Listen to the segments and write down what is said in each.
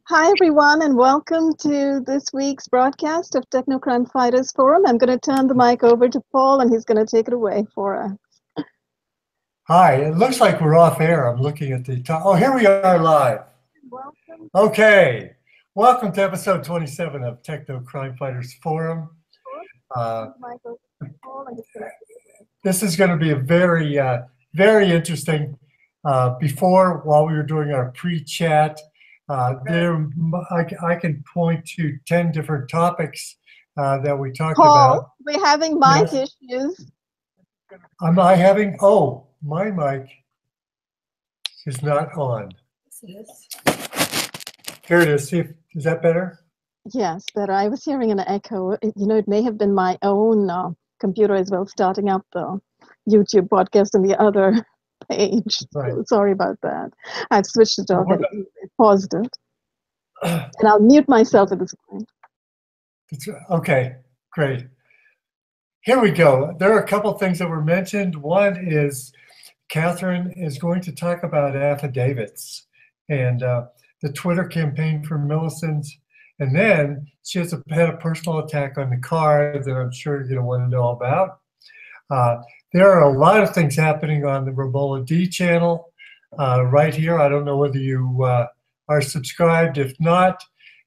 Hi, everyone, and welcome to this week's broadcast of Techno Crime Fighters Forum. I'm going to turn the mic over to Paul, and he's going to take it away for us. Hi, it looks like we're off air. I'm looking at the top. Oh, here we are live. Welcome. Okay. Welcome to episode 27 of Techno Crime Fighters Forum. This is going to be a very interesting. While we were doing our pre-chat, I can point to 10 different topics that we talked about. Paul, we're having mic issues. Am I having? Oh, my mic is not on. Here it is. See if, is that better? Yes, better. I was hearing an echo. It may have been my own computer as well, starting up the YouTube podcast on the other page. Right. So sorry about that. I've switched it off and paused it. And I'll mute myself at this point. Okay, great. Here we go. There are a couple things that were mentioned. One is Katherine is going to talk about affidavits and the Twitter campaign for Millicent. And then she has had a personal attack on the car that I'm sure you're going to want to know about. There are a lot of things happening on the Robola D channel right here. I don't know whether you are subscribed. If not,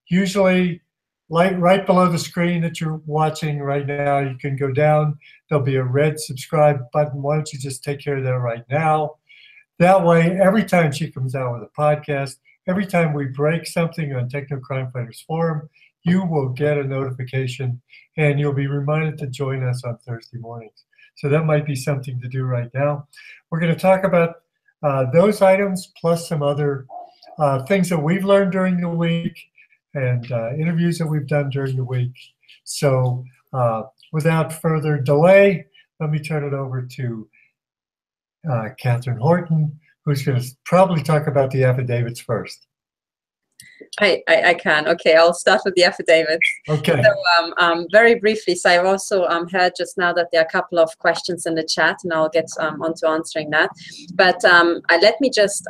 usually right below the screen that you're watching right now, you can go down. There'll be a red subscribe button. Why don't you just take care of that right now? That way, every time she comes out with a podcast, every time we break something on Techno Crime Fighters Forum, you will get a notification and you'll be reminded to join us on Thursday mornings. So that might be something to do right now. We're going to talk about those items plus some other things that we've learned during the week and interviews that we've done during the week. So without further delay, let me turn it over to Katherine Horton, who's going to probably talk about the affidavits first. I can. Okay, I'll start with the affidavits. Okay. So very briefly, so I've also heard just now that there are a couple of questions in the chat, and I'll get onto answering that. But let me just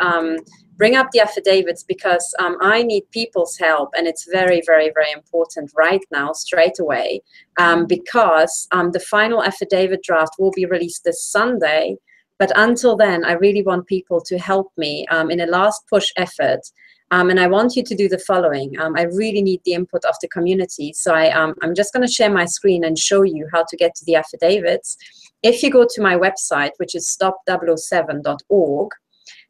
bring up the affidavits because I need people's help, and it's very, very, very important right now, straight away, because the final affidavit draft will be released this Sunday. But until then, I really want people to help me in a last push effort. And I want you to do the following. I really need the input of the community. So I'm just going to share my screen and show you how to get to the affidavits. If you go to my website, which is stop007.org,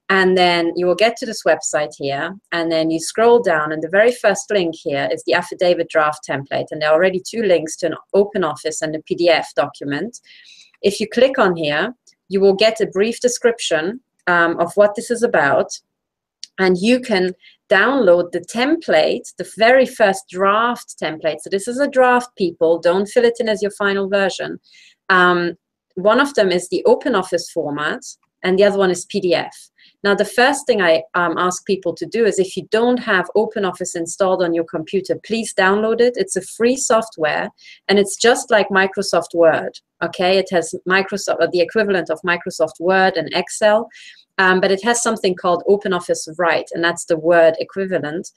and then you will get to this website here, and then you scroll down, and the very first link here is the affidavit draft template. And there are already two links to an open office and a PDF document. If you click on here, you will get a brief description of what this is about. And you can download the template, the very first draft template. So this is a draft, people. Don't fill it in as your final version. One of them is the open office format, and the other one is PDF. Now, the first thing I ask people to do is if you don't have OpenOffice installed on your computer, please download it. It's a free software, and it's just like Microsoft Word, okay? It has the equivalent of Microsoft Word and Excel, but it has something called OpenOffice Write, and that's the Word equivalent.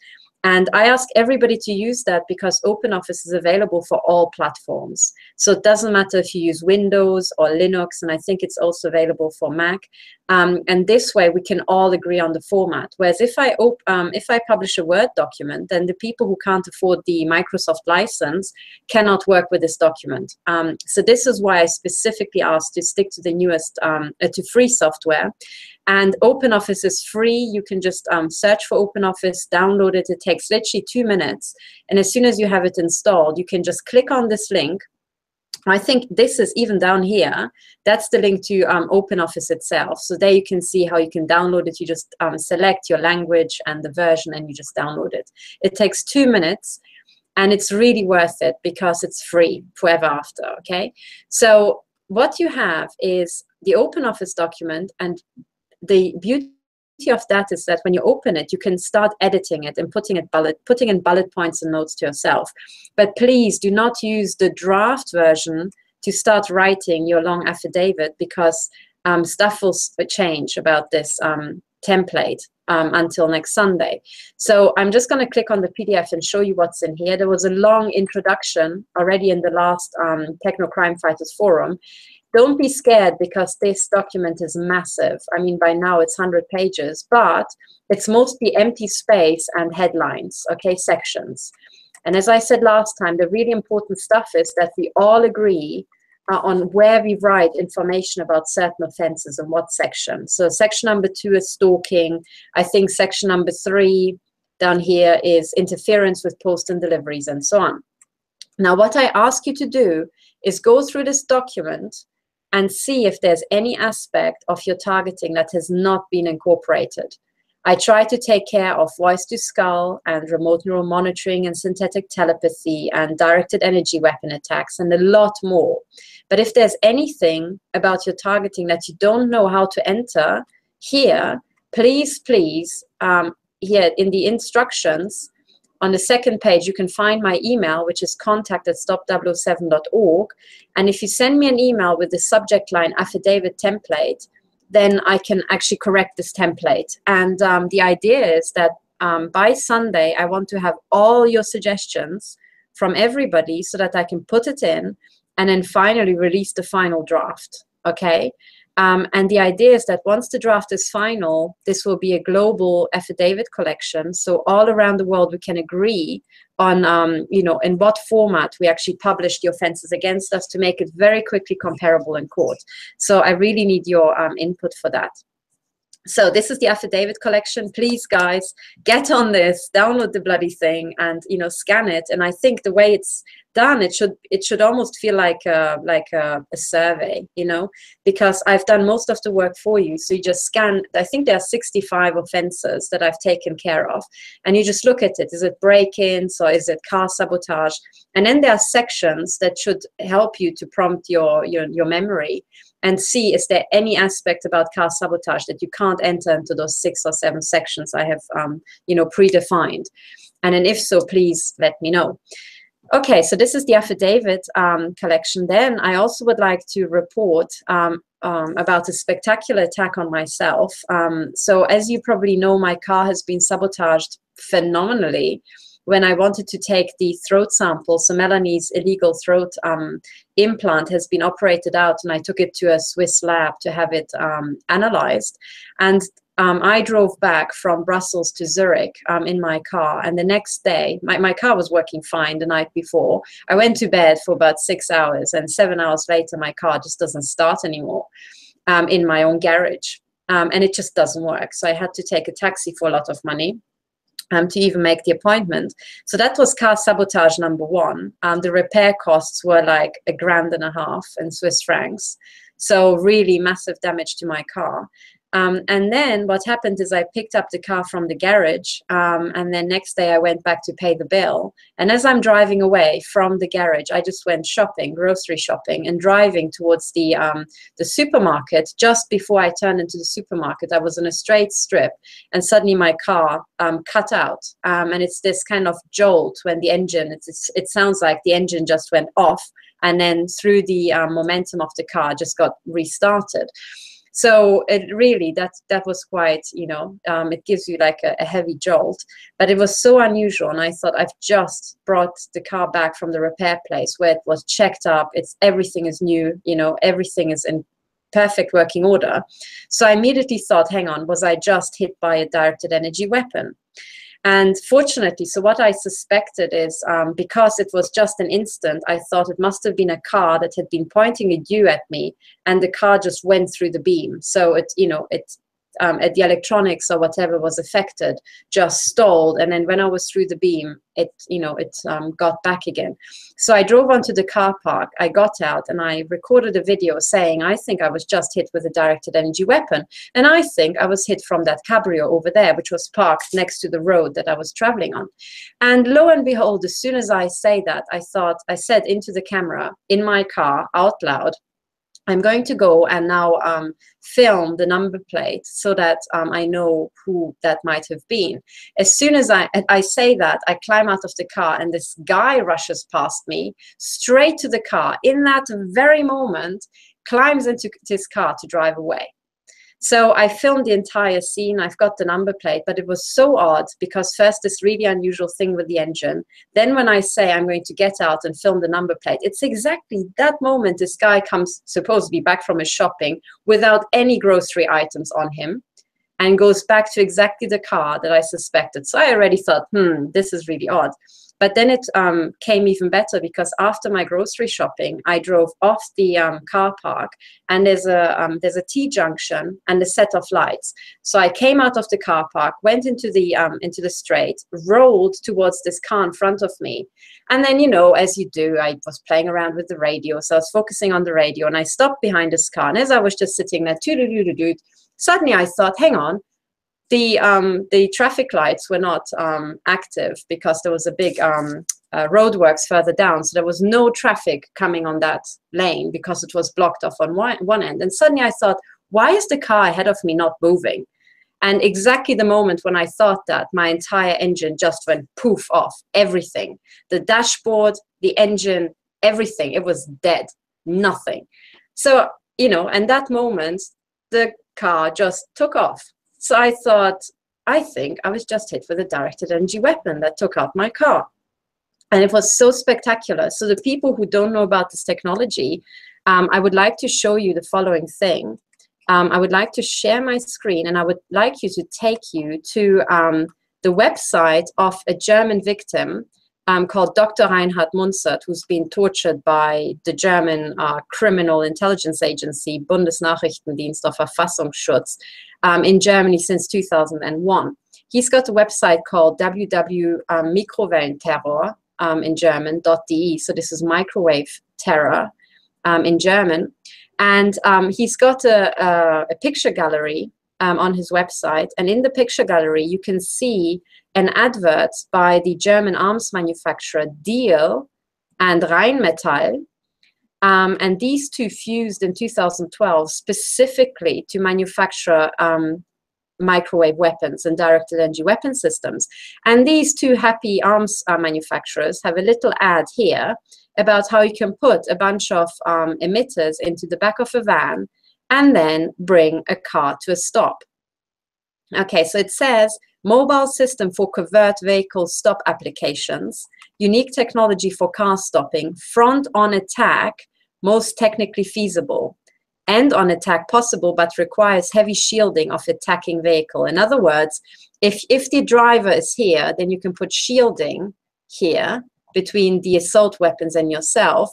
And I ask everybody to use that because OpenOffice is available for all platforms. So it doesn't matter if you use Windows or Linux, and I think it's also available for Mac. And this way we can all agree on the format. Whereas if I publish a Word document, then the people who can't afford the Microsoft license cannot work with this document. So this is why I specifically asked to stick to the newest, to free software. And OpenOffice is free. You can just search for OpenOffice, download it. It takes literally 2 minutes. And as soon as you have it installed, you can just click on this link. I think this is even down here. That's the link to OpenOffice itself. So there you can see how you can download it. You just select your language and the version, and you just download it. It takes 2 minutes, and it's really worth it because it's free forever after, okay? So what you have is the OpenOffice document, and the beauty of that is that when you open it, you can start editing it and putting in bullet points and notes to yourself. But please do not use the draft version to start writing your long affidavit, because stuff will change about this template. until next Sunday. So I'm just going to click on the PDF and show you what's in here. There was a long introduction already in the last Techno Crime Fighters Forum. Don't be scared because this document is massive. I mean, by now it's 100 pages, but it's mostly empty space and headlines, okay, sections. And as I said last time, the really important stuff is that we all agree on where we write information about certain offenses and what section. So section number 2 is stalking. I think section number 3 down here is interference with post and deliveries and so on. Now, what I ask you to do is go through this document and see if there's any aspect of your targeting that has not been incorporated. I try to take care of voice to skull and remote neural monitoring and synthetic telepathy and directed energy weapon attacks and a lot more. But if there's anything about your targeting that you don't know how to enter here, please, here in the instructions, on the second page, you can find my email, which is contact@stop007.org. And if you send me an email with the subject line Affidavit Template, then I can actually correct this template. And the idea is that by Sunday, I want to have all your suggestions from everybody so that I can put it in and then finally release the final draft, okay? And the idea is that once the draft is final, this will be a global affidavit collection. So all around the world, we can agree on, you know, in what format we actually publish the offenses against us to make it very quickly comparable in court. So I really need your input for that. So this is the affidavit collection. Please, guys, get on this, download the bloody thing, and you know, scan it. And I think the way it's done, it should almost feel like a survey, you know, because I've done most of the work for you. So you just scan. I think there are 65 offenses that I've taken care of, and you just look at it. Is it break-ins or is it car sabotage? And then there are sections that should help you to prompt your memory and see, is there any aspect about car sabotage that you can't enter into those 6 or 7 sections I have, you know, predefined? And then if so, please let me know. Okay, so this is the affidavit collection. Then I also would like to report about a spectacular attack on myself. So as you probably know, my car has been sabotaged phenomenally when I wanted to take the throat sample. So Melanie's illegal throat implant has been operated out, and I took it to a Swiss lab to have it analyzed. And I drove back from Brussels to Zurich in my car, and the next day, my car was working fine the night before. I went to bed for about 6 hours, and 7 hours later, my car just doesn't start anymore in my own garage, and it just doesn't work. So I had to take a taxi for a lot of money to even make the appointment. So that was car sabotage number 1. The repair costs were like $1.5 grand in Swiss francs. So really massive damage to my car. And then what happened is I picked up the car from the garage, and then next day I went back to pay the bill. And as I'm driving away from the garage, I just went shopping, grocery shopping, and driving towards the supermarket. Just before I turned into the supermarket, I was in a straight strip, and suddenly my car cut out. And it's this kind of jolt when the engine, it sounds like the engine just went off, and then through the momentum of the car just got restarted. So it really, that was quite, you know, it gives you like a heavy jolt, but it was so unusual. And I thought, I've just brought the car back from the repair place where it was checked up. Everything is new, you know, everything is in perfect working order. So I immediately thought, hang on, was I just hit by a directed energy weapon? And fortunately, so what I suspected is because it was just an instant, I thought it must have been a car that had been pointing a U at me, and the car just went through the beam. So it, you know, the electronics or whatever was affected just stalled, and then when I was through the beam, it got back again. So I drove onto the car park, I got out, and I recorded a video saying, I think I was just hit with a directed energy weapon, and I think I was hit from that cabrio over there, which was parked next to the road that I was traveling on. And lo and behold, as soon as I say that, I said into the camera in my car out loud, I'm going to go and now film the number plate so that I know who that might have been. As soon as I say that, I climb out of the car, and this guy rushes past me straight to the car. In that very moment, climbs into his car to drive away. So I filmed the entire scene. I've got the number plate, but it was so odd because first this really unusual thing with the engine. Then when I say I'm going to get out and film the number plate, it's exactly that moment this guy comes supposedly back from his shopping without any grocery items on him and goes back to exactly the car that I suspected. So I already thought, this is really odd. But then it came even better because after my grocery shopping, I drove off the car park, and there's a T-junction and a set of lights. So I came out of the car park, went into the straight, rolled towards this car in front of me, and then, you know, as you do, I was playing around with the radio, so I was focusing on the radio, and I stopped behind this car, and as I was just sitting there, suddenly I thought, hang on. The traffic lights were not active because there was a big roadworks further down. So there was no traffic coming on that lane because it was blocked off on one end. And suddenly I thought, why is the car ahead of me not moving? And exactly the moment when I thought that, my entire engine just went poof off, everything. The dashboard, the engine, everything. It was dead, nothing. So, you know, and that moment, the car just took off. So I thought, I think I was just hit with a directed energy weapon that took out my car. And it was so spectacular. So the people who don't know about this technology, I would like to show you the following thing. I would like to share my screen, and I would like you to take you to the website of a German victim called Dr. Reinhard Munzert, who's been tortured by the German criminal intelligence agency, Bundesnachrichtendienst of Verfassungsschutz, in Germany since 2001. He's got a website called www.mikrowellenterror in German.de. So this is microwave terror in German. And he's got a picture gallery on his website. And in the picture gallery, you can see an advert by the German arms manufacturer Diehl and Rheinmetall. And these two fused in 2012 specifically to manufacture microwave weapons and directed energy weapon systems. And these two happy arms manufacturers have a little ad here about how you can put a bunch of emitters into the back of a van and then bring a car to a stop. Okay, so it says, mobile system for covert vehicle stop applications, unique technology for car stopping, front on attack, most technically feasible, end on attack possible, but requires heavy shielding of attacking vehicle. In other words, if the driver is here, then you can put shielding here between the assault weapons and yourself.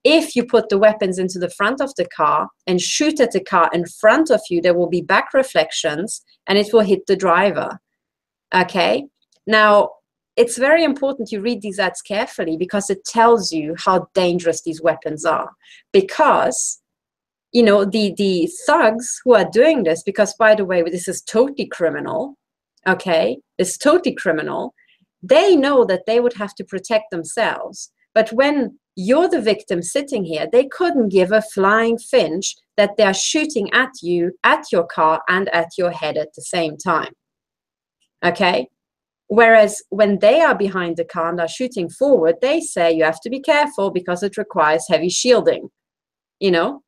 If you put the weapons into the front of the car and shoot at the car in front of you, there will be back reflections and it will hit the driver. Okay, now it's very important you read these ads carefully because it tells you how dangerous these weapons are. Because, you know, the thugs who are doing this, because by the way, this is totally criminal, okay, it's totally criminal, they know that they would have to protect themselves. But when you're the victim sitting here, they couldn't give a flying finch that they're shooting at you, at your car, and at your head at the same time. Okay? Whereas when they are behind the car and are shooting forward, they say you have to be careful because it requires heavy shielding, you know?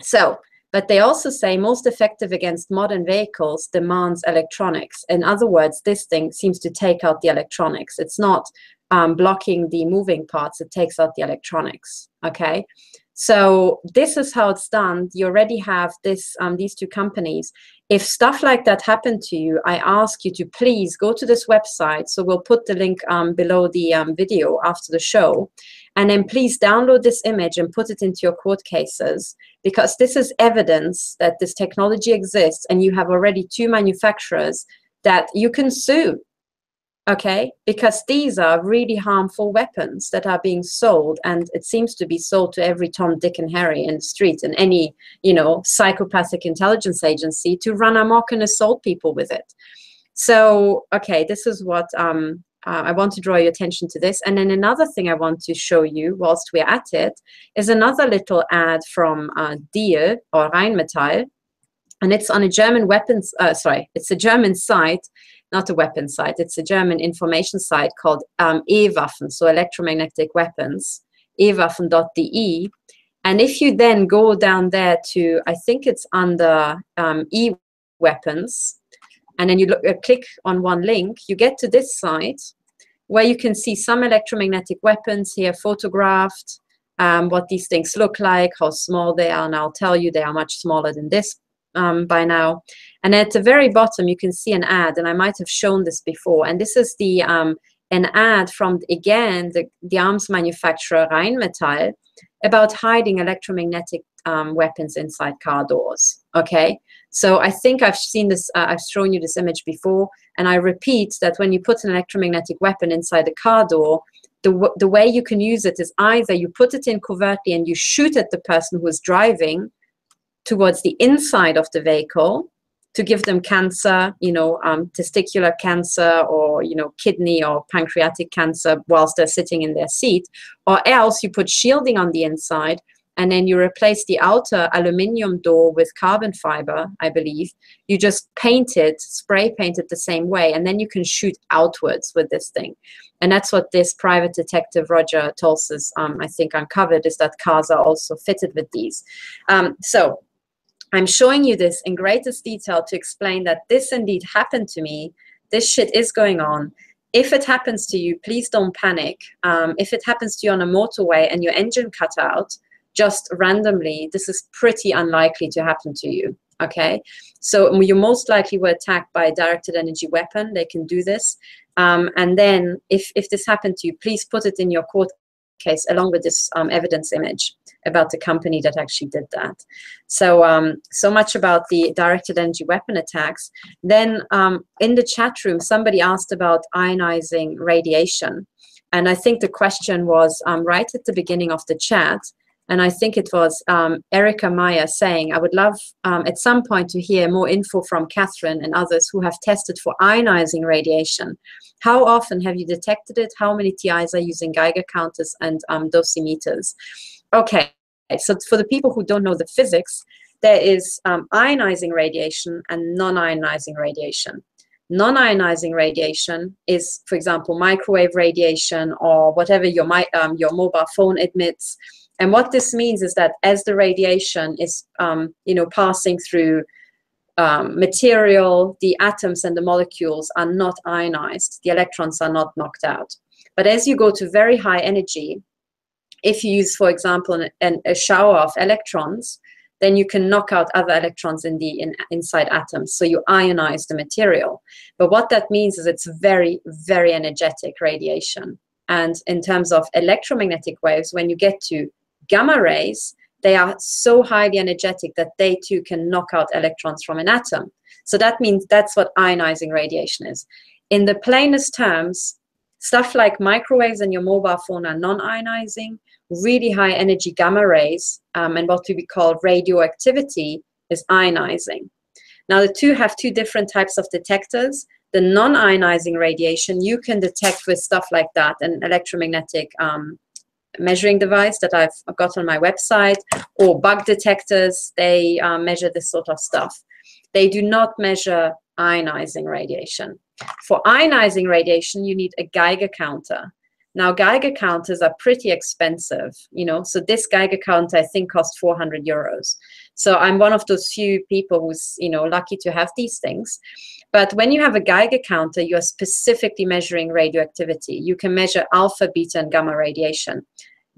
So, but they also say most effective against modern vehicles demands electronics. In other words, this thing seems to take out the electronics. It's not blocking the moving parts, it takes out the electronics, okay? So this is how it's done. You already have this, these two companies. If stuff like that happened to you, I ask you to please go to this website. So we'll put the link below the video after the show. And then please download this image and put it into your court cases, because this is evidence that this technology exists and you have already two manufacturers that you can sue. Okay, because these are really harmful weapons that are being sold, and it seems to be sold to every Tom, Dick, and Harry in the street and any, you know, psychopathic intelligence agency to run amok and assault people with it. So, okay, this is what I want to draw your attention to this. And then another thing I want to show you whilst we're at it is another little ad from Diehl or Rheinmetall, and it's on a German weapons, it's a German site. Not a weapon site, it's a German information site called E-Waffen, so electromagnetic weapons, ewaffen.de. And if you then go down there to, I think it's under e-weapons, and then you click on one link, you get to this site where you can see some electromagnetic weapons here photographed, what these things look like, how small they are, and I'll tell you they are much smaller than this by now. And at the very bottom, you can see an ad, and I might have shown this before. And this is the an ad from, again, the arms manufacturer Rheinmetall about hiding electromagnetic weapons inside car doors. Okay, so I think I've seen this, I've shown you this image before, and I repeat that when you put an electromagnetic weapon inside a car door, the way you can use it is either you put it in covertly and you shoot at the person who is driving towards the inside of the vehicle to give them cancer, testicular cancer, or, kidney or pancreatic cancer whilst they're sitting in their seat, or else you put shielding on the inside and then you replace the outer aluminium door with carbon fiber, I believe. You just paint it, spray paint it the same way, and then you can shoot outwards with this thing. And that's what this private detective, Roger Tols's, I think, uncovered, is that cars are also fitted with these. So I'm showing you this in greatest detail to explain that this indeed happened to me. This shit is going on. If it happens to you, please don't panic. If it happens to you on a motorway and your engine cut out, just randomly, this is pretty unlikely to happen to you, okay? So you most likely were attacked by a directed energy weapon. They can do this. And then if this happened to you, please put it in your court case along with this evidence image about the company that actually did that. So so much about the directed energy weapon attacks. Then in the chat room, somebody asked about ionizing radiation. And I think the question was right at the beginning of the chat. And I think it was Erica Meyer saying, I would love at some point to hear more info from Katherine and others who have tested for ionizing radiation. How often have you detected it? How many TIs are using Geiger counters and dosimeters? Okay, so for the people who don't know the physics, there is ionizing radiation and non-ionizing radiation. Non-ionizing radiation is, for example, microwave radiation or whatever your mobile phone emits. And what this means is that as the radiation is, passing through material, the atoms and the molecules are not ionized. The electrons are not knocked out. But as you go to very high energy, if you use, for example, a shower of electrons, then you can knock out other electrons inside atoms. So you ionize the material. But what that means is it's very, very energetic radiation. And in terms of electromagnetic waves, when you get to gamma rays, they are so highly energetic that they too can knock out electrons from an atom. So that means that's what ionizing radiation is. In the plainest terms, stuff like microwaves and your mobile phone are non-ionizing. Really high energy gamma rays and what we call radioactivity is ionizing. Now the two have two different types of detectors. The non-ionizing radiation you can detect with stuff like that, an electromagnetic measuring device that I've got on my website, or bug detectors. They measure this sort of stuff. They do not measure ionizing radiation. For ionizing radiation, you need a Geiger counter. Now, Geiger counters are pretty expensive, so this Geiger counter, I think, cost 400 euros. So I'm one of those few people who's, lucky to have these things. But when you have a Geiger counter, you are specifically measuring radioactivity. You can measure alpha, beta, and gamma radiation.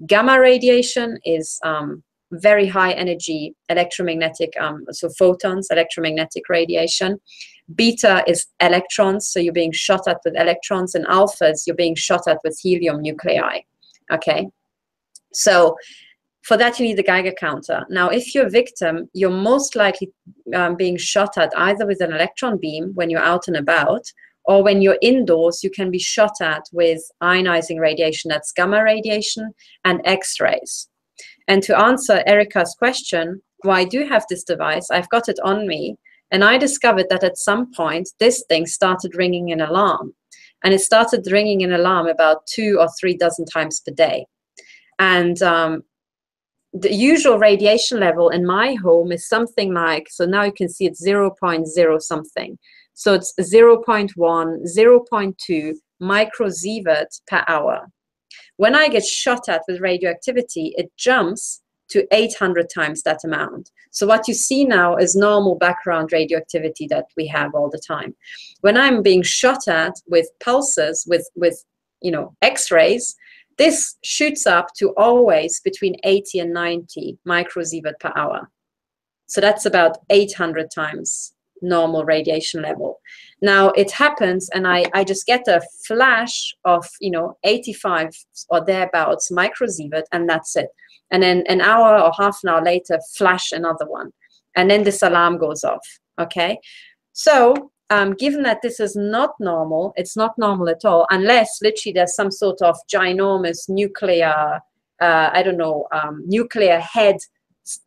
Gamma radiation is very high energy electromagnetic, so photons, electromagnetic radiation. Beta is electrons, so you're being shot at with electrons, and alphas, you're being shot at with helium nuclei, okay? So for that, you need the Geiger counter. Now, if you're a victim, you're most likely being shot at either with an electron beam when you're out and about, or when you're indoors, you can be shot at with ionizing radiation, that's gamma radiation, and X-rays. And to answer Erica's question, well, I do have this device, I've got it on me, and I discovered that at some point, this thing started ringing an alarm. And it started ringing an alarm about 2 or 3 dozen times per day. And the usual radiation level in my home is something like, so now you can see it's 0.0 something. So it's 0.1, 0.2 microsievert per hour. When I get shot at with radioactivity, it jumps to 800 times that amount. So what you see now is normal background radioactivity that we have all the time. When I'm being shot at with pulses, with X-rays, this shoots up to always between 80 and 90 microsievert per hour. So that's about 800 times normal radiation level. Now it happens, and I just get a flash of 85 or thereabouts microsievert, and that's it. And then an hour or half an hour later, flash another one, and then this alarm goes off. Okay, so given that this is not normal, it's not normal at all, unless literally there's some sort of ginormous nuclear, nuclear head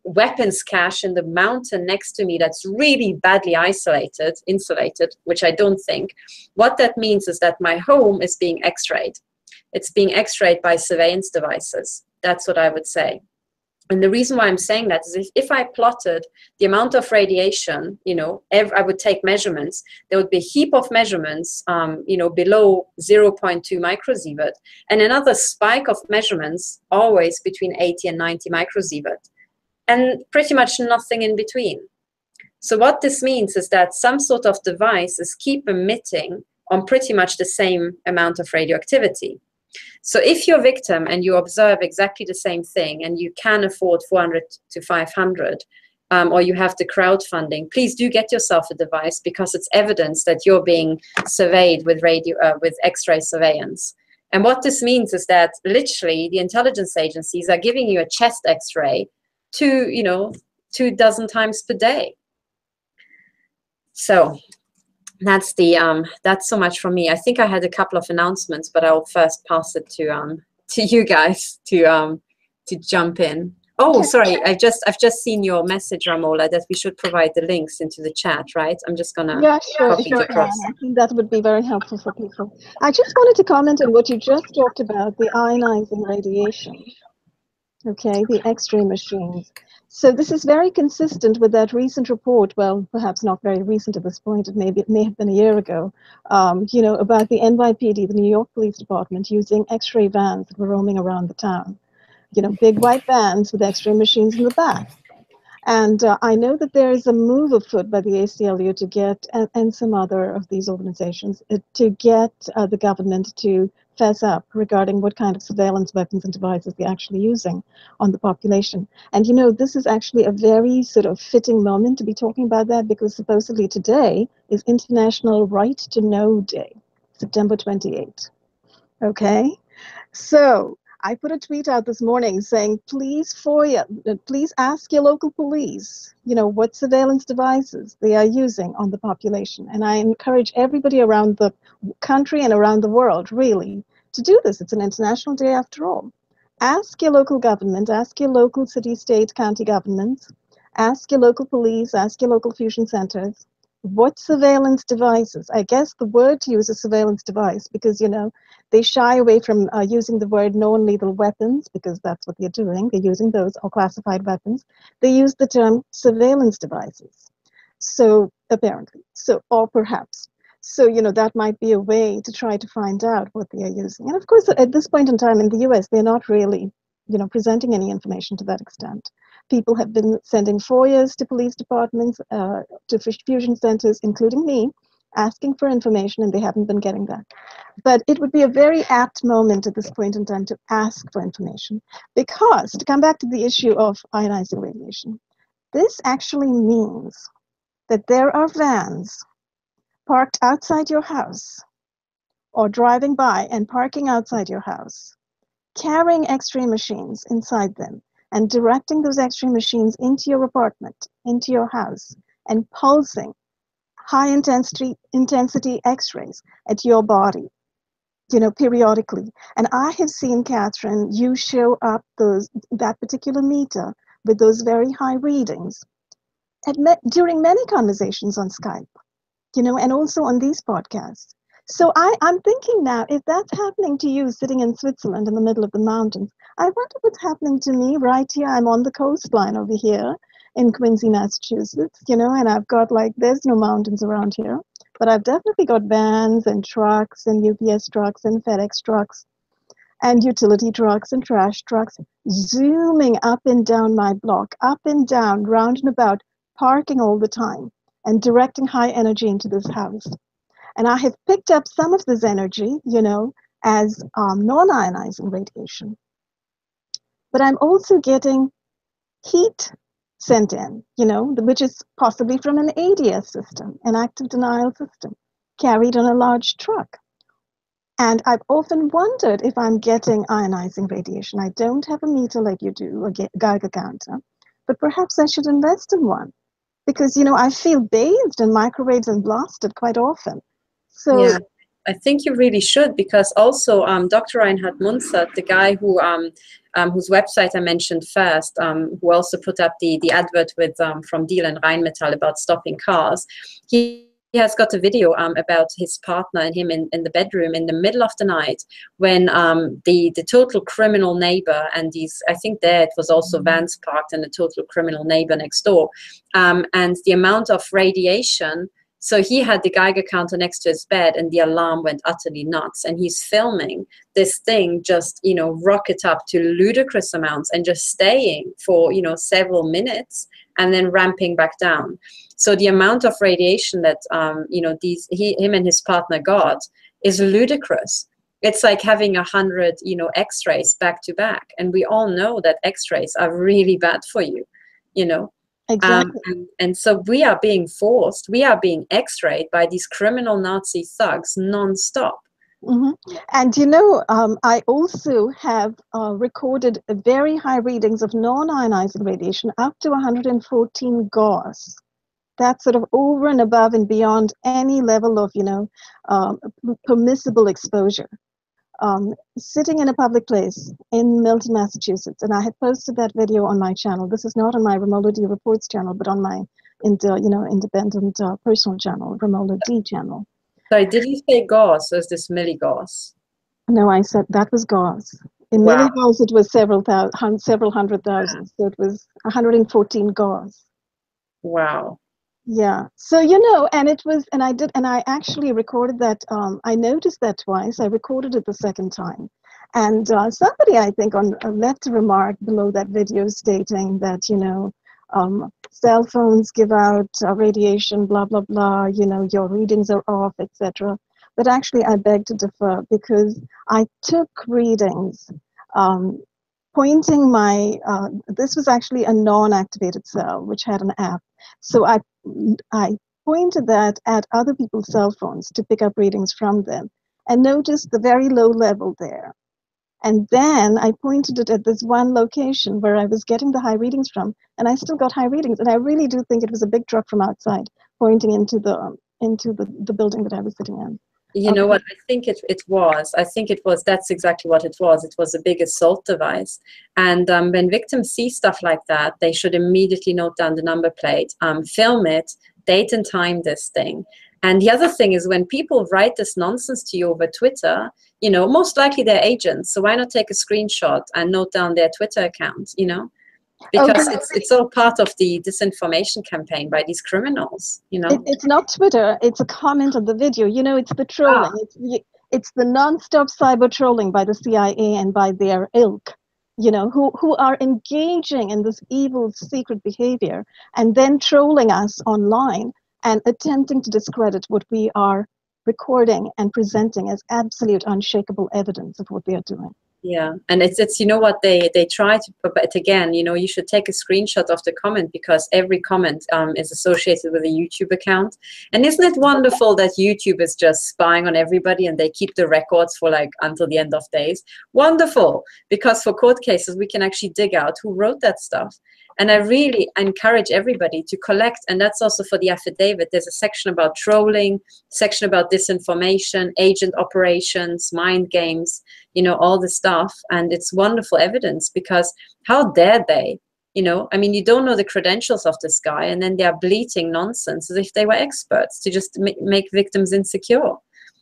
weapons cache in the mountain next to me that's really badly insulated, which I don't think. What that means is that my home is being X-rayed. It's being X-rayed by surveillance devices. That's what I would say. And the reason why I'm saying that is if I plotted the amount of radiation, I would take measurements, there would be a heap of measurements, below 0.2 microsievert, and another spike of measurements always between 80 and 90 microsievert, and pretty much nothing in between. So what this means is that some sort of devices keep emitting on pretty much the same amount of radioactivity. So if you're a victim and you observe exactly the same thing and you can afford 400 to 500, or you have the crowdfunding, please do get yourself a device, because it's evidence that you're being surveyed with X-ray surveillance. And what this means is that literally the intelligence agencies are giving you a chest X-ray 2 dozen times per day. So that's so much from me. I think I had a couple of announcements, but I'll first pass it to you guys to jump in. Oh, sorry, I've just seen your message, Ramola, that we should provide the links into the chat, right? I'm just gonna copy it across. I think that would be very helpful for people. I just wanted to comment on what you just talked about, the ionizing radiation. Okay, the X-ray machines. So this is very consistent with that recent report, well, perhaps not very recent at this point, it may have been a year ago, about the NYPD, the New York Police Department, using X-ray vans that were roaming around the town. Big white vans with X-ray machines in the back. And I know that there is a move afoot by the ACLU to get, and some other of these organizations, to get the government to fess up regarding what kind of surveillance weapons and devices they're actually using on the population. And this is actually a very sort of fitting moment to be talking about that, because supposedly today is International Right to Know Day, September 28th. Okay? So I put a tweet out this morning saying, please ask your local police, what surveillance devices they are using on the population. And I encourage everybody around the country and around the world, really, to do this. It's an international day after all. Ask your local government, ask your local city, state, county governments, ask your local police, ask your local fusion centers, what surveillance devices? I guess the word to use is surveillance device, because, they shy away from using the word non-lethal weapons, because that's what they're doing. They're using those, or classified weapons. They use the term surveillance devices. So apparently, or perhaps. So, that might be a way to try to find out what they are using. And of course, at this point in time in the US, they're not really, presenting any information to that extent. People have been sending FOIAs to police departments, to fusion centers, including me, asking for information, and they haven't been getting that. But it would be a very apt moment at this point in time to ask for information, because, to come back to the issue of ionizing radiation, this actually means that there are vans parked outside your house, or driving by and parking outside your house, carrying X-ray machines inside them, and directing those X-ray machines into your apartment, into your house, and pulsing high intensity X-rays at your body, periodically. And I have seen, Katherine, you show up that particular meter with those very high readings during many conversations on Skype, and also on these podcasts. So I'm thinking now, if that's happening to you sitting in Switzerland in the middle of the mountains, I wonder what's happening to me right here. I'm on the coastline over here in Quincy, Massachusetts, and I've got there's no mountains around here, but I've definitely got vans and trucks and UPS trucks and FedEx trucks and utility trucks and trash trucks zooming up and down my block, up and down, round and about, parking all the time and directing high energy into this house. And I have picked up some of this energy, as non-ionizing radiation. But I'm also getting heat sent in, which is possibly from an ADS system, an active denial system, carried on a large truck. And I've often wondered if I'm getting ionizing radiation. I don't have a meter like you do, a Geiger counter, but perhaps I should invest in one because, I feel bathed in microwaves and blasted quite often. So yeah, I think you really should, because also Dr. Reinhard Munzert, the guy who whose website I mentioned first, who also put up the advert with from Diehl and Rheinmetall about stopping cars, he has got a video about his partner and him in the bedroom in the middle of the night when the total criminal neighbor and I think there it was also vans parked and the total criminal neighbor next door, and the amount of radiation. So he had the Geiger counter next to his bed and the alarm went utterly nuts. And he's filming this thing just, rocket up to ludicrous amounts and just staying for, several minutes and then ramping back down. So the amount of radiation that, him and his partner got is ludicrous. It's like having 100, X-rays back to back. And we all know that X-rays are really bad for you, Exactly. And so we are being X-rayed by these criminal Nazi thugs nonstop. Mm-hmm. And I also have recorded very high readings of non-ionizing radiation up to 114 Gauss. That's sort of over and above and beyond any level of permissible exposure. Sitting in a public place in Melton, Massachusetts, and I had posted that video on my channel. This is not on my Romola D Reports channel, but on my independent personal channel, Romola D channel. Sorry, did you say Gauss or is this milligauss? No, I said that was Gauss. In milligauss, it was several hundred thousand. So it was 114 Gauss. Wow. Yeah. So, and I actually recorded that. I noticed that twice. I recorded it the second time. And somebody, I think, left a remark below that video stating that, cell phones give out radiation, blah, blah, blah, your readings are off, etc. But actually, I beg to differ because I took readings pointing this was actually a non-activated cell, which had an app. So I pointed that at other people's cell phones to pick up readings from them and noticed the very low level there. And then I pointed it at this one location where I was getting the high readings from, and I still got high readings. And I really do think it was a big truck from outside pointing into the building that I was sitting in. You know what? I think it was. That's exactly what it was. It was a big assault device. And when victims see stuff like that, they should immediately note down the number plate, film it, date and time this thing. And the other thing is when people write this nonsense to you over Twitter, most likely they're agents. So why not take a screenshot and note down their Twitter account, Because it's all part of the disinformation campaign by these criminals, It's not Twitter. It's a comment on the video. It's the trolling. It's the non-stop cyber trolling by the CIA and by their ilk, who are engaging in this evil secret behavior and then trolling us online and attempting to discredit what we are recording and presenting as absolute unshakable evidence of what they are doing. Yeah, and it's what they try to, but again, you should take a screenshot of the comment because every comment is associated with a YouTube account. And isn't it wonderful that YouTube is just spying on everybody and they keep the records for until the end of days? Wonderful, because for court cases we can actually dig out who wrote that stuff. And I really encourage everybody to collect, and that's also for the affidavit. There's a section about trolling, section about disinformation, agent operations, mind games, all the stuff. And it's wonderful evidence because how dare they? You don't know the credentials of this guy, and then they're bleating nonsense as if they were experts to just make victims insecure.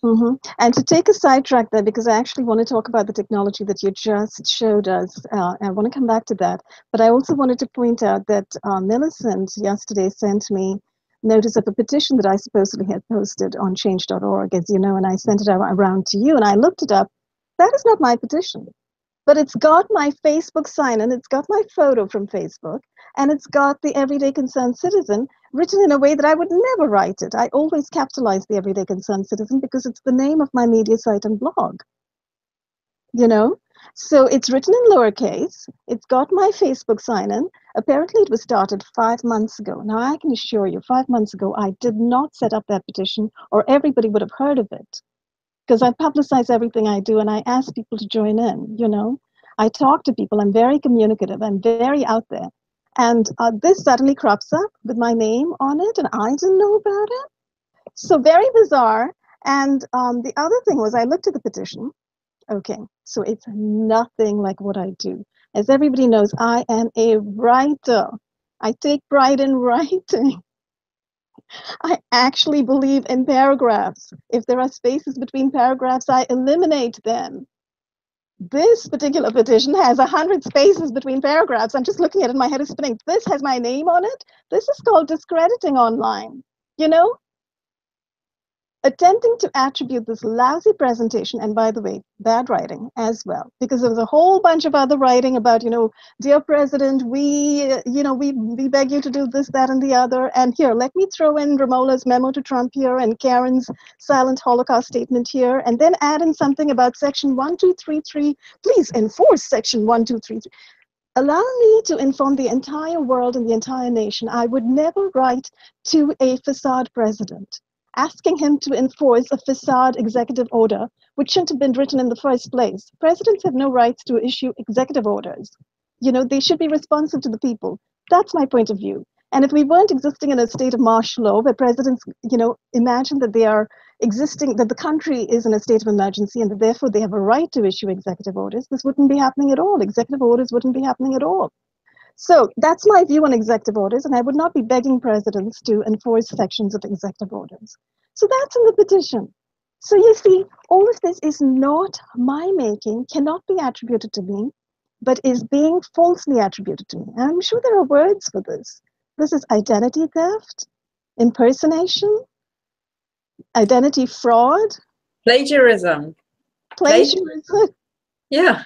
Mm-hmm. And to take a sidetrack there, because I actually want to talk about the technology that you just showed us. I want to come back to that. But I also wanted to point out that Millicent yesterday sent me notice of a petition that I supposedly had posted on change.org, as you know, and I sent it around to you. And I looked it up, That is not my petition. But it's got my Facebook sign and it's got my photo from Facebook and it's got the Everyday Concerned Citizen written in a way that I would never write it. I always capitalize the Everyday Concerned Citizen because it's the name of my media site and blog. You know? So it's written in lowercase. It's got my Facebook sign in. Apparently it was started 5 months ago. Now I can assure you, 5 months ago, I did not set up that petition or everybody would have heard of it. Because I publicize everything I do and I ask people to join in, you know. I talk to people, I'm very communicative, I'm very out there. And this suddenly crops up with my name on it and I didn't know about it. So very bizarre. And the other thing was I looked at the petition. Okay, so it's nothing like what I do. As everybody knows, I am a writer. I take pride in writing. I actually believe in paragraphs. If there are spaces between paragraphs, I eliminate them. This particular petition has 100 spaces between paragraphs. I'm just looking at it, my head is spinning. This has my name on it. This is called discrediting online, you know? Attempting to attribute this lousy presentation, and by the way, bad writing as well, because there was a whole bunch of other writing about, you know, dear President, we beg you to do this, that, and the other. And here, let me throw in Ramola's memo to Trump here and Karen's silent Holocaust statement here, and then add in something about Section 1233. Please enforce Section 1233. Allow me to inform the entire world and the entire nation. I would never write to a facade president, asking him to enforce a facade executive order, which shouldn't have been written in the first place. Presidents have no rights to issue executive orders. You know, they should be responsive to the people. That's my point of view. And if we weren't existing in a state of martial law, where presidents, you know, imagine that they are existing, that the country is in a state of emergency and that therefore they have a right to issue executive orders, this wouldn't be happening at all. Executive orders wouldn't be happening at all. So that's my view on executive orders, and I would not be begging presidents to enforce sections of executive orders. So that's in the petition. So you see, all of this is not my making, cannot be attributed to me, but is being falsely attributed to me. And I'm sure there are words for this. This is identity theft, impersonation, identity fraud, Plagiarism. plagiarism. Yeah.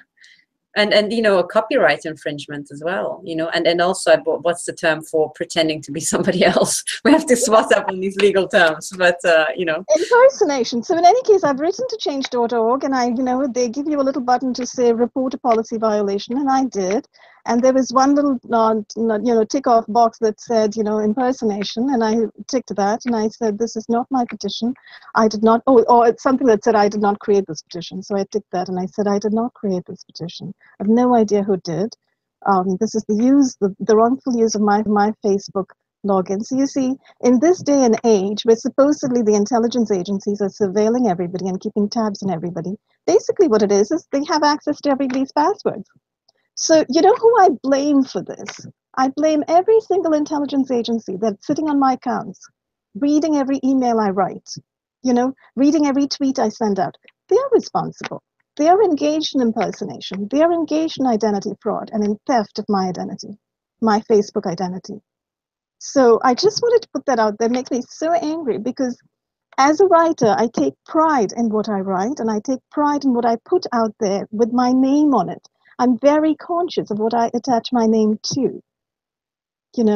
And you know, a copyright infringement as well, you know, and also what's the term for pretending to be somebody else? We have to swat up on these legal terms, but you know. Impersonation. So in any case, I've written to change.org and they give you a little button to say report a policy violation, and I did. And there was one little tick off box that said, impersonation, and I ticked that and I said, this is not my petition. I did not, or it's something that said I did not create this petition. So I ticked that and I said, I did not create this petition. I have no idea who did. This is the wrongful use of my Facebook login. So you see, in this day and age, where supposedly the intelligence agencies are surveilling everybody and keeping tabs on everybody, basically what it is they have access to everybody's passwords. So you know who I blame for this? I blame every single intelligence agency that's sitting on my accounts, reading every email I write, reading every tweet I send out. They are responsible. They are engaged in impersonation. They are engaged in identity fraud and in theft of my identity, my Facebook identity. So I just wanted to put that out there. It makes me so angry because as a writer, I take pride in what I write and I take pride in what I put out there with my name on it. I'm very conscious of what I attach my name to.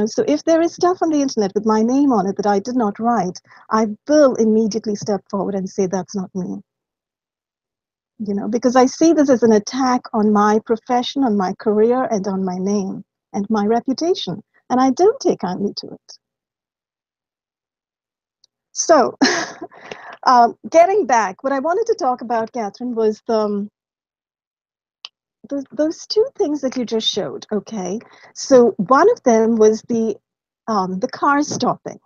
So if there is stuff on the internet with my name on it that I did not write, I will immediately step forward and say that's not me. Because I see this as an attack on my profession, on my career, and on my name and my reputation. And I don't take kindly to it. So, getting back, what I wanted to talk about, Katherine, was those two things that you just showed, okay? So one of them was the car stopping.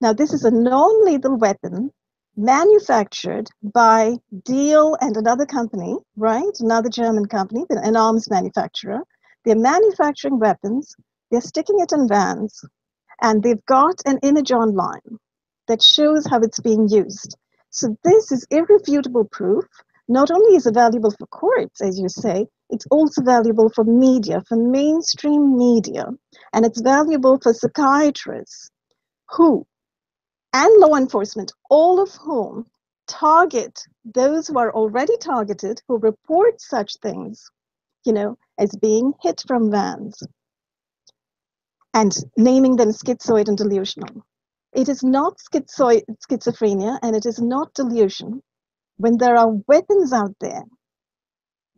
Now, this is a non-lethal weapon manufactured by Diehl and another company, right? Another German company, an arms manufacturer. They're manufacturing weapons. They're sticking it in vans. And they've got an image online that shows how it's being used. So this is irrefutable proof. Not only is it valuable for courts, as you say, it's also valuable for media, for mainstream media. And it's valuable for psychiatrists and law enforcement, all of whom target those who are already targeted, who report such things, as being hit from vans, and naming them schizoid and delusional. It is not schizophrenia, and it is not delusion when there are weapons out there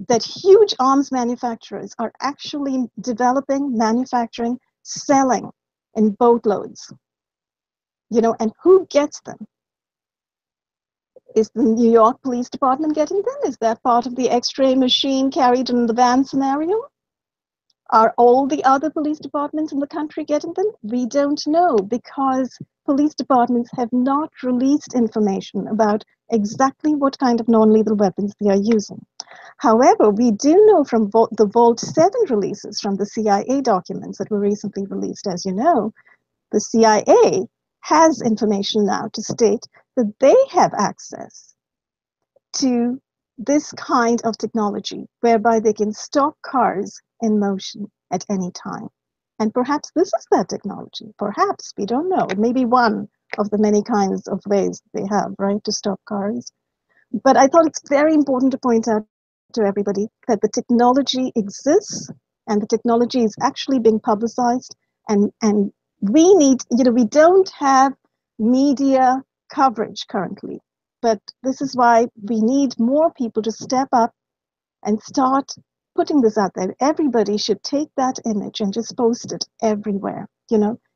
that huge arms manufacturers are actually developing, manufacturing, selling in boatloads. And who gets them? Is the New York Police Department getting them? Is that part of the X-ray machine carried in the van scenario? Are all the other police departments in the country getting them? We don't know, because police departments have not released information about exactly what kind of non-lethal weapons they are using. However, we do know from the Vault 7 releases from the CIA documents that were recently released, as you know, the CIA has information now to state that they have access to this kind of technology whereby they can stop cars in motion at any time. And perhaps this is that technology. Perhaps, we don't know. It may be one of the many kinds of ways they have, right, to stop cars. But I thought it's very important to point out to everybody that the technology exists, and the technology is actually being publicized, and we need, we don't have media coverage currently, but this is why we need more people to step up and start putting this out there. Everybody should take that image and just post it everywhere,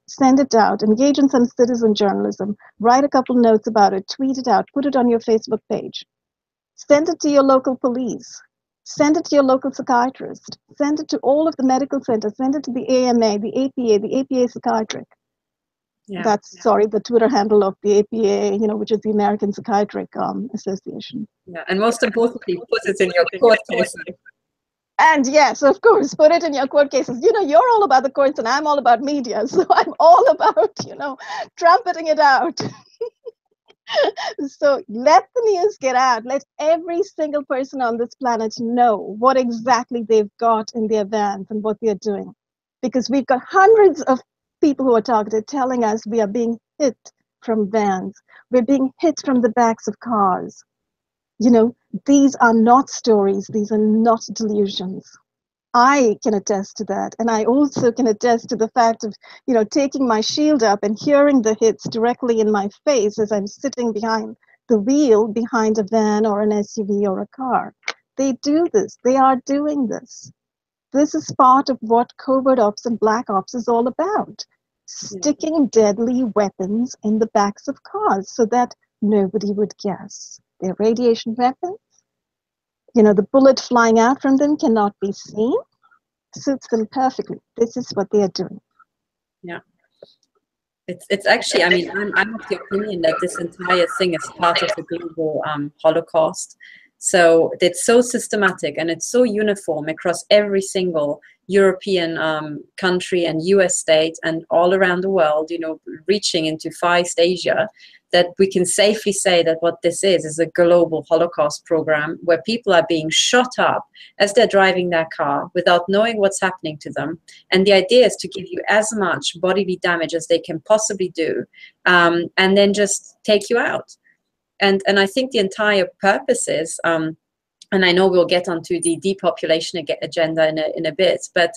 send it out, engage in some citizen journalism, write a couple notes about it, tweet it out, put it on your Facebook page, send it to your local police, send it to your local psychiatrist, send it to all of the medical centers, send it to the AMA, the APA psychiatric. Yeah. That's, sorry, the Twitter handle of the APA, which is the American Psychiatric Association. Yeah, and most importantly, put it in your court cases. And yes, of course, put it in your court cases. You're all about the courts and I'm all about media. So I'm all about, trumpeting it out. So let the news get out. Let every single person on this planet know what exactly they've got in their vans and what they're doing. Because we've got hundreds of people who are targeted telling us we are being hit from vans. We're being hit from the backs of cars. These are not stories. These are not delusions. I can attest to that. And I also can attest to the fact of, taking my shield up and hearing the hits directly in my face as I'm sitting behind the wheel behind a van or an SUV or a car. They do this. They are doing this. This is part of what covert ops and black ops is all about. Sticking deadly weapons in the backs of cars so that nobody would guess. They're radiation weapons. The bullet flying out from them cannot be seen. Suits them perfectly. This is what they are doing. Yeah. It's actually, I'm of the opinion that this entire thing is part of the global Holocaust. So it's so systematic and it's so uniform across every single European country and US state and all around the world, reaching into Far East Asia, that we can safely say that what this is a global Holocaust program where people are being shot up as they're driving their car without knowing what's happening to them. And the idea is to give you as much bodily damage as they can possibly do, and then just take you out. And I think the entire purpose is, and I know we'll get onto the depopulation agenda in a bit, but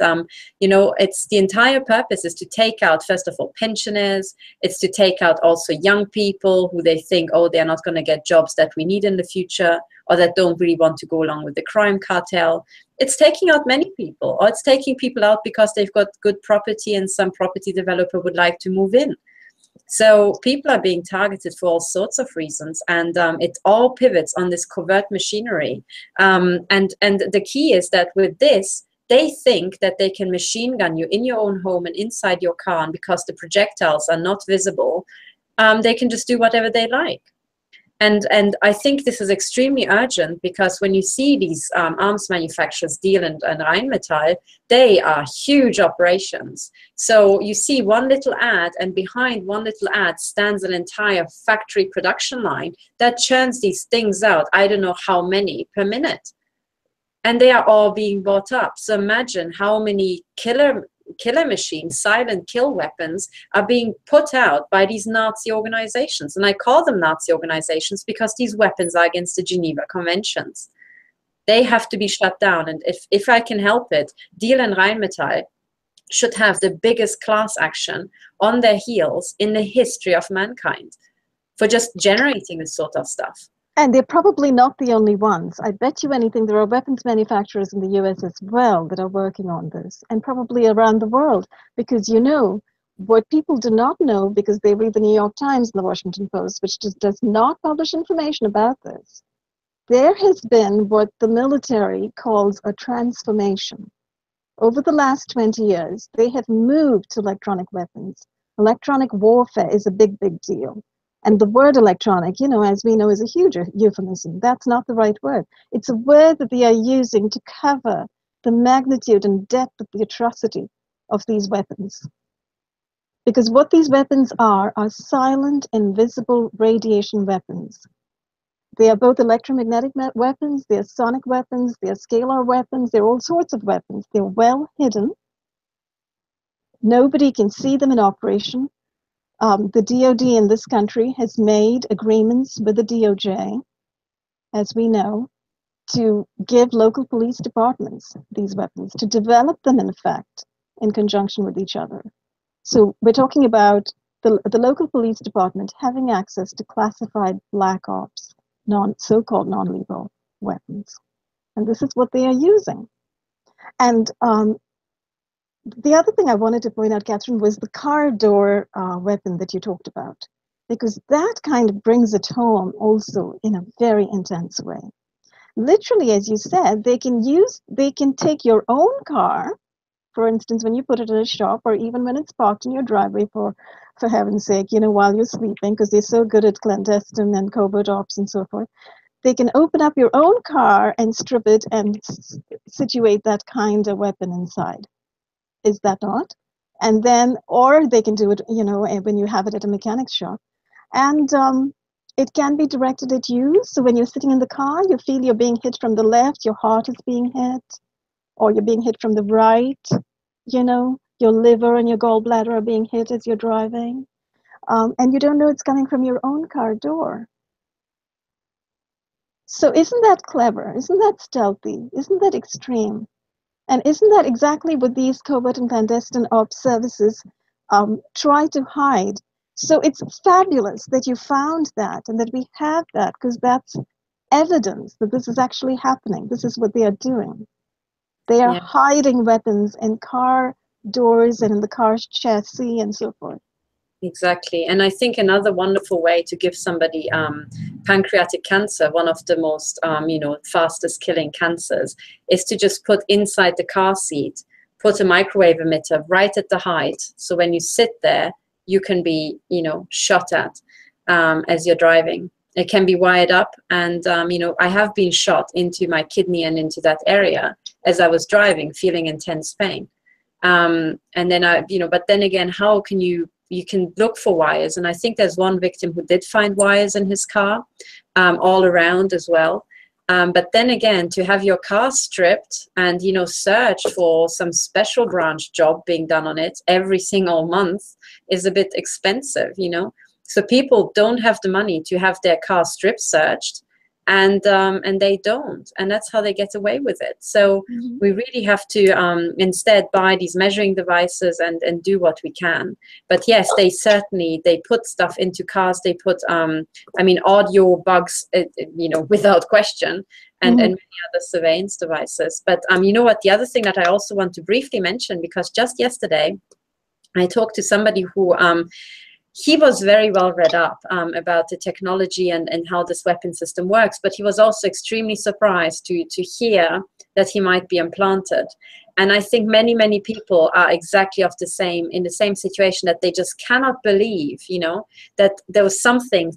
it's the entire purpose is to take out, first of all, pensioners. It's to take out also young people who they think, oh, they're not going to get jobs that we need in the future, or that don't really want to go along with the crime cartel. It's taking out many people, or it's taking people out because they've got good property and some property developer would like to move in. So people are being targeted for all sorts of reasons, and it all pivots on this covert machinery. And the key is that with this, they think that they can machine gun you in your own home and inside your car, and because the projectiles are not visible, they can just do whatever they like. And I think this is extremely urgent, because when you see these arms manufacturers, Diehl and Rheinmetall, they are huge operations. So you see one little ad, and behind one little ad stands an entire factory production line that churns these things out, I don't know how many per minute. And they are all being bought up. So imagine how many killer killer machines, silent kill weapons, are being put out by these Nazi organizations. And I call them Nazi organizations because these weapons are against the Geneva Conventions. They have to be shut down. And if I can help it, Diehl and Rheinmetall should have the biggest class action on their heels in the history of mankind for just generating this sort of stuff. And they're probably not the only ones. I bet you anything there are weapons manufacturers in the US as well that are working on this, and probably around the world, because you know, what people do not know, because they read the New York Times and the Washington Post, which just does not publish information about this, there has been what the military calls a transformation. Over the last 20 years, they have moved to electronic weapons. Electronic warfare is a big, big deal. And the word electronic, you know, as we know, is a huge euphemism. That's not the right word. It's a word that they are using to cover the magnitude and depth of the atrocity of these weapons. Because what these weapons are silent, invisible radiation weapons. They are both electromagnetic weapons, they're sonic weapons, they're scalar weapons, they're all sorts of weapons. They're well hidden. Nobody can see them in operation. The DoD in this country has made agreements with the DOJ, as we know, to give local police departments these weapons, to develop them, in fact, in conjunction with each other. So we're talking about the local police department having access to classified black ops, so-called non-lethal weapons. And this is what they are using. And the other thing I wanted to point out, Katherine, was the car door weapon that you talked about, because that kind of brings it home also in a very intense way. Literally, as you said, they can take your own car, for instance, when you put it in a shop, or even when it's parked in your driveway, for heaven's sake, you know, while you're sleeping, because they're so good at clandestine and covert ops and so forth. They can open up your own car and strip it and situate that kind of weapon inside. Is that not? And then, or they can do it, you know, when you have it at a mechanic's shop. And it can be directed at you. So when you're sitting in the car, you feel you're being hit from the left, your heart is being hit, or you're being hit from the right, you know, your liver and your gallbladder are being hit as you're driving. And you don't know it's coming from your own car door. So isn't that clever? Isn't that stealthy? Isn't that extreme? And isn't that exactly what these covert and clandestine ops services try to hide? So it's fabulous that you found that and that we have that, because that's evidence that this is actually happening. This is what they are doing. They are hiding weapons in car doors and in the car's chassis and so forth. Exactly. And I think another wonderful way to give somebody pancreatic cancer, one of the most, you know, fastest killing cancers, is to just put inside the car seat, put a microwave emitter right at the height. So when you sit there, you can be, you know, shot at as you're driving. It can be wired up. And, you know, I have been shot into my kidney and into that area as I was driving, feeling intense pain. And then you know, but then again, how can you can look for wires, and I think there's one victim who did find wires in his car, all around as well. But then again, to have your car stripped and, you know, search for some special branch job being done on it every single month is a bit expensive, you know. So people don't have the money to have their car strip searched, and they don't, and that's how they get away with it. So we really have to instead buy these measuring devices and do what we can. But yes, they put stuff into cars. They put I mean, audio bugs, you know, without question, and many other surveillance devices. But you know what, the other thing that I also want to briefly mention, because just yesterday I talked to somebody who he was very well read up about the technology and how this weapon system works, but he was also extremely surprised to hear that he might be implanted. And I think many, many people are exactly in the same situation, that they just cannot believe, you know, that there was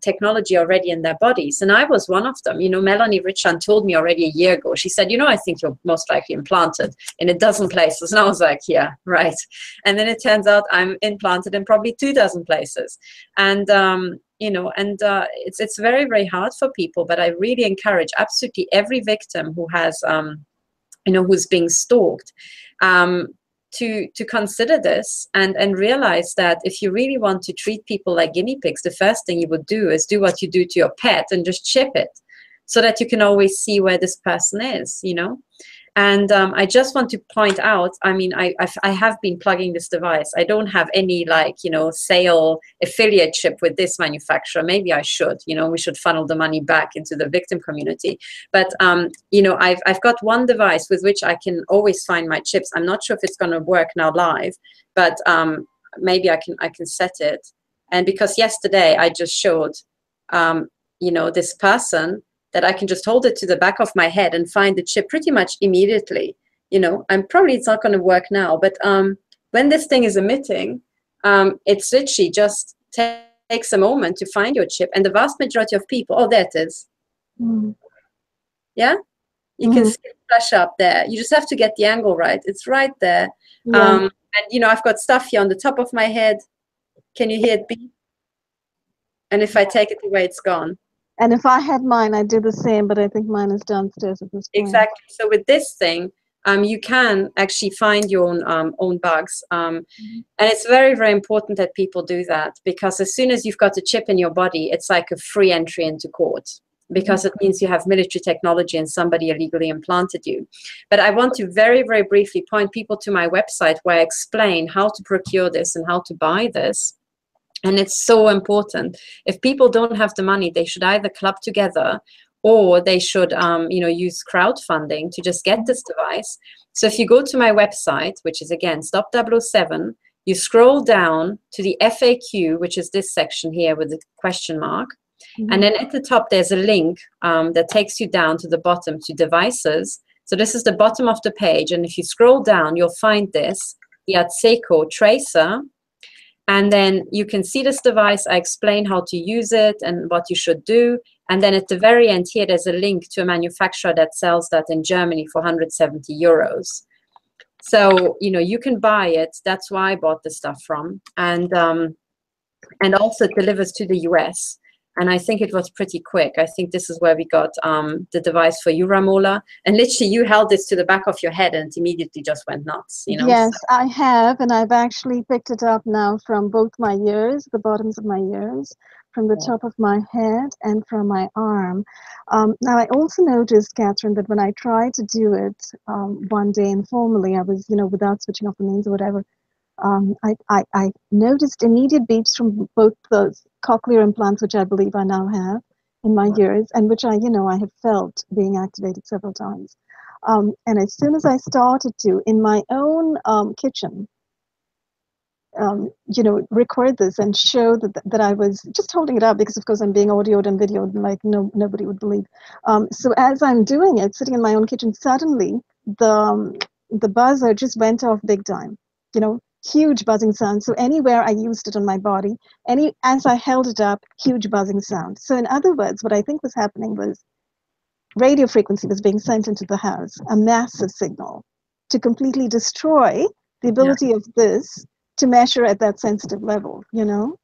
technology already in their bodies. And I was one of them. You know, Melanie Richland told me already a year ago, she said, you know, I think you're most likely implanted in 12 places. And I was like, yeah, right. And then it turns out I'm implanted in probably 24 places. And, you know, and it's very, very hard for people. But I really encourage absolutely every victim who has, you know, who's being stalked, to consider this and realize that if you really want to treat people like guinea pigs, the first thing you would do is do what you do to your pet and just chip it, so that you can always see where this person is, you know. And I just want to point out, I mean, I have been plugging this device. I don't have any, like, you know, sale affiliate ship with this manufacturer. Maybe I should, you know, we should funnel the money back into the victim community. But, you know, I've got one device with which I can always find my chips. I'm not sure if it's going to work now live, but maybe I can set it. And because yesterday I just showed, you know, this person that I can just hold it to the back of my head and find the chip pretty much immediately. You know, it's not going to work now, but when this thing is emitting, it's literally just takes a moment to find your chip. And the vast majority of people, oh, there it is. Mm. Yeah, you can see it flash up there. You just have to get the angle right. It's right there. Yeah. And, you know, I've got stuff here on the top of my head. Can you hear it beep? And if I take it away, it's gone. And if I had mine, I'd do the same, but I think mine is downstairs at this point. Exactly. So with this thing, you can actually find your own bugs. And it's very, very important that people do that, because as soon as you've got a chip in your body, it's like a free entry into court, because it means you have military technology and somebody illegally implanted you. But I want to very, very briefly point people to my website, where I explain how to procure this and how to buy this. And it's so important. If people don't have the money, they should either club together, or they should, you know, use crowdfunding to just get this device. So if you go to my website, which is again Stop 007, you scroll down to the FAQ, which is this section here with the question mark. And then at the top, there's a link that takes you down to the bottom to devices. So this is the bottom of the page. And if you scroll down, you'll find this, the Atseco tracer. And then you can see this device. I explain how to use it and what you should do. And then at the very end here, there's a link to a manufacturer that sells that in Germany for 170 euros. So, you know, you can buy it. That's why I bought the stuff from. And also it delivers to the US. And I think it was pretty quick. I think this is where we got the device for Uramola. And literally, you held this to the back of your head and it immediately just went nuts, you know? Yes, so. I have. And I've actually picked it up now from both my ears, the bottoms of my ears, from the top of my head, and from my arm. Now, I also noticed, Katherine, that when I tried to do it one day informally, I was, you know, without switching off the mains or whatever, I noticed immediate beeps from both those cochlear implants, which I believe I now have in my ears, and which I have felt being activated several times. And as soon as I started to, in my own kitchen, record this and show that I was just holding it up, because of course I'm being audioed and videoed like nobody would believe. So as I'm doing it, sitting in my own kitchen, suddenly the buzzer just went off big time. Huge buzzing sound. So anywhere I used it on my body, as I held it up, huge buzzing sound. So in other words, what I think was happening was radio frequency was being sent into the house, a massive signal to completely destroy the ability of this to measure at that sensitive level, to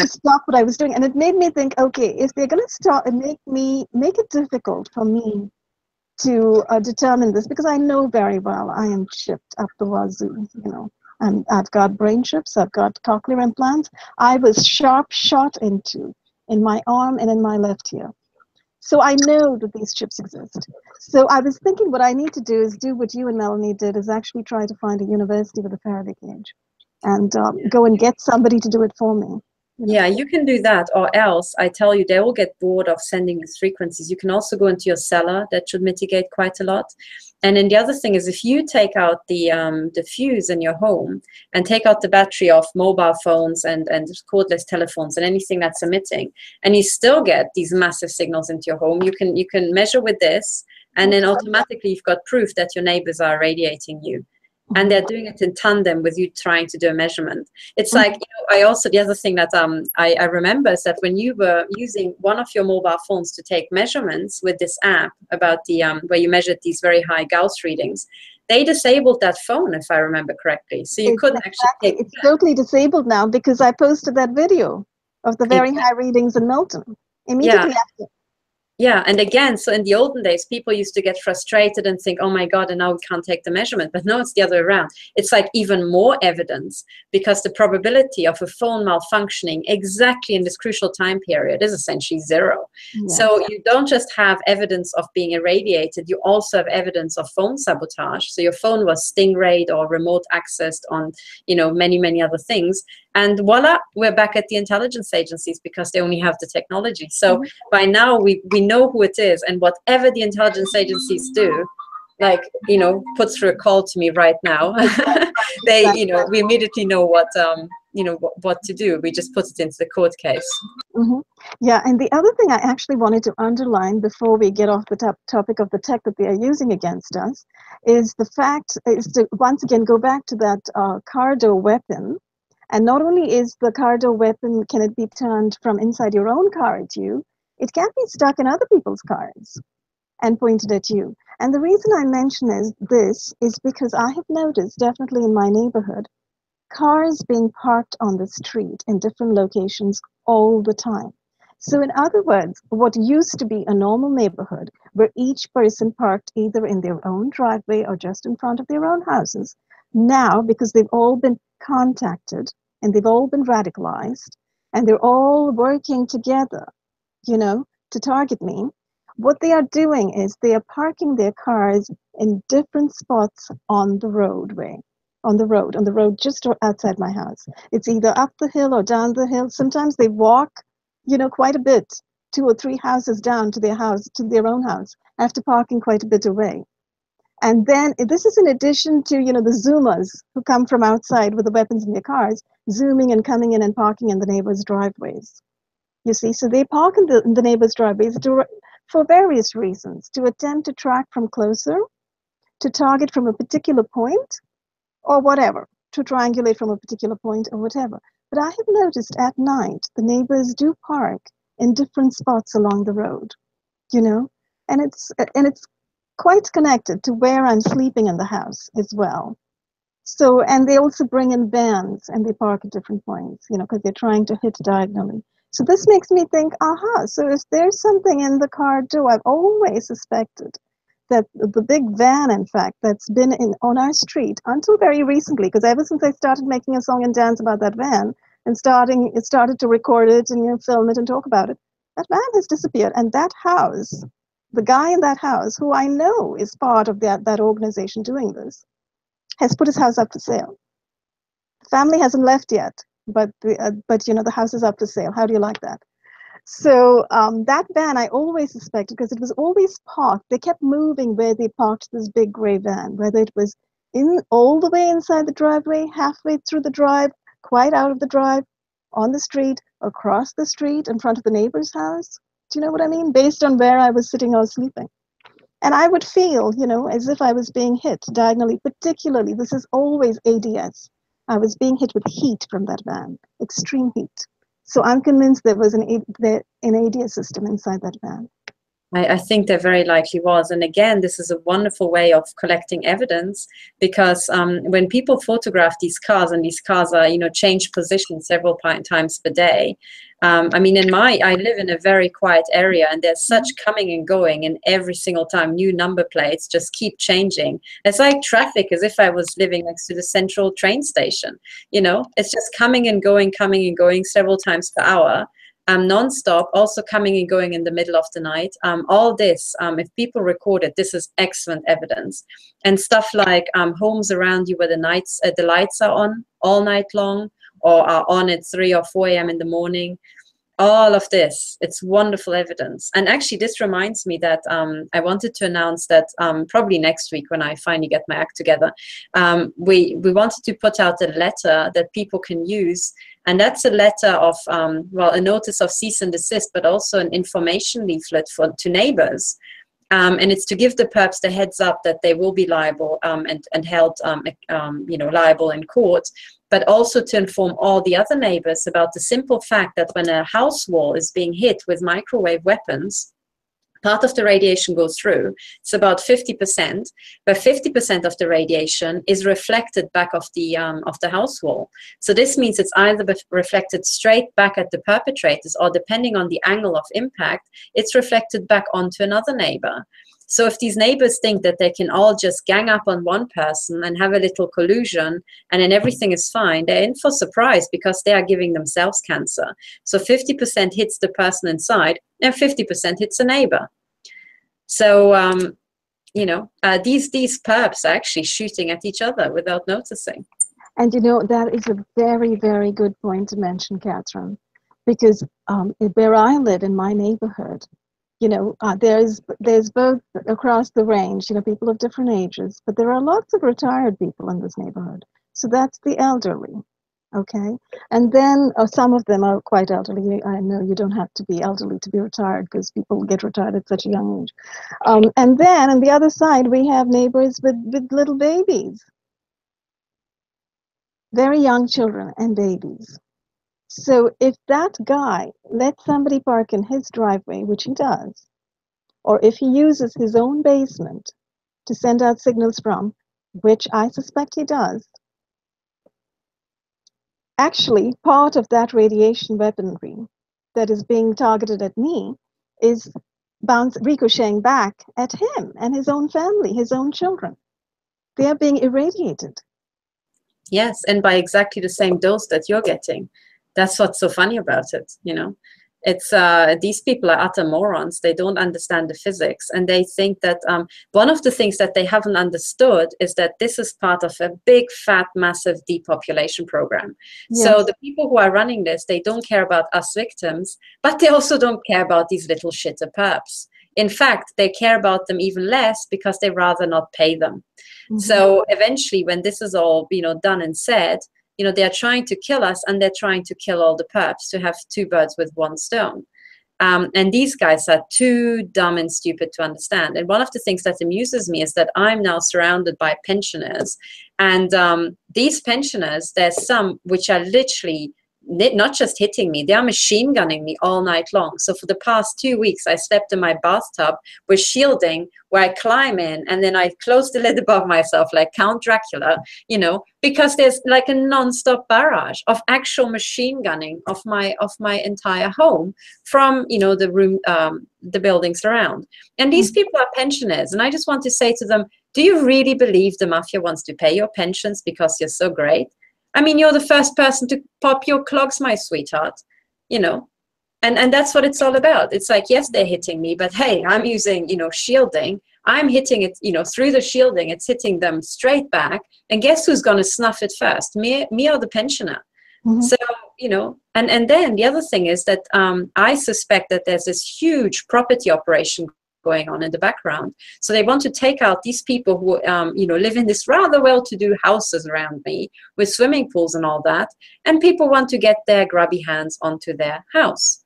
stop what I was doing. And it made me think, okay, if they're going to stop and make it difficult for me to determine this, because I know very well I am chipped up the wazoo, and I've got brain chips, I've got cochlear implants. I was sharp shot into in my arm and in my left ear. So I know that these chips exist. So I was thinking what I need to do is do what you and Melanie did, is actually try to find a university with a Faraday cage and go and get somebody to do it for me. Yeah, you can do that, or else I tell you, they will get bored of sending these frequencies. You can also go into your cellar. That should mitigate quite a lot. And then the other thing is, if you take out the fuse in your home and take out the battery of mobile phones and cordless telephones and anything that's emitting, and you still get these massive signals into your home, you can measure with this, and then automatically you've got proof that your neighbors are irradiating you. And they're doing it in tandem with you trying to do a measurement. It's like, I also, the other thing that I remember is that when you were using one of your mobile phones to take measurements with this app about the, where you measured these very high Gauss readings, they disabled that phone, if I remember correctly. So you couldn't actually take it. It's totally disabled now, because I posted that video of the very high readings in Melton immediately after. Yeah, and again, so in the olden days, people used to get frustrated and think, oh my God, and now we can't take the measurement. But no, it's the other way around. It's like even more evidence, because the probability of a phone malfunctioning exactly in this crucial time period is essentially zero. Yes. So you don't just have evidence of being irradiated, you also have evidence of phone sabotage. So your phone was stingrayed or remote accessed on, you know, many, many other things. And voila, we're back at the intelligence agencies because they only have the technology. So by now we know who it is, and whatever the intelligence agencies do, like, you know, put through a call to me right now, they, you know, we immediately know what, you know, what to do. We just put it into the court case. Yeah, and the other thing I actually wanted to underline before we get off the topic of the tech that they are using against us is the fact is to once again go back to that car door weapon. And not only is the car door weapon, can it be turned from inside your own car at you, it can be stuck in other people's cars and pointed at you. And the reason I mention this is because I have noticed, definitely in my neighborhood, cars being parked on the street in different locations all the time. So in other words, what used to be a normal neighborhood where each person parked either in their own driveway or just in front of their own houses, now, because they've all been contacted and they've all been radicalized and they're all working together, you know, to target me, what they are doing is they are parking their cars in different spots on the roadway. On the road just outside my house. It's either up the hill or down the hill. Sometimes they walk, you know, quite a bit, 2 or 3 houses down to their house, to their own house, after parking quite a bit away. And then this is in addition to, you know, the Zoomers who come from outside with the weapons in their cars, zooming and coming in and parking in the neighbors' driveways. You see, so they park in the neighbors' driveways for various reasons, to attempt to track from closer, to target from a particular point, or whatever, to triangulate from a particular point or whatever. But I have noticed at night, the neighbors do park in different spots along the road, you know, and it's quite connected to where I'm sleeping in the house as well. So, and they also bring in vans and they park at different points, you know, because they're trying to hit diagonally. So this makes me think, aha, so if there's something in the car door, I've always suspected that the big van, in fact, that's been on our street until very recently, because ever since I started making a song and dance about that van and started to record it and, you know, film it and talk about it, that van has disappeared. And that house, the guy in that house, who I know is part of that organization doing this, has put his house up for sale. The family hasn't left yet, but you know, the house is up for sale. How do you like that? So that van I always suspected, because it was always parked. They kept moving where they parked this big gray van, whether it was all the way inside the driveway, halfway through the drive, quite out of the drive, on the street, across the street, in front of the neighbor's house. Do you know what I mean? Based on where I was sitting or sleeping. And I would feel, you know, as if I was being hit diagonally, particularly, this is always ADS. I was being hit with heat from that van, extreme heat. So I'm convinced there was an ADS system inside that van. I think there very likely was. And again, this is a wonderful way of collecting evidence, because when people photograph these cars, and these cars are, you know, change position several times per day. I mean, I live in a very quiet area, and there's such coming and going, and every single time new number plates just keep changing. It's like traffic, as if I was living next to the central train station. You know, it's just coming and going several times per hour. Non-stop, also coming and going in the middle of the night. All this, if people record it, this is excellent evidence. And stuff like homes around you where the lights are on all night long, or are on at 3 or 4 a.m. in the morning. All of this, it's wonderful evidence. And actually, this reminds me that I wanted to announce that probably next week, when I finally get my act together, we wanted to put out a letter that people can use. And that's a letter of, well, a notice of cease and desist, but also an information leaflet to neighbors. And it's to give the perps the heads up that they will be liable and held, you know, liable in court, but also to inform all the other neighbors about the simple fact that when a house wall is being hit with microwave weapons, part of the radiation goes through. It's about 50%, but 50% of the radiation is reflected back off the house wall. So this means it's either reflected straight back at the perpetrators, or depending on the angle of impact, it's reflected back onto another neighbor. So if these neighbors think that they can all just gang up on one person and have a little collusion and then everything is fine, they're in for surprise, because they are giving themselves cancer. So 50% hits the person inside and 50% hits a neighbor. So, you know, these perps are actually shooting at each other without noticing. And, you know, that is a very, very good point to mention, Katherine, because where I live in my neighborhood, you know, there's both across the range, you know, people of different ages, but there are lots of retired people in this neighborhood. So that's the elderly, okay? And then some of them are quite elderly. I know you don't have to be elderly to be retired, because people get retired at such a young age. And then on the other side, we have neighbors with little babies, very young children and babies. So if that guy lets somebody park in his driveway, which he does, or if he uses his own basement to send out signals from, which I suspect he does, actually part of that radiation weaponry that is being targeted at me is ricocheting back at him and his own family, his own children. They are being irradiated. Yes, and by exactly the same dose that you're getting. That's what's so funny about it, you know. It's these people are utter morons. They don't understand the physics, and they think that one of the things that they haven't understood is that this is part of a big, fat, massive depopulation program. Yes. So the people who are running this, they don't care about us victims, but they also don't care about these little shitter perps. In fact, they care about them even less, because they rather not pay them. Mm-hmm. So eventually, when this is all, you know, done and said, you know, they're trying to kill us, and they're trying to kill all the perps, to have two birds with one stone. And these guys are too dumb and stupid to understand. And one of the things that amuses me is that I'm now surrounded by pensioners. And these pensioners, there's some which are literally not just hitting me, they are machine gunning me all night long. So for the past 2 weeks, I slept in my bathtub with shielding, where I climb in and then I close the lid above myself like Count Dracula, you know, because there's like a non-stop barrage of actual machine gunning of my entire home from, you know, the room, the buildings around. And these people are pensioners, and I just want to say to them, do you really believe the mafia wants to pay your pensions because you're so great? I mean, you're the first person to pop your clogs, my sweetheart, you know, and that's what it's all about. It's like, yes, they're hitting me, but hey, I'm using, you know, shielding. I'm hitting it, you know, through the shielding. It's hitting them straight back. And guess who's going to snuff it first? Me or the pensioner? Mm-hmm. So, you know, and then the other thing is that I suspect that there's this huge property operation going on in the background. So they want to take out these people who, you know, live in this rather well-to-do houses around me with swimming pools and all that. And people want to get their grubby hands onto their house.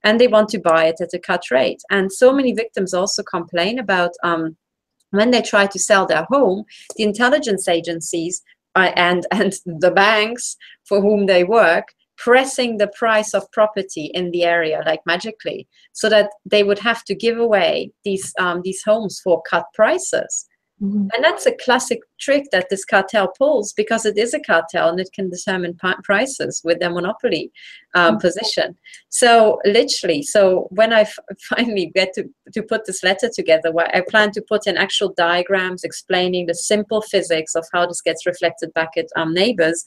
And they want to buy it at a cut rate. And so many victims also complain about when they try to sell their home, the intelligence agencies and the banks for whom they work pressing the price of property in the area like magically, so that they would have to give away these homes for cut prices. Mm-hmm. And that's a classic trick that this cartel pulls, because it is a cartel and it can determine prices with their monopoly position. So literally, so when I finally get to put this letter together, where I plan to put in actual diagrams explaining the simple physics of how this gets reflected back at neighbors,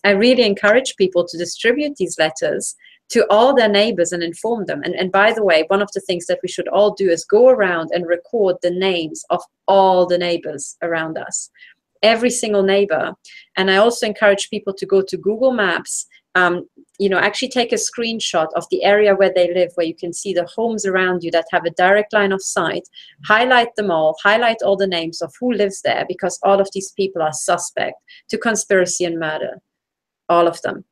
I really encourage people to distribute these letters to all their neighbors and inform them. And by the way, one of the things that we should all do is go around and record the names of all the neighbors around us, every single neighbor. And I also encourage people to go to Google Maps, you know, actually take a screenshot of the area where they live, where you can see the homes around you that have a direct line of sight, highlight them all, highlight all the names of who lives there, because all of these people are suspect to conspiracy and murder, all of them.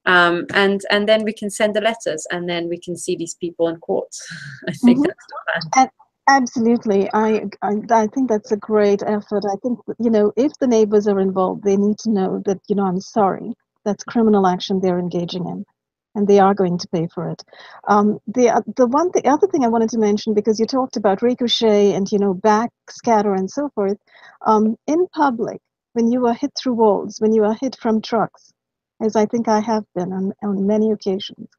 And then we can send the letters, and then we can see these people in court. I think that's the plan. Absolutely. I think that's a great effort. I think, you know, if the neighbors are involved, they need to know that, you know, I'm sorry, that's criminal action they're engaging in. and they are going to pay for it. The other thing I wanted to mention, because you talked about ricochet and backscatter and so forth, in public, when you are hit through walls, when you are hit from trucks, as I think I have been on many occasions,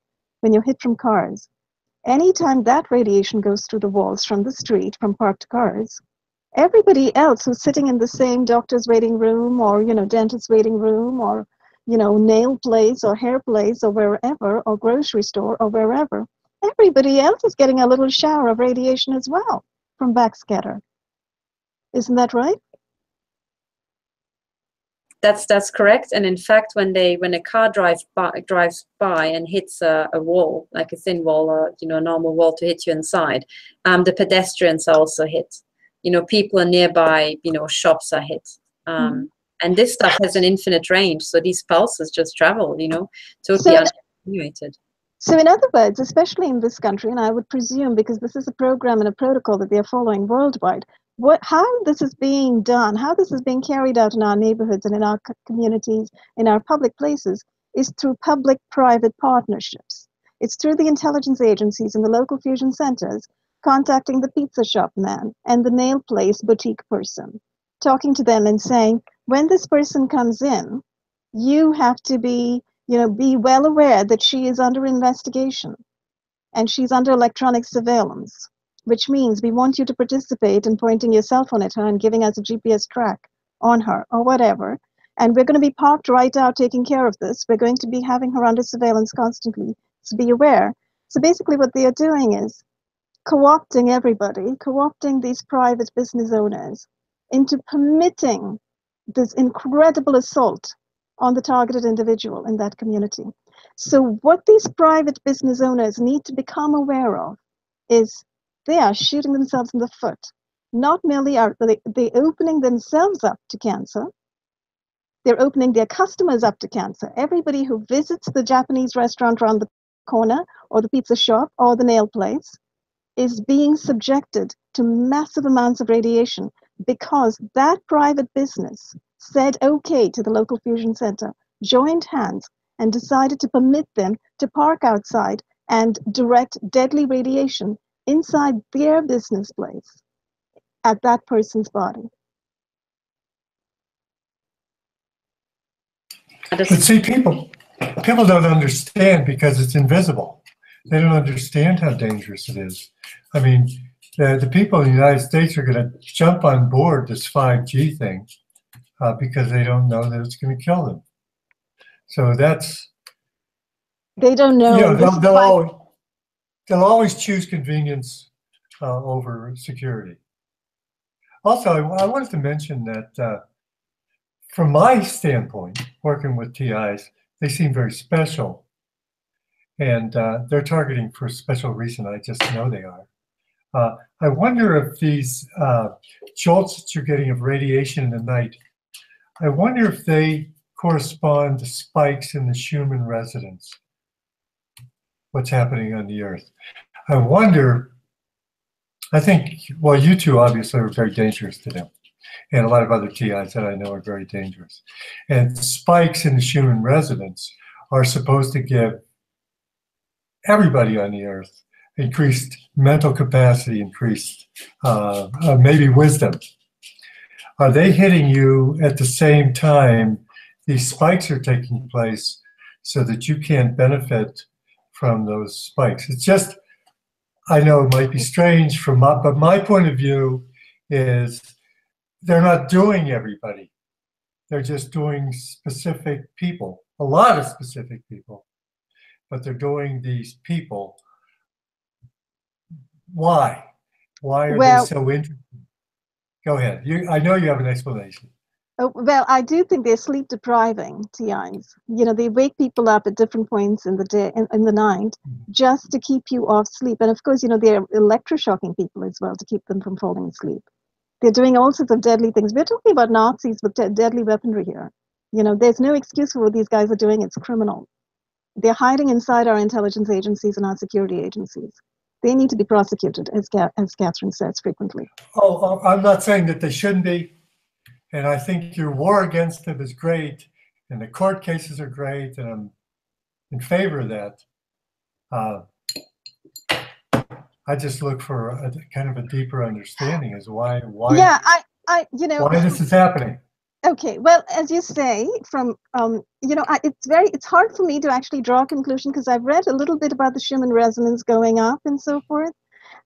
when you're hit from cars, anytime that radiation goes through the walls from the street, from parked cars, everybody else who's sitting in the same doctor's waiting room or dentist's waiting room or nail place or hair place or wherever, or grocery store or wherever, everybody else is getting a little shower of radiation as well from backscatter. Isn't that right? That's correct. And in fact, when a car drives by and hits a wall, like a thin wall or a normal wall to hit you inside, the pedestrians are also hit. People are nearby, shops are hit. And this stuff has an infinite range, so these pulses just travel, totally unattenuated. So in other words, especially in this country, and I would presume because this is a program and a protocol that they're following worldwide, how this is being done, how this is being carried out in our neighborhoods and in our communities, in our public places, is through public-private partnerships. It's through the intelligence agencies and the local fusion centers contacting the pizza shop man and the nail place boutique person, talking to them and saying, when this person comes in, you have to be well aware that she is under investigation and she's under electronic surveillance, which means we want you to participate in pointing your cell phone at her and giving us a GPS track on her or whatever. And we're going to be parked right out taking care of this. We're going to be having her under surveillance constantly, so be aware. So basically what they are doing is co-opting everybody, co-opting these private business owners into permitting this incredible assault on the targeted individual in that community. So what these private business owners need to become aware of is they are shooting themselves in the foot. Not merely are they opening themselves up to cancer, they're opening their customers up to cancer. Everybody who visits the Japanese restaurant around the corner or the pizza shop or the nail place is being subjected to massive amounts of radiation because that private business said okay to the local fusion center, joined hands, and decided to permit them to park outside and direct deadly radiation inside their business place at that person's body. But see, people don't understand because it's invisible. They don't understand how dangerous it is. I mean, the people in the United States are going to jump on board this 5G thing because they don't know that it's going to kill them. So that's... They don't know. They'll always choose convenience over security. Also, I wanted to mention that from my standpoint, working with TIs, they seem very special. And they're targeting for a special reason. I just know they are. I wonder if these jolts that you're getting of radiation in the night, I wonder if they correspond to spikes in the Schumann resonance, what's happening on the Earth. I wonder, I think, well, you two obviously are very dangerous to them. And a lot of other TIs that I know are very dangerous. And spikes in the Schumann resonance are supposed to give everybody on the Earth increased mental capacity, increased maybe wisdom. Are they hitting you at the same time these spikes are taking place so that you can't benefit from those spikes? It's just, I know it might be strange but my point of view is they're not doing everybody. They're just doing specific people, a lot of specific people, but they're doing these people. Why? Why are they so interested? Go ahead. I know you have an explanation. Well, I do think they're sleep depriving TIs. They wake people up at different points in the day, in the night, just to keep you off sleep. And of course, they're electroshocking people as well to keep them from falling asleep. They're doing all sorts of deadly things. We're talking about Nazis with deadly weaponry here. There's no excuse for what these guys are doing. It's criminal. They're hiding inside our intelligence agencies and our security agencies. They need to be prosecuted, as Katherine says frequently. Oh, I'm not saying that they shouldn't be. And I think your war against them is great. And the court cases are great. And in favor of that. I just look for a kind of a deeper understanding as why Yeah, why this is happening. Okay, well, as you say, from it's hard for me to actually draw a conclusion because I've read a little bit about the Schumann resonance going up and so forth,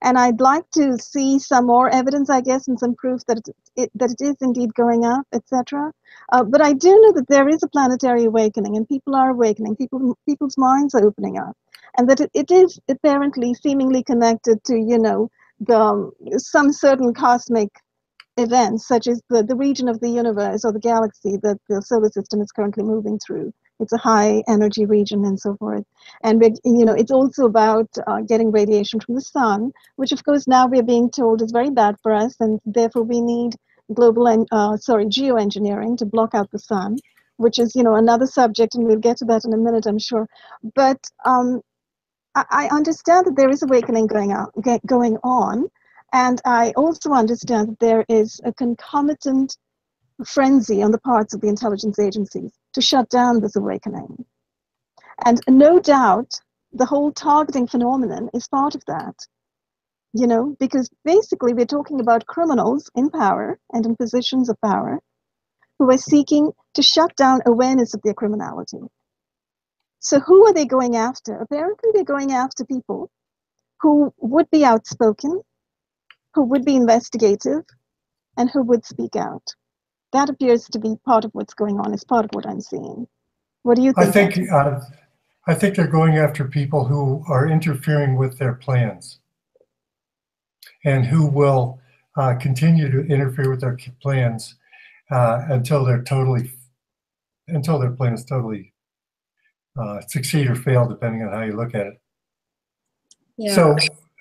and I'd like to see some more evidence, I guess, and some proof that it is indeed going up, etc. But I do know that there is a planetary awakening, and people are awakening. People's minds are opening up, and that it is apparently seemingly connected to some certain cosmic events, such as the region of the universe or the galaxy that the solar system is currently moving through. It's a high energy region and so forth. And it's also about getting radiation from the sun, which of course now we're being told is very bad for us, and therefore we need geoengineering to block out the sun, which is another subject, and we'll get to that in a minute, I'm sure. But I understand that there is awakening going on. And I also understand that there is a concomitant frenzy on the parts of the intelligence agencies to shut down this awakening. And no doubt, the whole targeting phenomenon is part of that, because basically we're talking about criminals in power and in positions of power who are seeking to shut down awareness of their criminality. So who are they going after? Apparently they're going after people who would be outspoken, who would be investigative, and who would speak out. That appears to be part of what's going on, is part of what I'm seeing. What do you think? I think they're going after people who are interfering with their plans and who will continue to interfere with their plans until their plans totally succeed or fail, depending on how you look at it. Yeah. So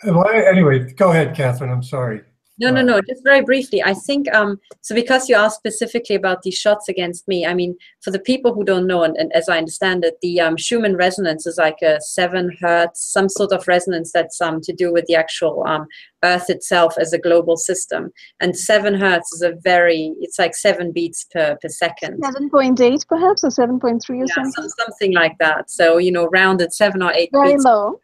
anyway, go ahead, Katherine. I'm sorry. No, just very briefly. I think, so because you asked specifically about these shots against me, I mean, for the people who don't know, and as I understand it, the Schumann resonance is like a 7 hertz, some sort of resonance that's to do with the actual Earth itself as a global system. And 7 hertz is it's like 7 beats per second. 7.8 perhaps, or 7.3 or something? Something like that. So, rounded 7 or 8 very beats. Low.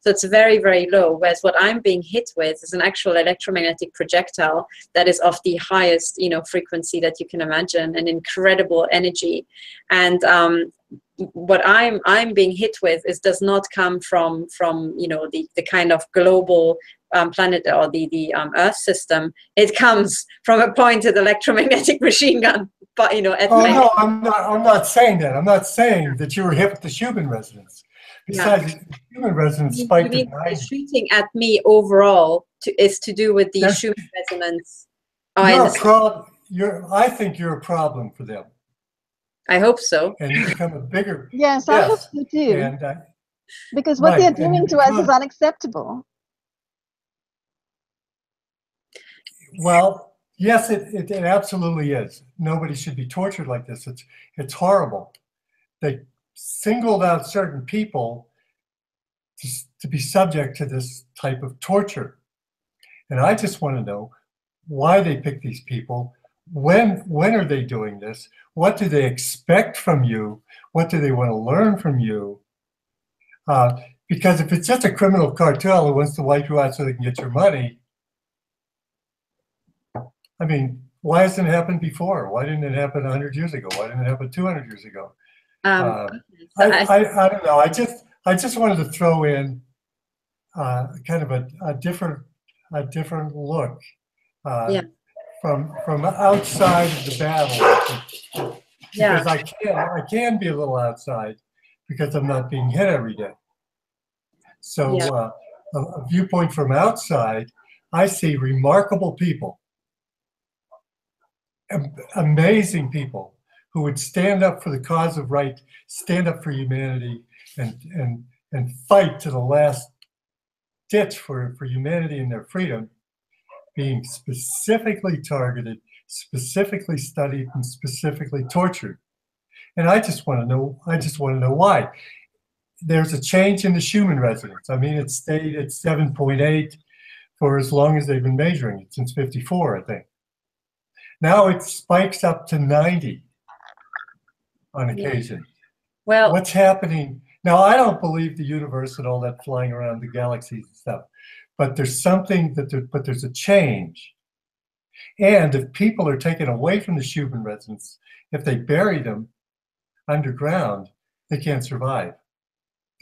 So it's very, very low, whereas what I'm being hit with is an actual electromagnetic projectile that is of the highest, frequency that you can imagine, and incredible energy. And what I'm being hit with does not come from the kind of global planet or the Earth system. It comes from a pointed electromagnetic machine gun. But no, I'm not saying that. I'm not saying that you were hit with the Schumann resonance. Besides, Schumann resonance spiked at 9. Shooting at me overall is to do with the Schumann resonance. I think you're a problem for them. I hope so. And you become a bigger. Yes, I hope so too. And, because what they're doing to us is unacceptable. Well, yes, it absolutely is. Nobody should be tortured like this. It's horrible. They singled out certain people to be subject to this type of torture. And I just want to know why they pick these people. When are they doing this? What do they expect from you? What do they want to learn from you? Because if it's just a criminal cartel who wants to wipe you out so they can get your money, I mean, why hasn't it happened before? Why didn't it happen 100 years ago? Why didn't it happen 200 years ago? I don't know. I just wanted to throw in kind of a different look from outside of the battle, because I can be a little outside because I'm not being hit every day. So a viewpoint from outside, I see remarkable people, amazing people, who would stand up for the cause of right, stand up for humanity, and fight to the last ditch for humanity and their freedom, being specifically targeted, specifically studied, and specifically tortured. And I just want to know why. There's a change in the Schumann resonance. I mean, it stayed at 7.8 for as long as they've been measuring it, since '54, I think. Now it spikes up to 90 on occasion. Well, what's happening Now, I don't believe the universe and all that flying around the galaxies and stuff, but there's something but there's a change. And if people are taken away from the Schumann resonance, if they bury them underground, they can't survive.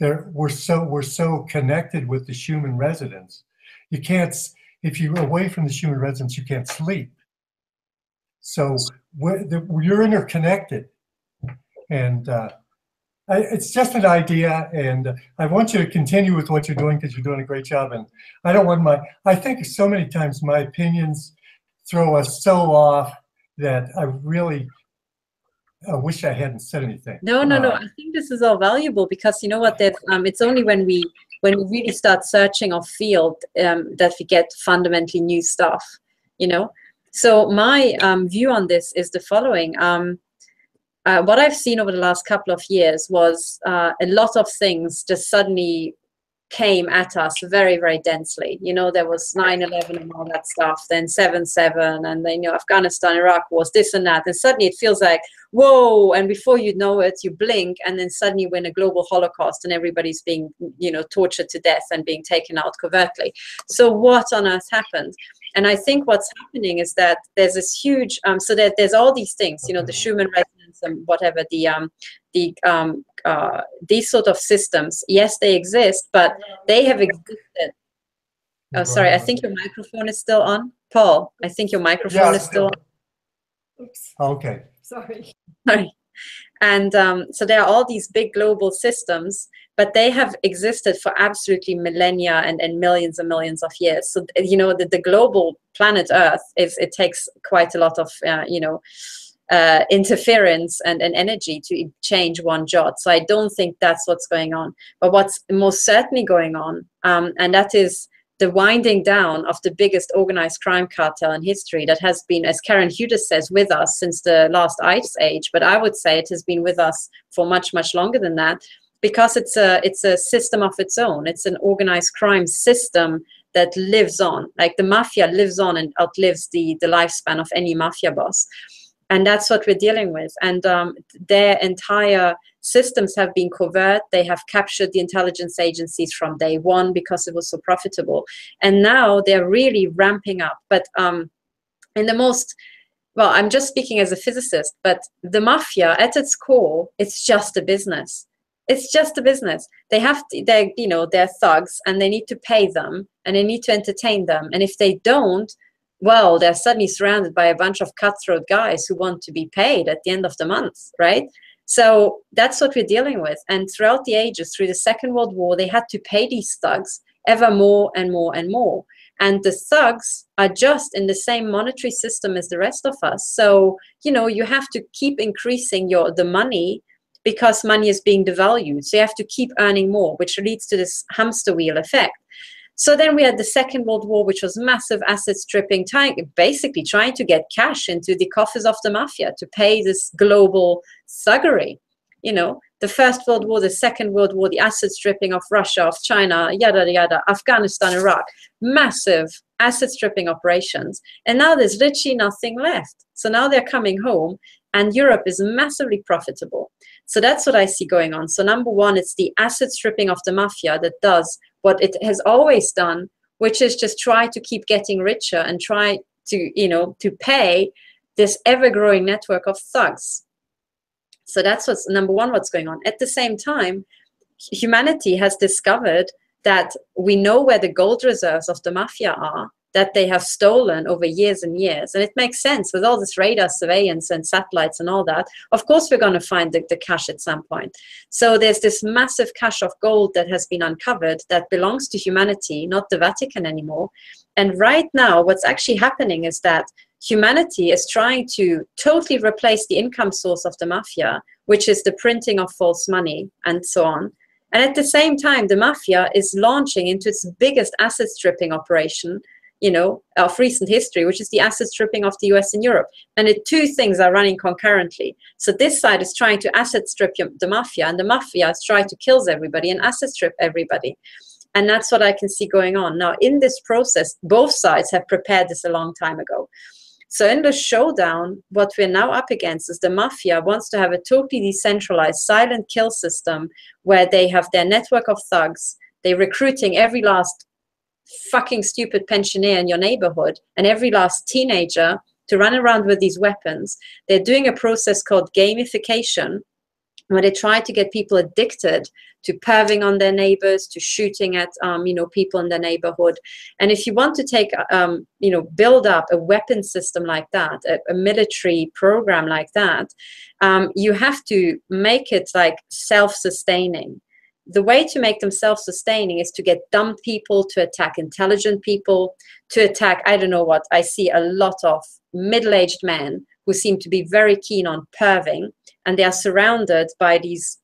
We're so connected with the Schumann resonance. You can't, if you're away from the Schumann resonance, you can't sleep. So you're interconnected. And it's just an idea, and I want you to continue with what you're doing because you're doing a great job. And I don't want I think so many times my opinions throw us so off that I really wish I hadn't said anything. No. I think this is all valuable because you know what? That it's only when we really start searching our field that we get fundamentally new stuff. You know. So my view on this is the following. What I've seen over the last couple of years was a lot of things just suddenly came at us very, very densely. You know, there was 9/11 and all that stuff, then 7/7, and then, you know, Afghanistan, Iraq wars, this and that. And suddenly it feels like, whoa, and before you know it, you blink, and then suddenly we're in a global Holocaust and everybody's being, you know, tortured to death and being taken out covertly. So what on earth happened? And I think what's happening is that there's this huge, so that there's all these things, you know, the Schumann resonance and whatever, these sort of systems, yes, they exist, but they have existed. Oh, sorry, I think your microphone is still on. Paul, I think your microphone is still on. Oops. Okay. Sorry. And so there are all these big global systems, but they have existed for absolutely millennia and millions and millions of years. So, you know, the global planet Earth, it takes quite a lot of, you know, interference and energy to change one jot. So I don't think that's what's going on. But what's most certainly going on, and that is the winding down of the biggest organized crime cartel in history that has been, as Karen Hughes says, with us since the last ice age. But I would say it has been with us for much, much longer than that, because it's a system of its own. It's an organized crime system that lives on. Like the mafia lives on and outlives the lifespan of any mafia boss. And that's what we're dealing with. And their entire systems have been covert. They have captured the intelligence agencies from day one because it was so profitable. And now they're really ramping up. But in the most, well, I'm just speaking as a physicist, but the mafia at its core, it's just a business. It's just a business. They have to, they're thugs, and they need to pay them, and they need to entertain them. And if they don't, well, they're suddenly surrounded by a bunch of cutthroat guys who want to be paid at the end of the month, right? So that's what we're dealing with. And throughout the ages, through the Second World War, they had to pay these thugs ever more and more and more. And the thugs are just in the same monetary system as the rest of us. So, you know, you have to keep increasing the money because money is being devalued. So you have to keep earning more, which leads to this hamster wheel effect. So then we had the Second World War, which was massive asset stripping, basically trying to get cash into the coffers of the mafia to pay this global thuggery. You know, the First World War, the Second World War, the asset stripping of Russia, of China, yada, yada, Afghanistan, Iraq, massive asset stripping operations. And now there's literally nothing left. So now they're coming home, and Europe is massively profitable. So that's what I see going on. So number one, it's the asset stripping of the mafia that does what it has always done, which is just try to keep getting richer and try to, you know, to pay this ever-growing network of thugs. So that's what's number one, what's going on. At the same time, humanity has discovered that we know where the gold reserves of the mafia are, that they have stolen over years and years. And it makes sense with all this radar surveillance and satellites and all that. Of course, we're going to find the cash at some point. So there's this massive cache of gold that has been uncovered that belongs to humanity, not the Vatican anymore. And right now, what's actually happening is that humanity is trying to totally replace the income source of the mafia, which is the printing of false money and so on. And at the same time, the mafia is launching into its biggest asset stripping operation, you know, of recent history, which is the asset stripping of the US and Europe. And the two things are running concurrently. So this side is trying to asset strip the mafia, and the mafia is trying to kill everybody and asset strip everybody. And that's what I can see going on. Now, in this process, both sides have prepared this a long time ago. So in the showdown, what we're now up against is the mafia wants to have a totally decentralized silent kill system where they have their network of thugs. They're recruiting every last fucking stupid pensioner in your neighborhood and every last teenager to run around with these weapons. They're doing a process called gamification, where they try to get people addicted to perving on their neighbors, to shooting at people in their neighborhood. And if you want to take build up a weapon system like that, a military program like that, you have to make it like self-sustaining. The way to make them self-sustaining is to get dumb people to attack intelligent people, to attack, I don't know what, I see a lot of middle-aged men who seem to be very keen on perving, and they are surrounded by these,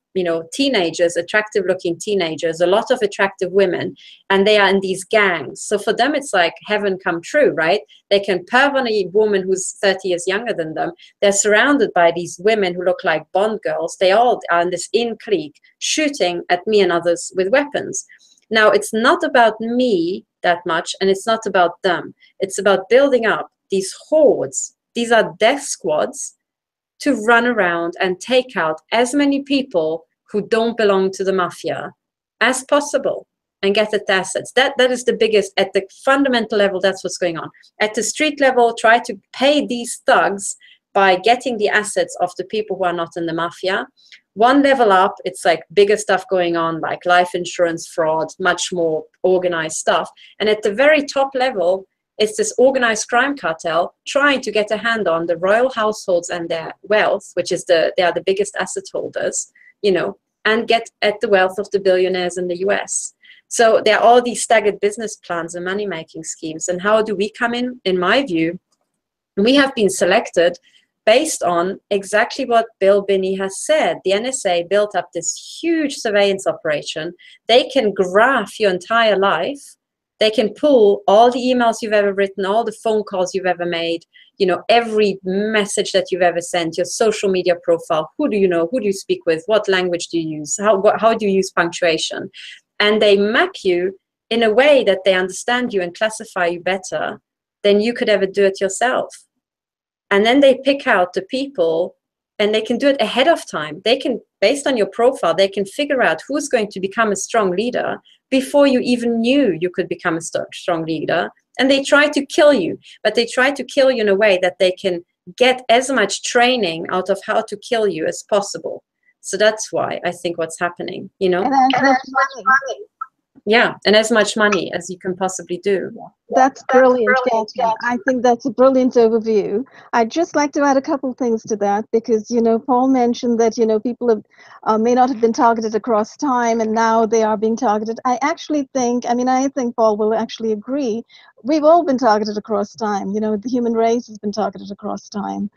teenagers, attractive looking teenagers, a lot of attractive women, and they are in these gangs. So for them, it's like heaven come true, right? They can perv on a woman who's 30 years younger than them. They're surrounded by these women who look like Bond girls. They all are in this clique shooting at me and others with weapons. Now, it's not about me that much, and it's not about them. It's about building up these hordes. These are death squads to run around and take out as many people who don't belong to the mafia as possible and get at the assets. That is the biggest, at the fundamental level, that's what's going on. At the street level, try to pay these thugs by getting the assets of the people who are not in the mafia. One level up, it's like bigger stuff going on, like life insurance fraud, much more organized stuff. And at the very top level, it's this organized crime cartel trying to get a hand on the royal households and their wealth, which is they are the biggest asset holders, and get at the wealth of the billionaires in the US. So there are all these staggered business plans and money-making schemes. And how do we come in? In my view, we have been selected based on exactly what Bill Binney has said. The NSA built up this huge surveillance operation. They can graph your entire life. They can pull all the emails you've ever written, all the phone calls you've ever made, every message that you've ever sent, your social media profile. Who do you know? Who do you speak with? What language do you use? How do you use punctuation? And they map you in a way that they understand you and classify you better than you could ever do it yourself. And then they pick out the people, and they can do it ahead of time. They can, based on your profile, they can figure out who's going to become a strong leader before you even knew you could become a strong leader. And they try to kill you, but they try to kill you in a way that they can get as much training out of how to kill you as possible. So that's why I think what's happening, And as much money. Yeah, and as much money as you can possibly do. That's brilliant, Katherine. I think that's a brilliant overview. I'd just like to add a couple things to that because, Paul mentioned that, people have, may not have been targeted across time and now they are being targeted. I think Paul will actually agree. We've all been targeted across time. The human race has been targeted across time.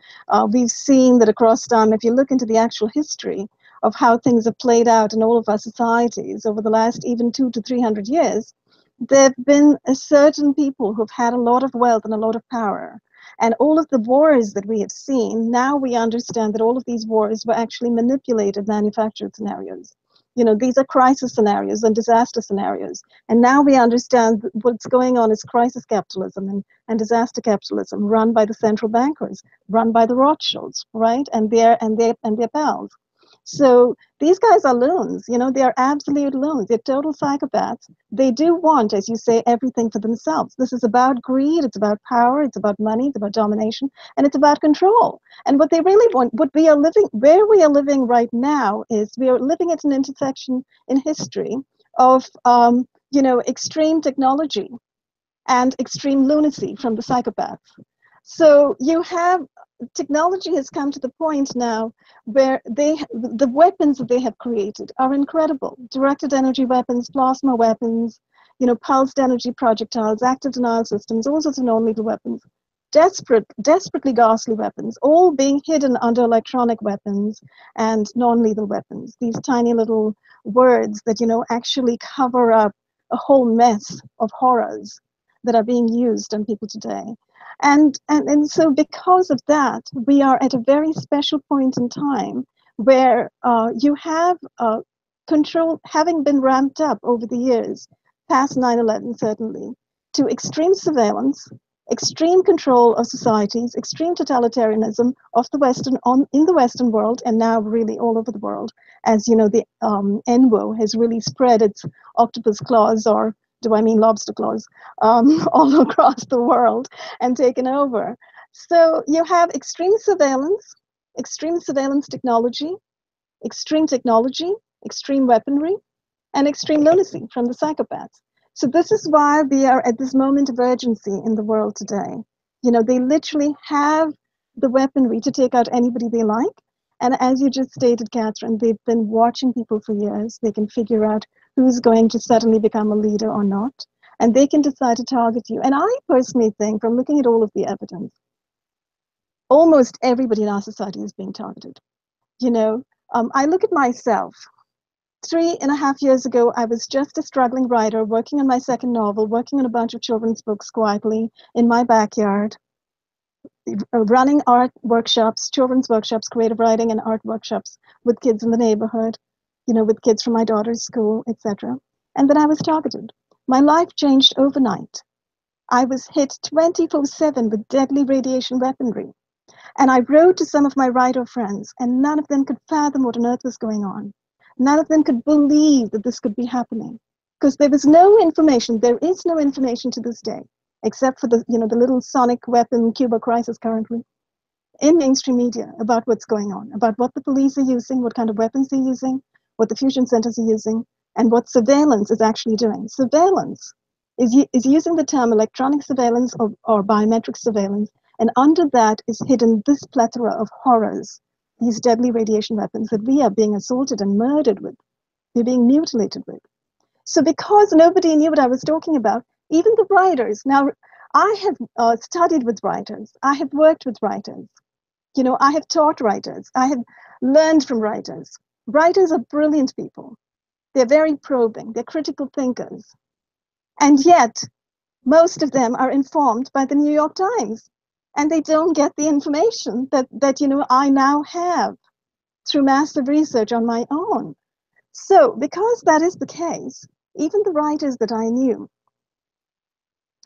We've seen that across time, if you look into the actual history of how things have played out in all of our societies over the last even 200 to 300 years, there have been a certain people who've had a lot of wealth and a lot of power. And all of the wars that we have seen, now we understand that all of these wars were actually manipulated, manufactured scenarios. These are crisis scenarios and disaster scenarios. And now we understand what's going on is crisis capitalism and disaster capitalism run by the central bankers, run by the Rothschilds, right? And their pals. So these guys are loons, they are absolute loons. They're total psychopaths. They do want, as you say, everything for themselves. This is about greed, it's about power, it's about money, it's about domination, and it's about control. And what they really want, where we are living right now is we are living at an intersection in history of, extreme technology and extreme lunacy from the psychopaths. So technology has come to the point now where the weapons that they have created are incredible. Directed energy weapons, plasma weapons, pulsed energy projectiles, active denial systems, all sorts of non-lethal weapons, desperately ghastly weapons, all being hidden under electronic weapons and non-lethal weapons. These tiny little words that, actually cover up a whole mess of horrors that are being used on people today. And so because of that, we are at a very special point in time where you have control having been ramped up over the years, past 9/11 certainly, to extreme surveillance, extreme control of societies, extreme totalitarianism of the in the Western world, and now really all over the world. As you know, the NWO has really spread its octopus claws, or do I mean lobster claws, all across the world and taken over. So you have extreme surveillance technology, extreme weaponry, and extreme lunacy from the psychopaths. So this is why we are at this moment of urgency in the world today. You know, they literally have the weaponry to take out anybody they like. And as you just stated, Katherine, they've been watching people for years. They can figure out who's going to suddenly become a leader or not. And they can decide to target you. And I personally think, from looking at all of the evidence, almost everybody in our society is being targeted. You know, I look at myself. 3.5 years ago, I was just a struggling writer, working on my second novel, working on a bunch of children's books quietly in my backyard, running art workshops, children's workshops, creative writing and art workshops with kids in the neighborhood, you know, with kids from my daughter's school, etc. And then I was targeted. My life changed overnight. I was hit 24/7 with deadly radiation weaponry. And I wrote to some of my writer friends, and none of them could fathom what on earth was going on. None of them could believe that this could be happening, because there was no information. There is no information to this day, except for the little sonic weapon Cuba crisis currently in mainstream media about what's going on, about what the police are using, what kind of weapons they're using, what the fusion centers are using, and what surveillance is actually doing. Surveillance is using the term electronic surveillance or biometric surveillance, and under that is hidden this plethora of horrors, these deadly radiation weapons that we are being assaulted and murdered with, we're being mutilated with. So because nobody knew what I was talking about, even the writers, now I have studied with writers, I have worked with writers, you know, I have taught writers, I have learned from writers. Writers are brilliant people. They're very probing, they're critical thinkers. And yet, most of them are informed by the New York Times. And they don't get the information that I now have through massive research on my own. So because that is the case, even the writers that I knew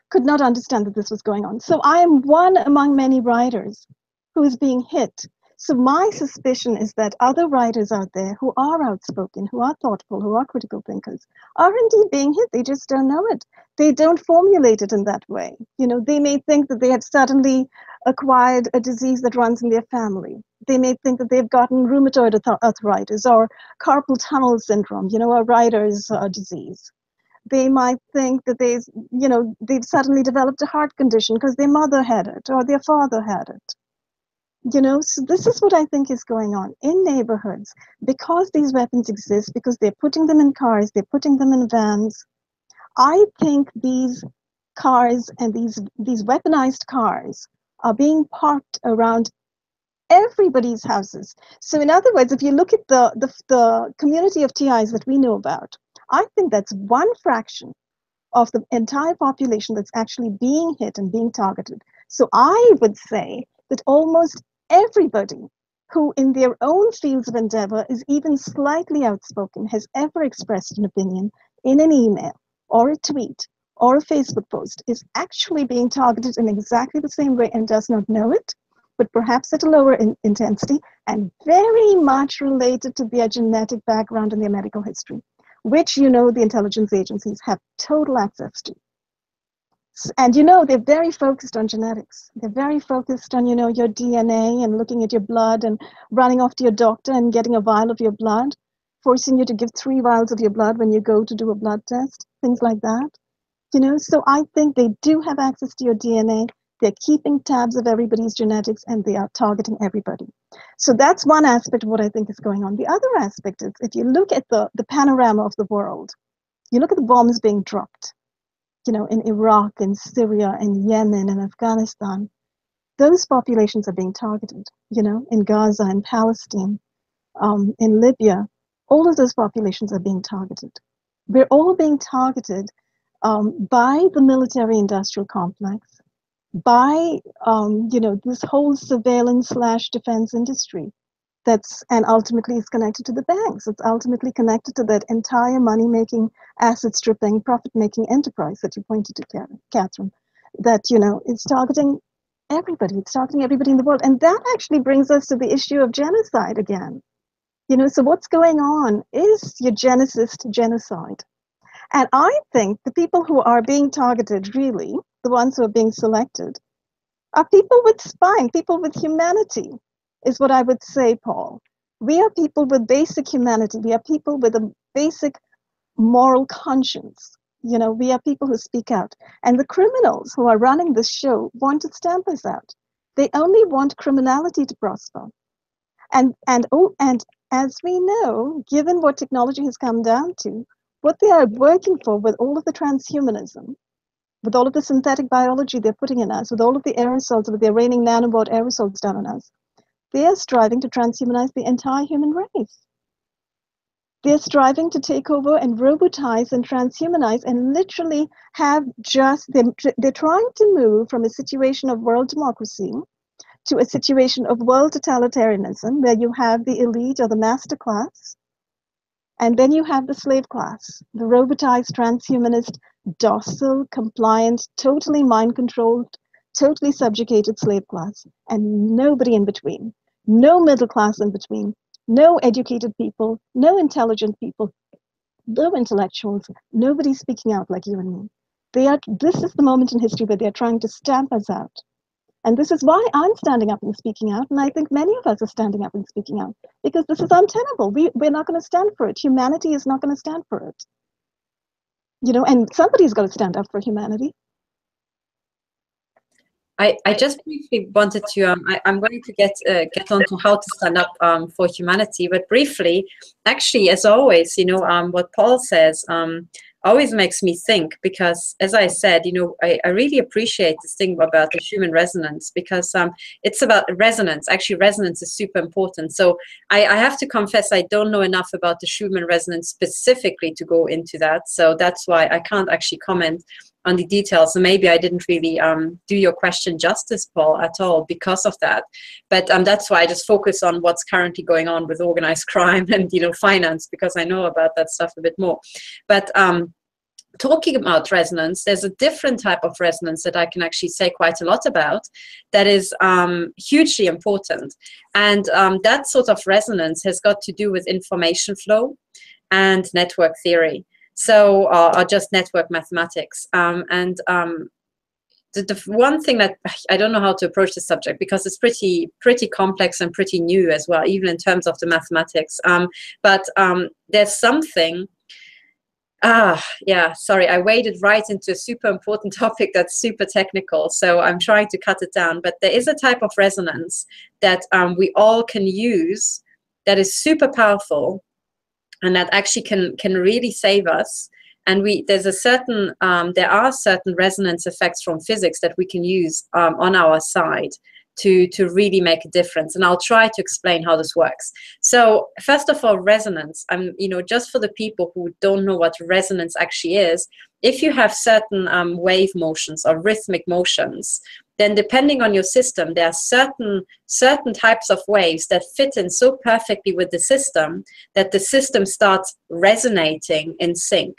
could not understand that this was going on. So I am one among many writers who is being hit. So my suspicion is that other writers out there who are outspoken, who are thoughtful, who are critical thinkers, are indeed being hit. They just don't know it. They don't formulate it in that way. You know, they may think that they have suddenly acquired a disease that runs in their family. They may think that they've gotten rheumatoid arthritis or carpal tunnel syndrome, you know, a writer's disease. They might think that they've suddenly developed a heart condition because their mother had it or their father had it. You know, so this is what I think is going on in neighborhoods. Because these weapons exist, because they're putting them in cars, they're putting them in vans, I think these cars and these weaponized cars are being parked around everybody's houses. So in other words, if you look at the community of TIs that we know about, I think that's one fraction of the entire population that's actually being hit and being targeted. So I would say that almost everybody who in their own fields of endeavor is even slightly outspoken, has ever expressed an opinion in an email or a tweet or a Facebook post, is actually being targeted in exactly the same way and does not know it, but perhaps at a lower intensity and very much related to their genetic background and their medical history, which, you know, the intelligence agencies have total access to. And, you know, they're very focused on genetics. They're very focused on, you know, your DNA and looking at your blood and running off to your doctor and getting a vial of your blood, forcing you to give 3 vials of your blood when you go to do a blood test, things like that. You know, so I think they do have access to your DNA. They're keeping tabs of everybody's genetics and they are targeting everybody. So that's one aspect of what I think is going on. The other aspect is, if you look at the panorama of the world, you look at the bombs being dropped, you know, in Iraq and Syria and Yemen and Afghanistan, those populations are being targeted, you know, in Gaza and Palestine, in Libya, all of those populations are being targeted. We're all being targeted by the military-industrial complex, by, you know, this whole surveillance/defense industry and ultimately is connected to the banks. It's ultimately connected to that entire money-making, asset-stripping, profit-making enterprise that you pointed to, Katherine. that, you know, it's targeting everybody. It's targeting everybody in the world. And that actually brings us to the issue of genocide again. You know, so what's going on is eugenicist genocide. And I think the people who are being targeted, really, the ones who are being selected, are people with spine, people with humanity, is what I would say, Paul. We are people with basic humanity. We are people with a basic moral conscience. You know, we are people who speak out. And the criminals who are running this show want to stamp us out. They only want criminality to prosper. And as we know, given what technology has come down to, what they are working for with all of the transhumanism, with all of the synthetic biology they're putting in us, with all of the aerosols, with their raining nanobot aerosols down on us, they are striving to transhumanize the entire human race. They're striving to take over and robotize and transhumanize and literally have just, they're trying to move from a situation of world democracy to a situation of world totalitarianism, where you have the elite or the master class, and then you have the slave class, the robotized, transhumanist, docile, compliant, totally mind-controlled, totally subjugated slave class, and nobody in between, no middle class in between, no educated people, no intelligent people, no intellectuals, nobody speaking out like you and me. This is the moment in history where they're trying to stamp us out. And this is why I'm standing up and speaking out, and I think many of us are standing up and speaking out, because this is untenable. We're not going to stand for it. Humanity is not going to stand for it. You know, and somebody's got to stand up for humanity. I just briefly wanted to, I'm going to get on to how to stand up for humanity, but briefly, actually, as always, you know, what Paul says always makes me think, because as I said, you know, I really appreciate this thing about the Schumann resonance, because it's about resonance. Actually, resonance is super important. So I have to confess, I don't know enough about the Schumann resonance specifically to go into that. So that's why I can't actually comment on the details. So maybe I didn't really do your question justice, Paul, at all because of that. But that's why I just focus on what's currently going on with organized crime and, you know, finance, because I know about that stuff a bit more. But talking about resonance, there's a different type of resonance that I can actually say quite a lot about that is hugely important. And that sort of resonance has got to do with information flow and network theory. So, or just network mathematics. The one thing that I don't know how to approach the subject, because it's pretty complex and pretty new as well, even in terms of the mathematics. But there's something. Yeah, sorry, I waded right into a super important topic that's super technical, so I'm trying to cut it down. But there is a type of resonance that we all can use that is super powerful, and that actually can really save us. And there are certain resonance effects from physics that we can use on our side to really make a difference. And I'll try to explain how this works. So first of all, resonance. You know, just for the people who don't know what resonance actually is, if you have certain wave motions or rhythmic motions, then depending on your system, there are certain types of waves that fit in so perfectly with the system that the system starts resonating in sync.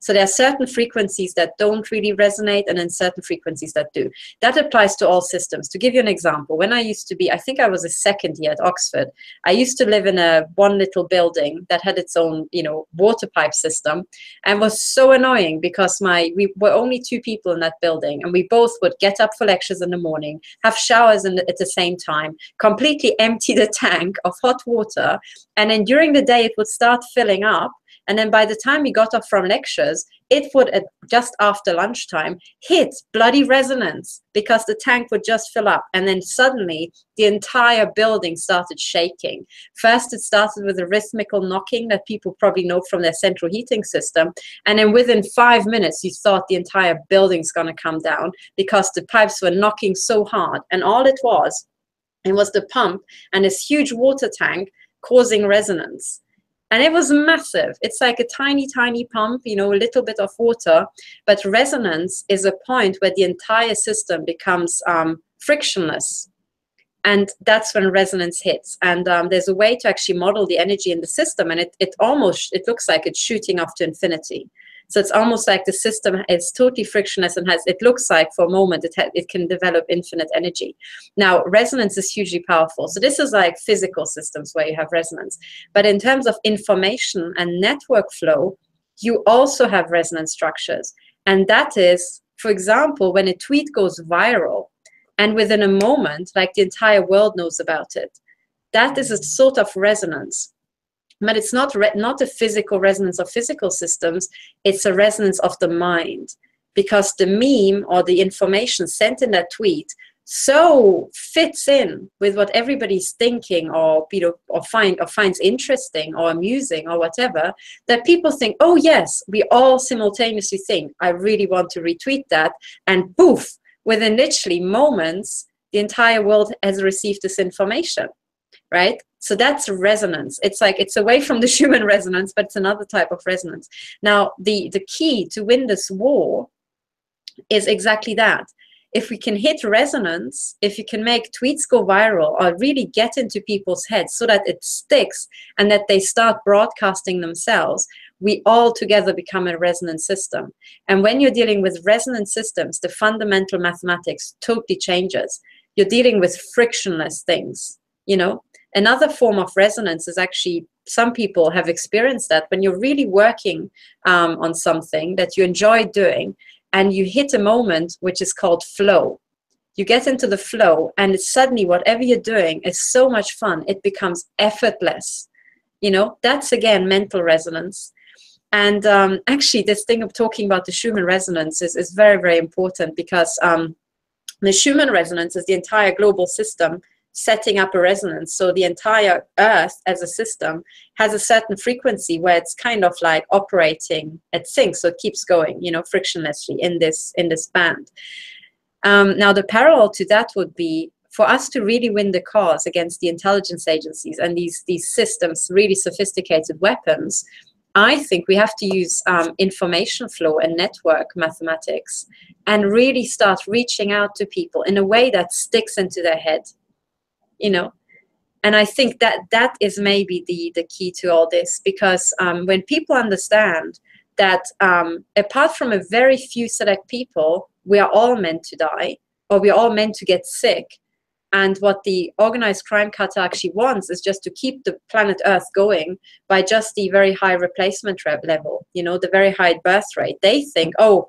So there are certain frequencies that don't really resonate, and then certain frequencies that do. That applies to all systems. To give you an example, when I used to be, I think I was a second year at Oxford, I used to live in one little building that had its own, you know, water pipe system, and was so annoying because we were only 2 people in that building, and we both would get up for lectures in the morning, have showers at the same time, completely empty the tank of hot water, and then during the day it would start filling up. And then by the time we got off from lectures, it would, just after lunchtime, hit bloody resonance because the tank would just fill up. And then suddenly the entire building started shaking. First, it started with a rhythmical knocking that people probably know from their central heating system. And then within 5 minutes, you thought the entire building's going to come down because the pipes were knocking so hard. And all it was the pump and this huge water tank causing resonance. And it was massive. It's like a tiny, tiny pump, you know, a little bit of water. But resonance is a point where the entire system becomes frictionless. And that's when resonance hits. And there's a way to actually model the energy in the system. And it looks like it's shooting off to infinity. So it's almost like the system is totally frictionless and it looks like for a moment it can develop infinite energy. Now, resonance is hugely powerful. So this is like physical systems where you have resonance. But in terms of information and network flow, you also have resonance structures. And that is, for example, when a tweet goes viral and within a moment, like the entire world knows about it, that is a sort of resonance. But it's not a physical resonance of physical systems, it's a resonance of the mind. Because the meme or the information sent in that tweet so fits in with what everybody's thinking or finds interesting or amusing or whatever, that people think, oh yes, we all simultaneously think, I really want to retweet that, and poof, within literally moments, the entire world has received this information, right? So that's resonance. It's like, it's away from the human resonance, but it's another type of resonance. Now, the key to win this war is exactly that. If we can hit resonance, if you can make tweets go viral or really get into people's heads so that it sticks and that they start broadcasting themselves, we all together become a resonance system. And when you're dealing with resonance systems, the fundamental mathematics totally changes. You're dealing with frictionless things, you know? Another form of resonance is actually, some people have experienced that when you're really working on something that you enjoy doing, and you hit a moment which is called flow. You get into the flow and it's suddenly whatever you're doing is so much fun, it becomes effortless. You know, that's again mental resonance. And actually this thing of talking about the Schumann resonance is very, very important, because the Schumann resonance is the entire global system setting up a resonance. So the entire Earth as a system has a certain frequency where it's kind of like operating at sync, so it keeps going, you know, frictionlessly in this band. Now the parallel to that would be, for us to really win the cause against the intelligence agencies and these systems, really sophisticated weapons, I think we have to use information flow and network mathematics and really start reaching out to people in a way that sticks into their head. You know, and I think that is maybe the key to all this, because when people understand that apart from a very few select people, we are all meant to die, or we are all meant to get sick, and what the organized crime cartel actually wants is just to keep the planet Earth going by just the very high replacement level, you know, the very high birth rate. They think, oh,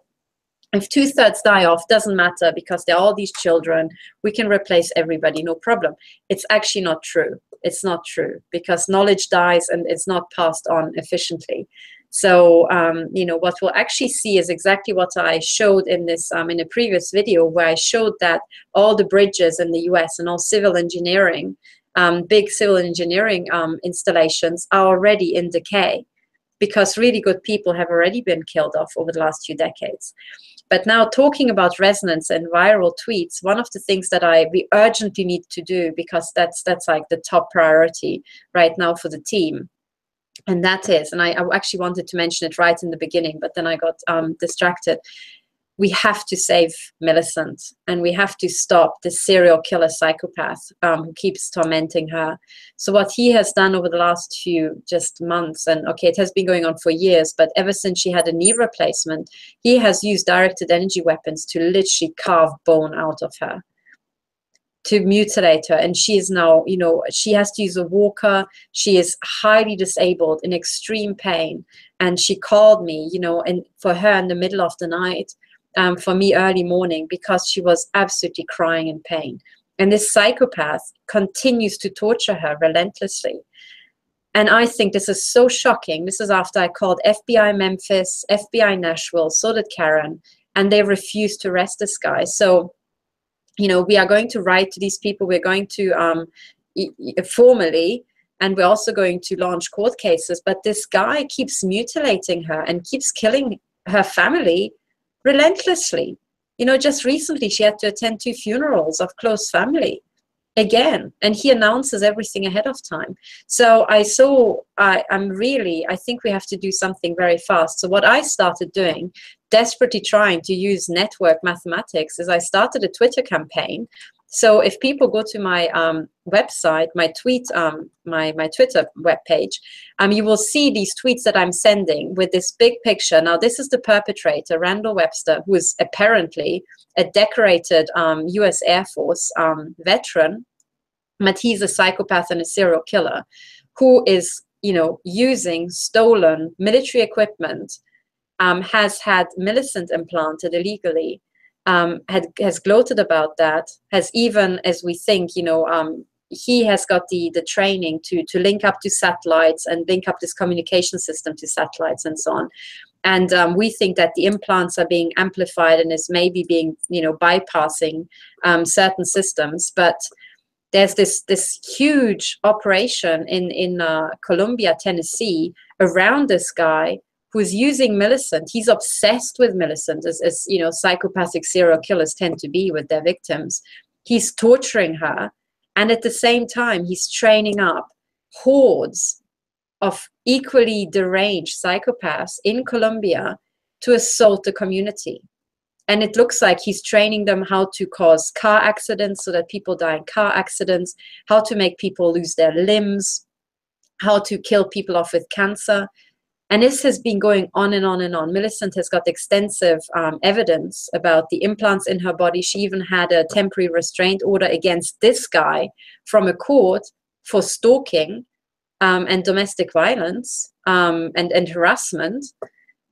if 2/3 die off, doesn't matter because there are all these children, we can replace everybody, no problem. It's actually not true. It's not true, because knowledge dies and it's not passed on efficiently. So, you know, what we'll actually see is exactly what I showed in this, in a previous video, where I showed that all the bridges in the US and all civil engineering, big civil engineering installations are already in decay, because really good people have already been killed off over the last few decades. But now, talking about resonance and viral tweets, one of the things that we urgently need to do, because that's like the top priority right now for the team, and that is, and I actually wanted to mention it right in the beginning, but then I got distracted. We have to save Millicent, and we have to stop the serial killer psychopath who keeps tormenting her. So what he has done over the last few just months, and okay, it has been going on for years, but ever since she had a knee replacement, he has used directed energy weapons to literally carve bone out of her, to mutilate her. And she is now, you know, she has to use a walker. She is highly disabled, in extreme pain. And she called me, you know, and for her in the middle of the night, for me early morning, because she was absolutely crying in pain. And this psychopath continues to torture her relentlessly. And I think this is so shocking. This is after I called FBI Memphis, FBI Nashville, so did Karen, and they refused to arrest this guy. So, you know, we are going to write to these people. We're going to formally, and we're also going to launch court cases. But this guy keeps mutilating her and keeps killing her family relentlessly. You know, just recently she had to attend 2 funerals of close family again, and he announces everything ahead of time. So I think we have to do something very fast. So what I started doing, desperately trying to use network mathematics, is I started a Twitter campaign So if people go to my website, my Twitter webpage, you will see these tweets that I'm sending with this big picture. Now, this is the perpetrator, Randall Webster, who is apparently a decorated U.S. Air Force veteran, but he's a psychopath and a serial killer who is, you know, using stolen military equipment, has had Millicent implanted illegally, has gloated about that, has even, as we think, you know, he has got the training to link up to satellites and link up this communication system to satellites and so on. And we think that the implants are being amplified and is maybe being, you know, bypassing certain systems. But there's this huge operation in Columbia, Tennessee, around this guy who's using Millicent. He's obsessed with Millicent, as you know, psychopathic serial killers tend to be with their victims. He's torturing her, and at the same time, he's training up hordes of equally deranged psychopaths in Colombia to assault the community. And it looks like he's training them how to cause car accidents so that people die in car accidents, how to make people lose their limbs, how to kill people off with cancer. And this has been going on and on and on. Millicent has got extensive evidence about the implants in her body. She even had a temporary restraint order against this guy from a court for stalking and domestic violence and harassment.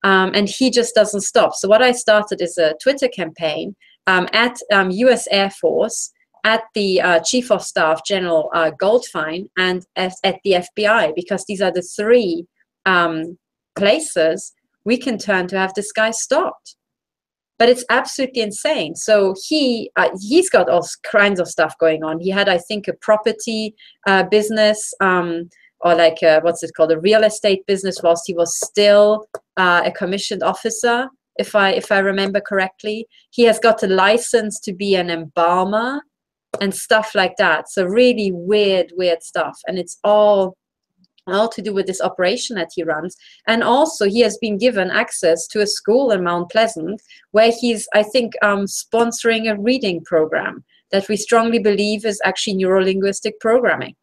And he just doesn't stop. So what I started is a Twitter campaign at U.S. Air Force, at the Chief of Staff, General Goldfein, and at the FBI, because these are the three places we can turn to have this guy stopped. But it's absolutely insane. So he's got all kinds of stuff going on. He had, I think, a property business, or like what's it called, a real estate business, whilst he was still a commissioned officer, if I remember correctly. He has got a license to be an embalmer and stuff like that. So really weird stuff, and it's all to do with this operation that he runs. And also he has been given access to a school in Mount Pleasant where he's, I think, sponsoring a reading program that we strongly believe is actually neurolinguistic programming,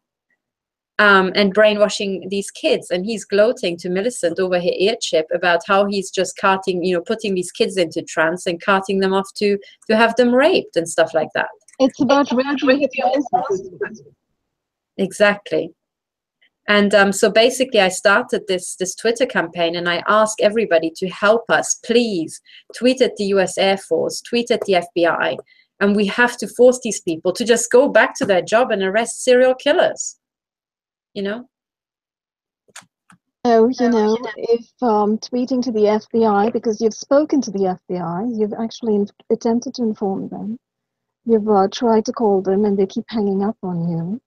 and brainwashing these kids. And he's gloating to Millicent over her ear chip about how he's just putting these kids into trance and carting them off to have them raped and stuff like that. It's about radioactive. Exactly. And so basically I started this Twitter campaign, and I ask everybody to help us, please tweet at the US Air Force, tweet at the FBI, and we have to force these people to just go back to their job and arrest serial killers, you know? Oh, you know, if tweeting to the FBI, because you've spoken to the FBI, you've actually attempted to inform them, you've tried to call them and they keep hanging up on you.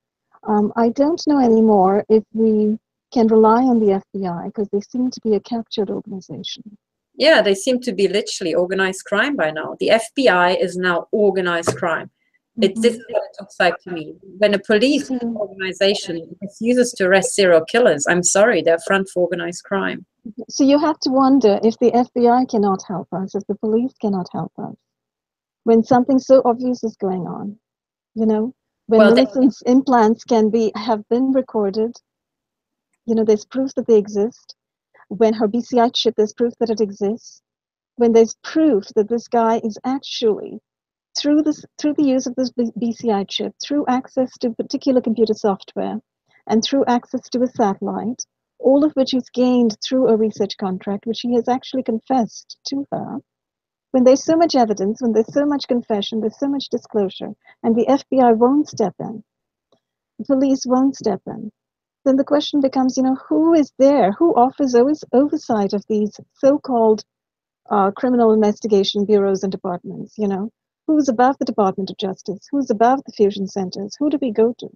I don't know anymore if we can rely on the FBI, because they seem to be a captured organization. Yeah, they seem to be literally organized crime by now. The FBI is now organized crime. This is what it looks like to me. When a police organization refuses to arrest serial killers, I'm sorry, they're front for organized crime. So you have to wonder if the FBI cannot help us, if the police cannot help us, when something so obvious is going on, you know? When Millicent's implants have been recorded, you know, there's proof that they exist. When her BCI chip, there's proof that it exists. When there's proof that this guy is actually, through the use of this BCI chip, through access to particular computer software, and through access to a satellite, all of which he's gained through a research contract, which he has actually confessed to her. When there's so much evidence, when there's so much confession, there's so much disclosure, and the FBI won't step in, the police won't step in, then the question becomes, you know, who is there? Who offers oversight of these so-called criminal investigation bureaus and departments, you know? Who's above the Department of Justice? Who's above the fusion centers? Who do we go to?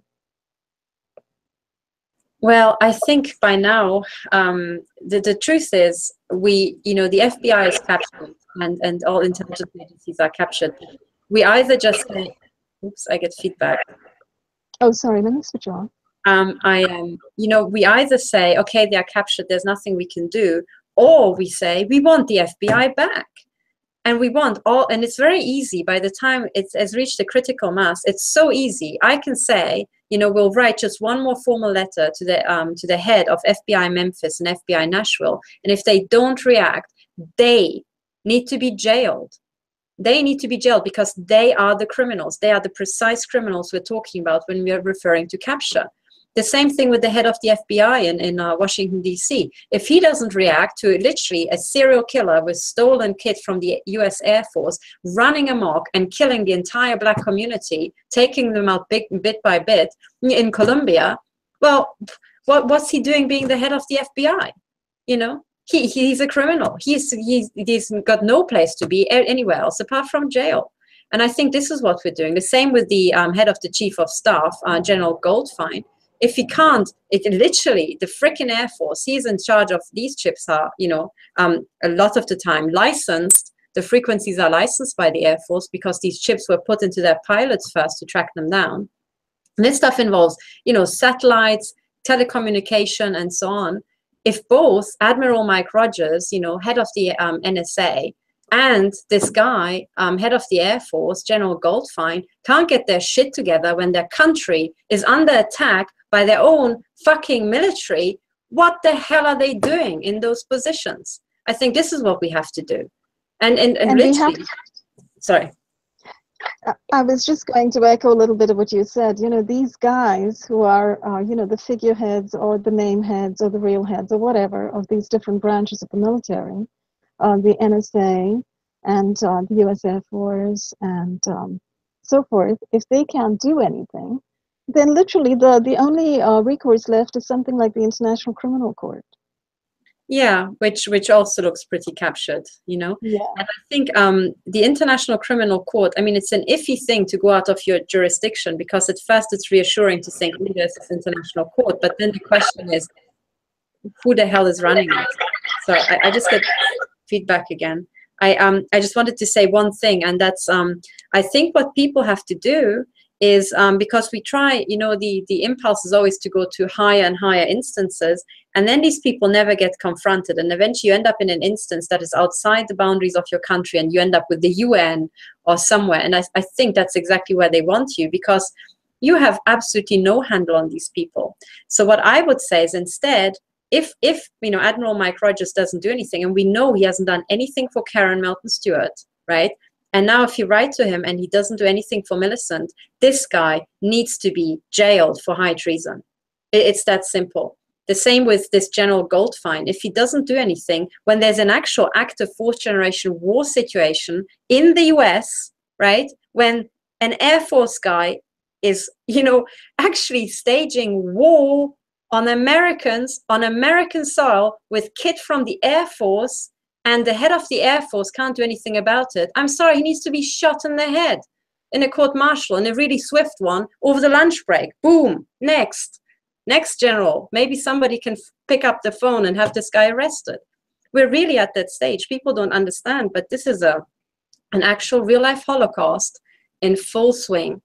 Well, I think by now, the truth is the FBI is captured and all intelligence agencies are captured. We either just say, oops, I get feedback. Oh, sorry, let me switch on. We either say, okay, they are captured, there's nothing we can do, or we say, we want the FBI back. And we want all, and it's very easy by the time it has reached a critical mass. It's so easy. I can say, you know, we'll write just one more formal letter to the head of FBI Memphis and FBI Nashville. And if they don't react, they need to be jailed. They need to be jailed because they are the criminals. They are the precise criminals we're talking about when we are referring to capture. The same thing with the head of the FBI in Washington, D.C. If he doesn't react to literally a serial killer with stolen kit from the U.S. Air Force, running amok and killing the entire Black community, taking them out bit by bit in Colombia, well, what's he doing being the head of the FBI? You know, he's a criminal. He's got no place to be anywhere else apart from jail. And I think this is what we're doing. The same with the head of the Chief of Staff, General Goldfein. If he can't, it literally, the frickin' Air Force, he's in charge of these chips are, you know, a lot of the time licensed. The frequencies are licensed by the Air Force because these chips were put into their pilots first to track them down. And this stuff involves, you know, satellites, telecommunication, and so on. If both Admiral Mike Rogers, you know, head of the NSA, and this guy, head of the Air Force, General Goldfein, can't get their shit together when their country is under attack by their own fucking military, what the hell are they doing in those positions? I think this is what we have to do. And literally, sorry. I was just going to echo a little bit of what you said. You know, these guys who are, you know, the figureheads or the name heads or the real heads or whatever of these different branches of the military, the NSA and the US Air Force and so forth, if they can't do anything, then literally the only recourse left is something like the International Criminal Court. Yeah, which also looks pretty captured, you know. Yeah. And I think the International Criminal Court, I mean, it's an iffy thing to go out of your jurisdiction because at first it's reassuring to think, oh, there's this International Court, but then the question is, who the hell is running it? So I just get feedback again. I just wanted to say one thing, and that's I think what people have to do is because we try, you know, the impulse is always to go to higher and higher instances, and then these people never get confronted, and eventually you end up in an instance that is outside the boundaries of your country, and you end up with the UN or somewhere. And I think that's exactly where they want you, because you have absolutely no handle on these people. So what I would say is instead, if you know, Admiral Mike Rogers doesn't do anything, and we know he hasn't done anything for Karen Melton Stewart, right? And now if you write to him and he doesn't do anything for Millicent, this guy needs to be jailed for high treason. It's that simple. The same with this General Goldfein. If he doesn't do anything, when there's an actual active fourth generation war situation in the US, right? When an Air Force guy is, you know, actually staging war on Americans, on American soil with kit from the Air Force, and the head of the Air Force can't do anything about it. I'm sorry, he needs to be shot in the head in a court-martial, in a really swift one, over the lunch break. Boom, next general. Maybe somebody can pick up the phone and have this guy arrested. We're really at that stage. People don't understand, but this is an actual real-life Holocaust in full swing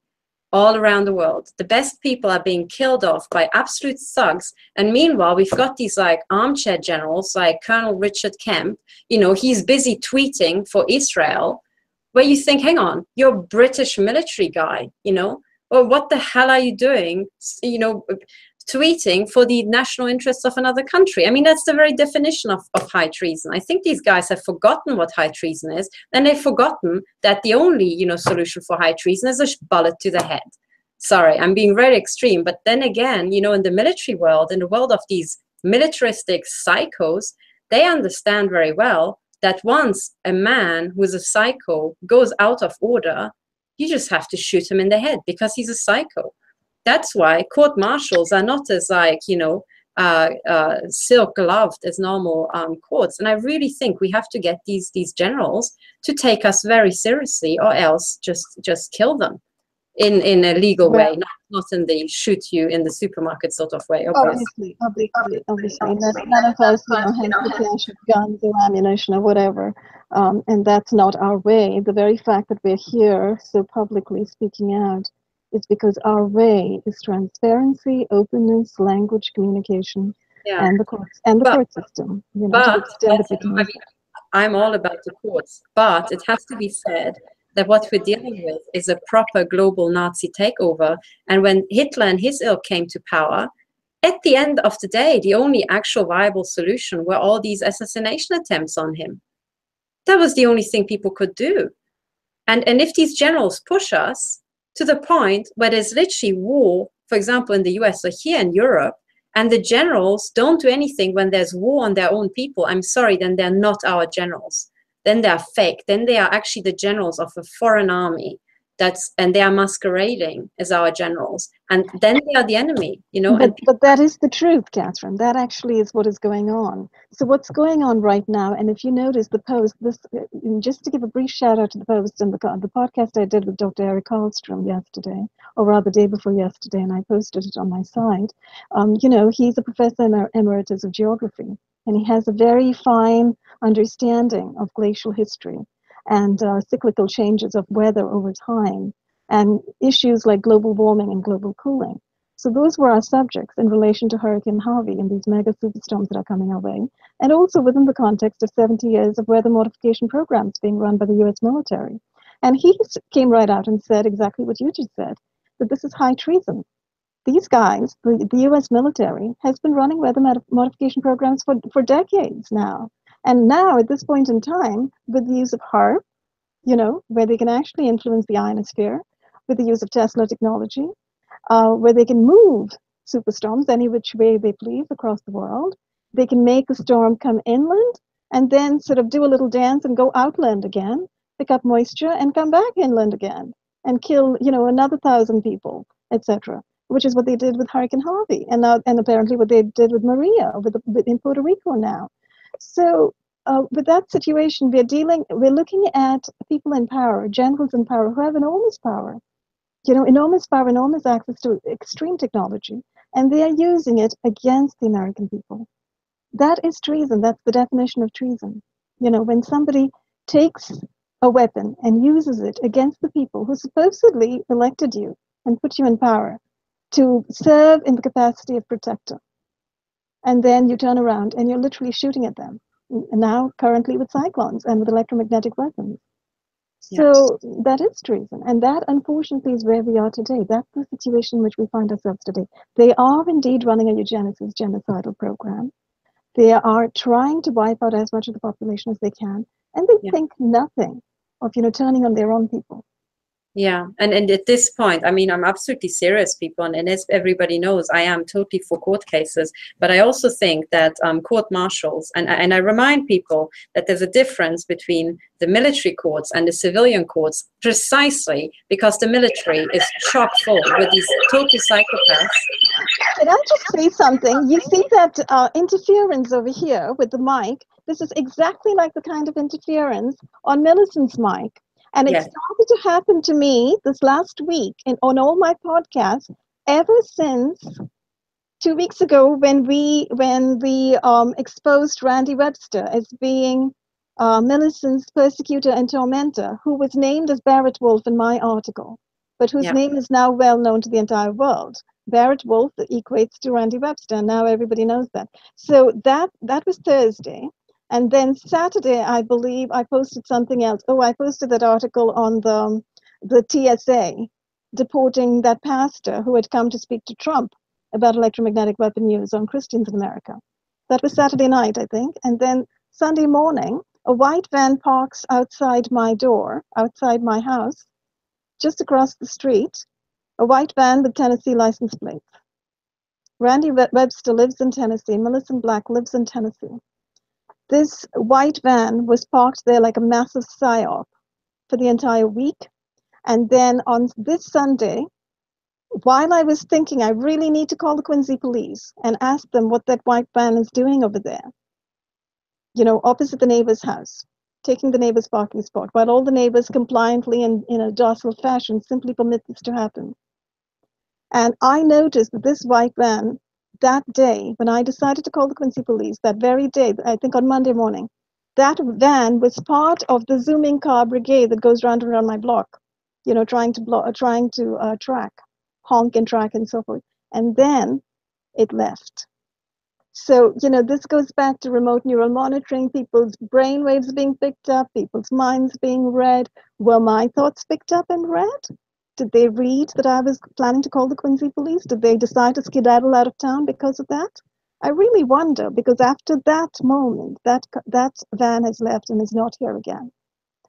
all around the world. The best people are being killed off by absolute thugs. And meanwhile, we've got these like armchair generals like Colonel Richard Kemp. You know, he's busy tweeting for Israel, where you think, hang on, you're a British military guy, you know, or what the hell are you doing, you know, tweeting for the national interests of another country? I mean, that's the very definition of high treason. I think these guys have forgotten what high treason is, and they've forgotten that the only, you know, solution for high treason is a bullet to the head. Sorry, I'm being very extreme, but then again, you know, in the military world, in the world of these militaristic psychos, they understand very well that once a man who's a psycho goes out of order, you just have to shoot him in the head because he's a psycho. That's why court-martials are not as like, you know, silk-gloved as normal courts. And I really think we have to get these generals to take us very seriously, or else just kill them in a legal way, not in the shoot you in the supermarket sort of way. Obviously. None of us, you know, have the cash of guns or ammunition or whatever, and that's not our way. The very fact that we're here so publicly speaking out is because our way is transparency, openness, language, communication, and the court system. You know, to the extent that we can. I'm all about the courts, but it has to be said that what we're dealing with is a proper global Nazi takeover. And when Hitler and his ilk came to power, at the end of the day, the only actual viable solution were all these assassination attempts on him. That was the only thing people could do. And if these generals push us to the point where there's literally war, for example, in the US or here in Europe, and the generals don't do anything when there's war on their own people, I'm sorry, then they're not our generals. Then they're fake. Then they are actually the generals of a foreign army. And they are masquerading as our generals. And then they are the enemy, you know. But that is the truth, Katherine. That actually is what is going on. So what's going on right now, and if you notice the post, just to give a brief shout out to the post and the podcast I did with Dr. Eric Karlstrom yesterday, or rather day before yesterday, and I posted it on my site. You know, he's a professor emeritus of geography, and he has a very fine understanding of glacial history and cyclical changes of weather over time, and issues like global warming and global cooling. So those were our subjects in relation to Hurricane Harvey and these mega superstorms that are coming our way, and also within the context of 70 years of weather modification programs being run by the US military. And he came right out and said exactly what you just said, that this is high treason. These guys, the US military, has been running weather modification programs for decades now. And now, at this point in time, with the use of HAARP, you know, where they can actually influence the ionosphere, with the use of Tesla technology, where they can move superstorms any which way they please across the world. They can make the storm come inland and then sort of do a little dance and go outland again, pick up moisture and come back inland again and kill, you know, another 1,000 people, etc., which is what they did with Hurricane Harvey, and apparently what they did with Maria in Puerto Rico now. So with that situation, we're looking at people in power, generals in power, who have enormous power, you know, enormous power, enormous access to extreme technology, and they are using it against the American people. That is treason. That's the definition of treason. You know, when somebody takes a weapon and uses it against the people who supposedly elected you and put you in power to serve in the capacity of protector, and then you turn around and you're literally shooting at them, now currently with cyclones and with electromagnetic weapons. So yes, that is treason, and that unfortunately is where we are today. That's the situation in which we find ourselves today. They are indeed running a eugenicist genocidal program. They are trying to wipe out as much of the population as they can, and they think nothing of, you know, turning on their own people. Yeah, and at this point, I mean, I'm absolutely serious, people, and as everybody knows, I am totally for court cases, but I also think that court martials, and I remind people that there's a difference between the military courts and the civilian courts, precisely because the military is chock full with these total psychopaths. Can I just say something? You see that interference over here with the mic? This is exactly like the kind of interference on Millicent's mic. And it started to happen to me this last week on all my podcasts ever since 2 weeks ago when we exposed Randy Webster as being Millicent's persecutor and tormentor, who was named as Barrett Wolf in my article, but whose name is now well known to the entire world. Barrett Wolf equates to Randy Webster, and now everybody knows that. So that was Thursday. And then Saturday, I believe, I posted something else. Oh, I posted that article on the TSA deporting that pastor who had come to speak to Trump about electromagnetic weapon use on Christians in America. That was Saturday night, I think. And then Sunday morning, a white van parks outside my door, outside my house, just across the street, a white van with Tennessee license plates. Randy Webster lives in Tennessee. Millicent Black lives in Tennessee. This white van was parked there like a massive psyop for the entire week. And then on this Sunday, while I was thinking I really need to call the Quincy police and ask them what that white van is doing over there, you know, opposite the neighbor's house, taking the neighbor's parking spot, while all the neighbors compliantly and in a docile fashion simply permit this to happen. And I noticed that this white van, that day, when I decided to call the Quincy police, that very day, I think on Monday morning, that van was part of the zooming car brigade that goes round and around my block, you know, trying to track, honk and track and so forth. And then it left. So, this goes back to remote neural monitoring, people's brain waves being picked up, people's minds being read. Were my thoughts picked up and read? Did they read that I was planning to call the Quincy police? Did they decide to skedaddle out of town because of that? I really wonder, because after that moment, that van has left and is not here again.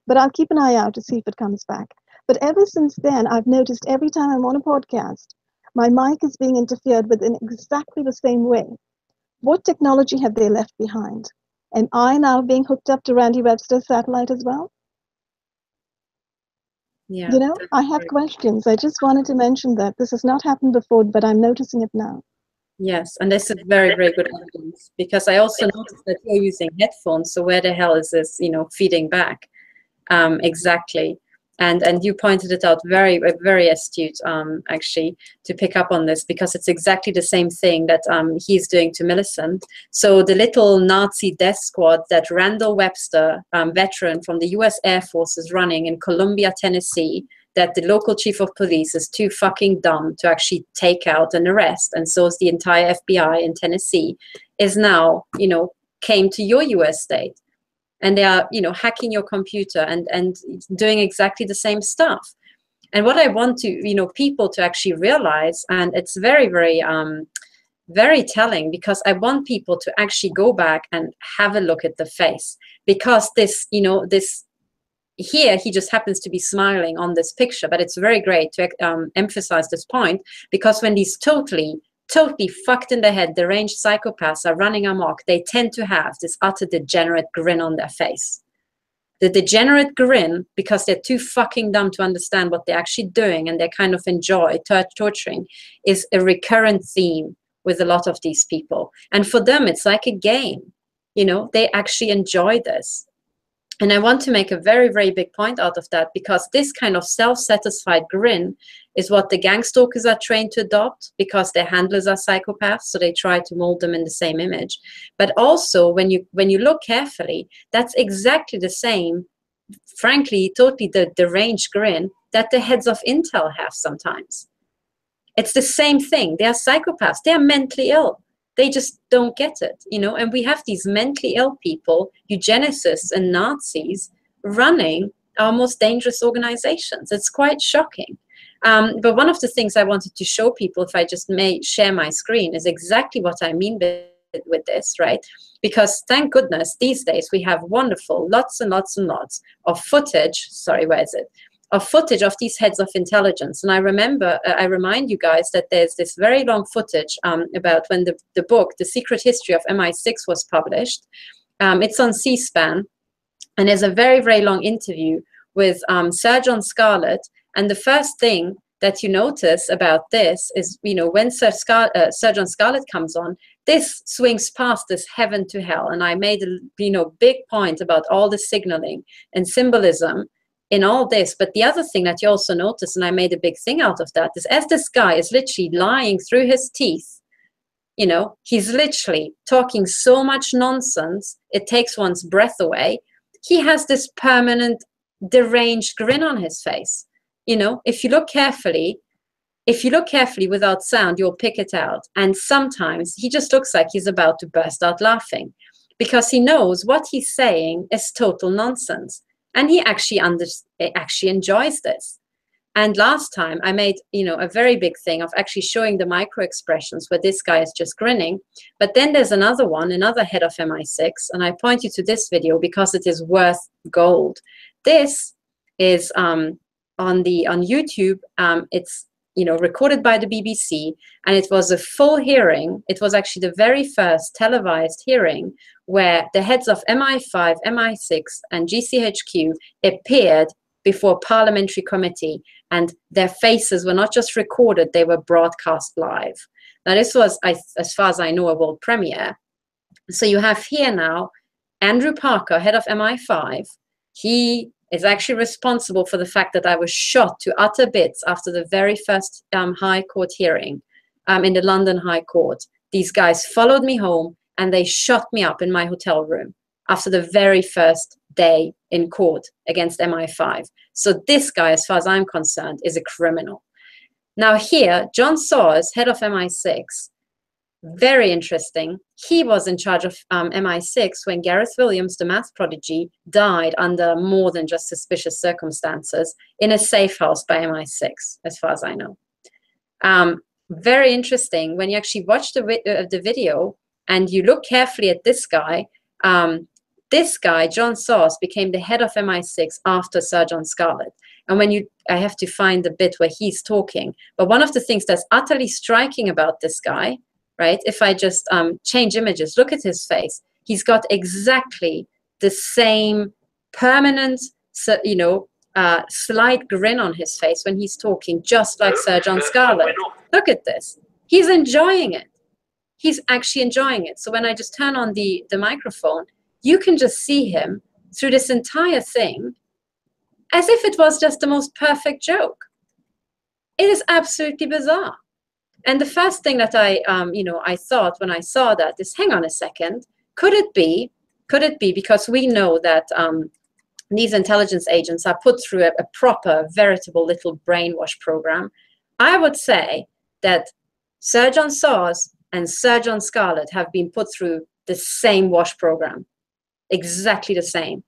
But I'll keep an eye out to see if it comes back. But ever since then, I've noticed every time I'm on a podcast, my mic is being interfered with in exactly the same way. What technology have they left behind? Am I now being hooked up to Randy Webster's satellite as well? Yeah, I have questions. I just wanted to mention that this has not happened before, but I'm noticing it now. yes, and this is very, very good evidence, because I also noticed that you're using headphones. So where the hell is this, feeding back? Exactly. And you pointed it out, very, very astute, actually, to pick up on this, because it's exactly the same thing that he's doing to Millicent. So the little Nazi death squad that Randall Webster, veteran from the US Air Force, is running in Columbia, Tennessee, that the local chief of police is too fucking dumb to actually take out and arrest, and so is the entire FBI in Tennessee, is now, came to your US state. And they are, hacking your computer and doing exactly the same stuff. And what I want to, people to actually realize, and it's very, very, very telling, because I want people to actually go back and have a look at the face, because this, this here, he just happens to be smiling on this picture, but it's very great to emphasize this point, because when these totally fucked in the head, deranged psychopaths are running amok, they tend to have this utter degenerate grin on their face. The degenerate grin, because they're too fucking dumb to understand what they're actually doing, and they kind of enjoy torturing, is a recurrent theme with a lot of these people. And for them, it's like a game. They actually enjoy this. And I want to make a very, very big point out of that, because this kind of self-satisfied grin is what the gang stalkers are trained to adopt, because their handlers are psychopaths, so they try to mold them in the same image. But also, when you look carefully, that's exactly the same, frankly, totally the deranged grin that the heads of Intel have sometimes. It's the same thing. They are psychopaths. They are mentally ill. They just don't get it, and we have these mentally ill people, eugenicists and Nazis, running our most dangerous organizations. It's quite shocking. But one of the things I wanted to show people, if I just may share my screen, is exactly what I mean with this, right? Because thank goodness these days we have wonderful, lots and lots and lots of footage. Sorry, where is it? Of footage of these heads of intelligence. And I remind you guys that there's this very long footage about when the book, The Secret History of MI6, was published. It's on C-SPAN, and there's a very, very long interview with Sir John Scarlett. And the first thing that you notice about this is, when Sir John Scarlett comes on, this swings past this heaven to hell. And I made a big point about all the signaling and symbolism in all this. But the other thing that you also notice, and I made a big thing out of that, is as this guy is literally lying through his teeth, he's literally talking so much nonsense, it takes one's breath away. He has this permanent deranged grin on his face. If you look carefully without sound, you'll pick it out. And sometimes he just looks like he's about to burst out laughing, because he knows what he's saying is total nonsense. And he actually enjoys this. And last time I made, a very big thing of actually showing the micro expressions where this guy is just grinning. But then there's another head of MI6, and I point you to this video because it is worth gold. This is on YouTube. It's recorded by the BBC, and it was a full hearing. It was actually the very first televised hearing where the heads of MI5, MI6, and GCHQ appeared before Parliamentary committee, and their faces were not just recorded, they were broadcast live. Now, this was, as far as I know, a world premiere. So you have here now Andrew Parker, head of MI5. He is actually responsible for the fact that I was shot to utter bits after the very first High Court hearing in the London High Court. These guys followed me home, and they shot me up in my hotel room after the very first day in court against MI5. So this guy, as far as I'm concerned, is a criminal. Now here, John Sawers, head of MI6, very interesting. He was in charge of MI6 when Gareth Williams, the math prodigy, died under more than just suspicious circumstances in a safe house by MI6, as far as I know. Very interesting. When you actually watch the video and you look carefully at this guy, John Sauce, became the head of MI6 after Sir John Scarlett. And when I have to find the bit where he's talking, but one of the things that's utterly striking about this guy, right? If I just change images, look at his face. He's got exactly the same permanent, slight grin on his face when he's talking, just like Sir John Scarlett. Look at this. He's enjoying it. He's actually enjoying it. So when I just turn on the microphone, you can just see him through this entire thing as if it was just the most perfect joke. It is absolutely bizarre. And the first thing that I thought when I saw that is, hang on a second, could it be because we know that these intelligence agents are put through a proper, veritable little brainwash program? I would say that Sir John Sauce and Sir John Scarlett have been put through the same wash program, exactly the same.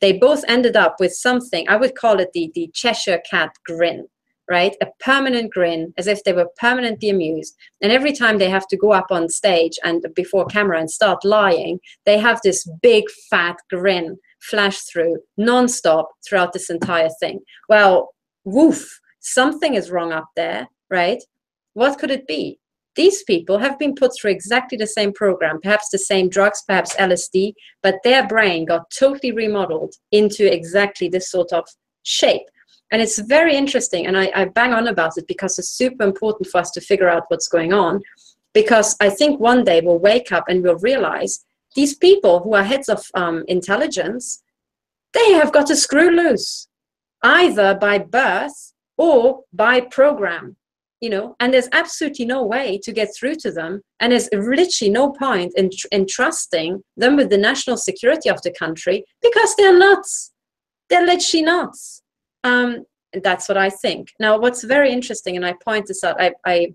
They both ended up with something, I would call it the Cheshire Cat grin, right? A permanent grin, as if they were permanently amused. And every time they have to go up on stage and before camera and start lying, they have this big fat grin flash through non-stop throughout this entire thing. Well, woof, something is wrong up there, right? What could it be? These people have been put through exactly the same program, perhaps the same drugs, perhaps LSD, but their brain got totally remodeled into exactly this sort of shape. And it's very interesting, and I bang on about it because it's super important for us to figure out what's going on, because I think one day we'll wake up and we'll realize these people who are heads of intelligence, they have got a screw loose, either by birth or by program. And there's absolutely no way to get through to them. And there's literally no point in trusting them with the national security of the country because they're nuts. They're literally nuts. That's what I think. Now, what's very interesting, and I point this out, I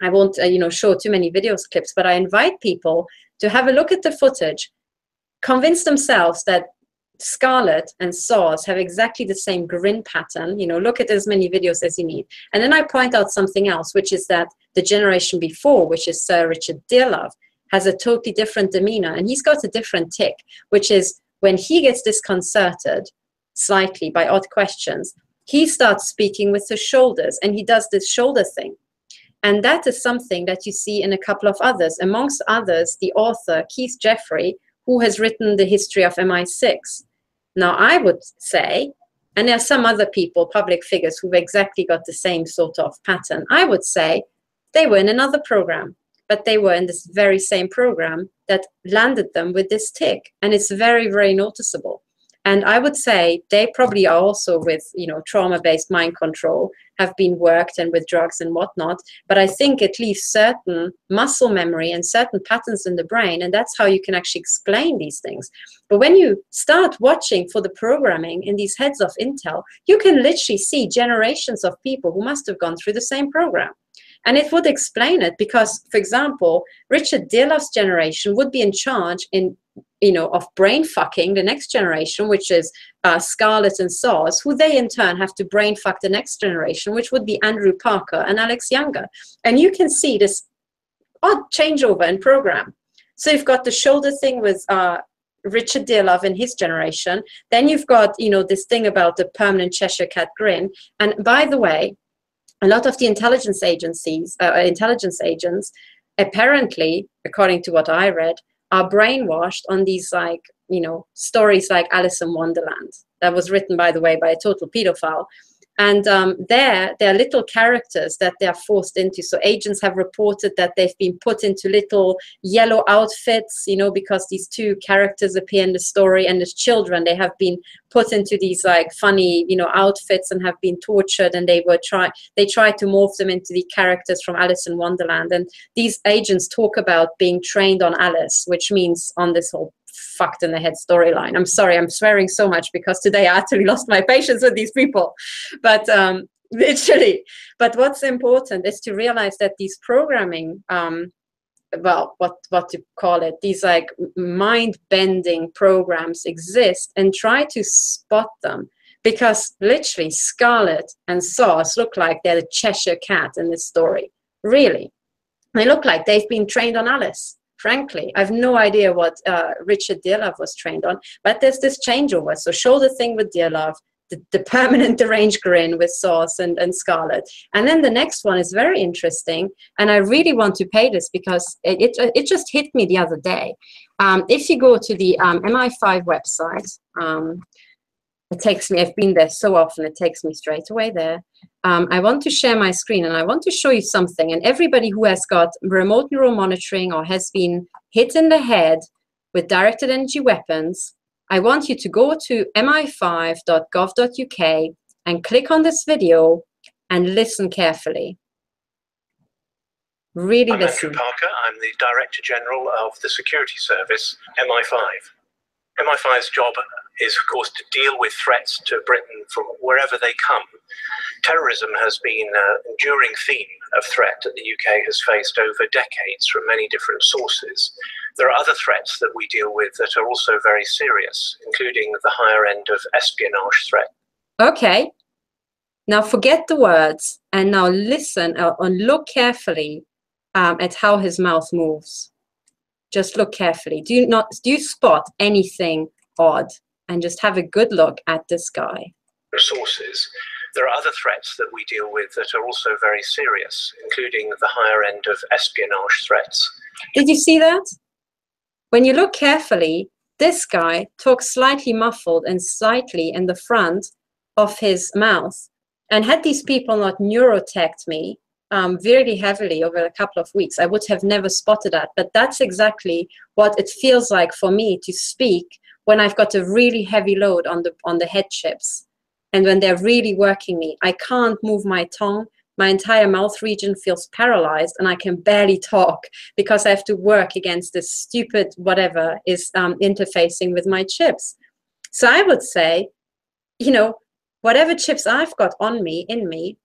won't, show too many videos clips, but I invite people to have a look at the footage, convince themselves that Scarlett and Sauce have exactly the same grin pattern. Look at as many videos as you need. And then I point out something else, which is that the generation before, which is Sir Richard Dearlove, has a totally different demeanor. And he's got a different tick, which is when he gets disconcerted slightly by odd questions, he starts speaking with his shoulders, and he does this shoulder thing. And that is something that you see in a couple of others, amongst others, the author Keith Jeffrey, who has written the history of MI6. Now, I would say, and there are some other people, public figures, who've exactly got the same sort of pattern. I would say they were in another program, but they were in this very same program that landed them with this tick. And it's very, very noticeable. And I would say they probably are also with, trauma-based mind control, have been worked and with drugs and whatnot. But I think it leaves certain muscle memory and certain patterns in the brain. And that's how you can actually explain these things. But when you start watching for the programming in these heads of intel, you can literally see generations of people who must have gone through the same program. And it would explain it because, for example, Richard Dearlove's generation would be in charge of brain fucking the next generation, which is Scarlett and Sauce, who they in turn have to brain fuck the next generation, which would be Andrew Parker and Alex Younger. And you can see this odd changeover in program. So you've got the shoulder thing with Richard Dearlove and his generation. Then you've got, this thing about the permanent Cheshire Cat grin. And by the way, a lot of the intelligence agents, apparently, according to what I read, are brainwashed on these stories like Alice in Wonderland. That was written, by the way, by a total pedophile. And there are little characters that they are forced into. So agents have reported that they've been put into little yellow outfits, because these two characters appear in the story. And as children, they have been put into these funny, outfits and have been tortured. And they tried to morph them into the characters from Alice in Wonderland. And these agents talk about being trained on Alice, which means on this whole fucked in the head storyline. I'm sorry, I'm swearing so much because today I actually lost my patience with these people. But literally, but what's important is to realize that these programming well, what to call it, these like mind-bending programs exist, and try to spot them. Because literally Scarlett and Sauce look like they're the Cheshire Cat in this story. Really. They look like they've been trained on Alice. Frankly, I have no idea what Richard Dearlove was trained on, but there's this changeover. So show the thing with Dearlove, the permanent deranged grin with Sauce and Scarlett. And then the next one is very interesting, and I really want to pay this because it just hit me the other day. If you go to the MI5 website, it takes me, I've been there so often, it takes me straight away there. I want to share my screen and I want to show you something. And everybody who has got remote neural monitoring or has been hit in the head with directed energy weapons, I want you to go to mi5.gov.uk and click on this video and listen carefully. Really listen. I'm Andrew Parker. I'm the Director General of the Security Service, MI5. MI5's job is, of course, to deal with threats to Britain from wherever they come. Terrorism has been an enduring theme of threat that the UK has faced over decades from many different sources. There are other threats that we deal with that are also very serious, including the higher end of espionage threat. Okay. Now forget the words and now listen and look carefully at how his mouth moves. Just look carefully. Do you spot anything odd? And just have a good look at this guy. Sources. There are other threats that we deal with that are also very serious, including the higher end of espionage threats. Did you see that? When you look carefully, this guy talks slightly muffled and slightly in the front of his mouth. And had these people not neuroteched me very heavily over a couple of weeks, I would have never spotted that. But that's exactly what it feels like for me to speak when I've got a really heavy load on the head chips. And when they're really working me, I can't move my tongue. My entire mouth region feels paralyzed and I can barely talk because I have to work against this stupid whatever is interfacing with my chips. So I would say, you know, whatever chips I've got on me, in me,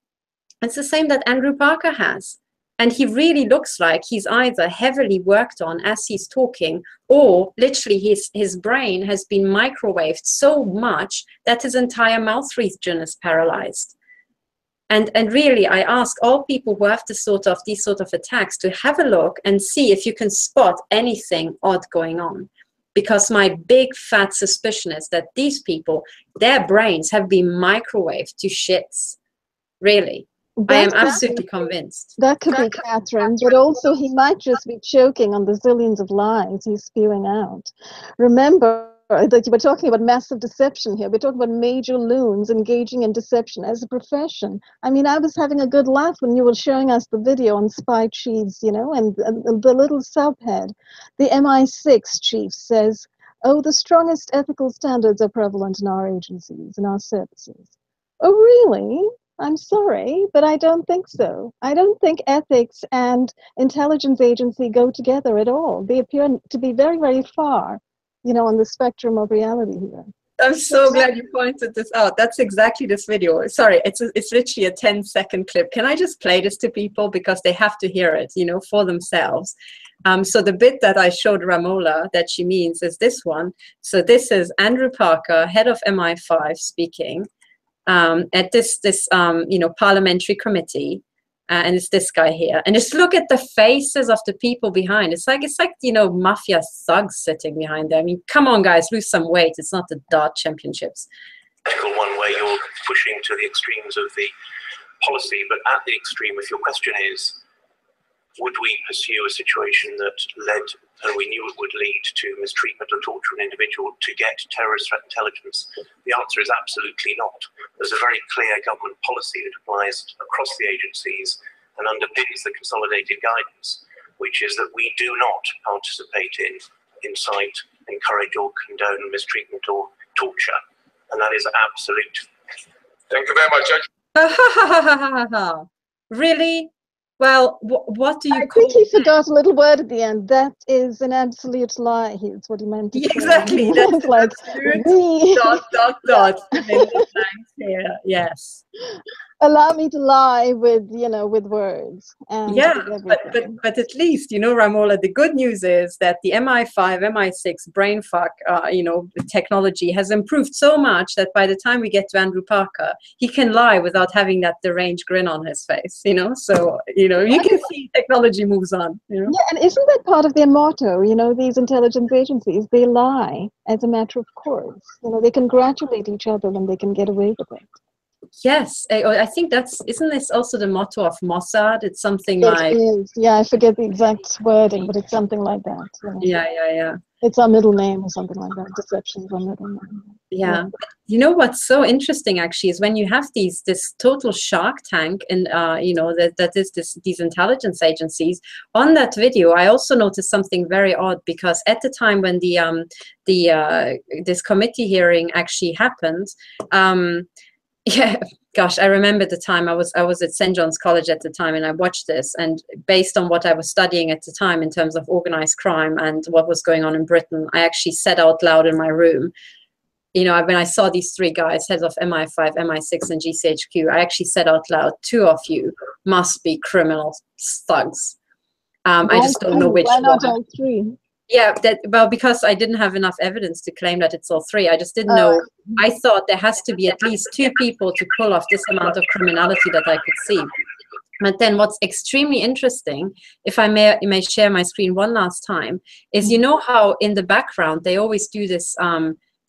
it's the same that Andrew Parker has. And he really looks like he's either heavily worked on as he's talking, or literally his brain has been microwaved so much that his entire mouth region is paralyzed. And really, I ask all people who have these sort of attacks to have a look and see if you can spot anything odd going on. Because my big fat suspicion is that these people, their brains have been microwaved to shits. Really. I am absolutely convinced. That could be Katherine, but also he might just be choking on the zillions of lies he's spewing out. Remember that you were talking about massive deception here. We're talking about major loons engaging in deception as a profession. I mean, I was having a good laugh when you were showing us the video on spy chiefs, you know, and the little subhead. The MI6 chief says, oh, the strongest ethical standards are prevalent in our agencies, in our services. Oh, really? I'm sorry, but I don't think so. I don't think ethics and intelligence agency go together at all. They appear to be very, very far, you know, on the spectrum of reality here. I'm so glad you pointed this out. That's exactly this video. Sorry, it's literally a 10-second clip. Can I just play this to people because they have to hear it, you know, for themselves. So the bit that I showed Ramola that she means is this one. So this is Andrew Parker, head of MI5, speaking. At this you know, parliamentary committee, and it's this guy here, and just look at the faces of the people behind. It's like you know, mafia thugs sitting behind there. I mean, come on guys, lose some weight. It's not the dart championships. One where you're pushing to the extremes of the policy, but at the extreme, if your question is, would we pursue a situation that led, and we knew it would lead to mistreatment or torture of an individual to get terrorist threat intelligence? The answer is absolutely not. There's a very clear government policy that applies across the agencies and underpins the consolidated guidance, which is that we do not participate in, incite, encourage or condone mistreatment or torture. And that is absolute. Thank you very much, Judge. Really? Well, what do you I think he forgot a little word at the end. That is an absolute lie. Here's what he meant to say. Exactly. That's like absolute ... Here. Yes. allow me to lie with, with words. And Yeah, with but at least, Ramola, the good news is that the MI5, MI6 brainfuck, technology has improved so much that by the time we get to Andrew Parker, he can lie without having that deranged grin on his face, So, you can see technology moves on, Yeah, and isn't that part of their motto? These intelligence agencies, they lie as a matter of course. They congratulate each other when they can get away with it. Yes, I think isn't this also the motto of Mossad? It's something like... It is. Yeah, I forget the exact wording, but it's something like that. Yeah. It's our middle name or something like that. Deception is our middle name. Yeah. What's so interesting actually is when you have this total shark tank and that is these intelligence agencies. On that video, I also noticed something very odd, because at the time when this committee hearing actually happened, yeah, gosh, I remember the time I was at St. John's College at the time, and I watched this, and based on what I was studying at the time in terms of organized crime and what was going on in Britain, I actually said out loud in my room, when I saw these three guys, heads of MI5, MI6, and GCHQ, I actually said out loud, 2 of you must be criminal thugs. I just don't know which one. Why not all 3? Yeah, because I didn't have enough evidence to claim that it's all 3. I just didn't know. I thought there has to be at least 2 people to pull off this amount of criminality that I could see. But then what's extremely interesting, if I may share my screen one last time, is how in the background they always do this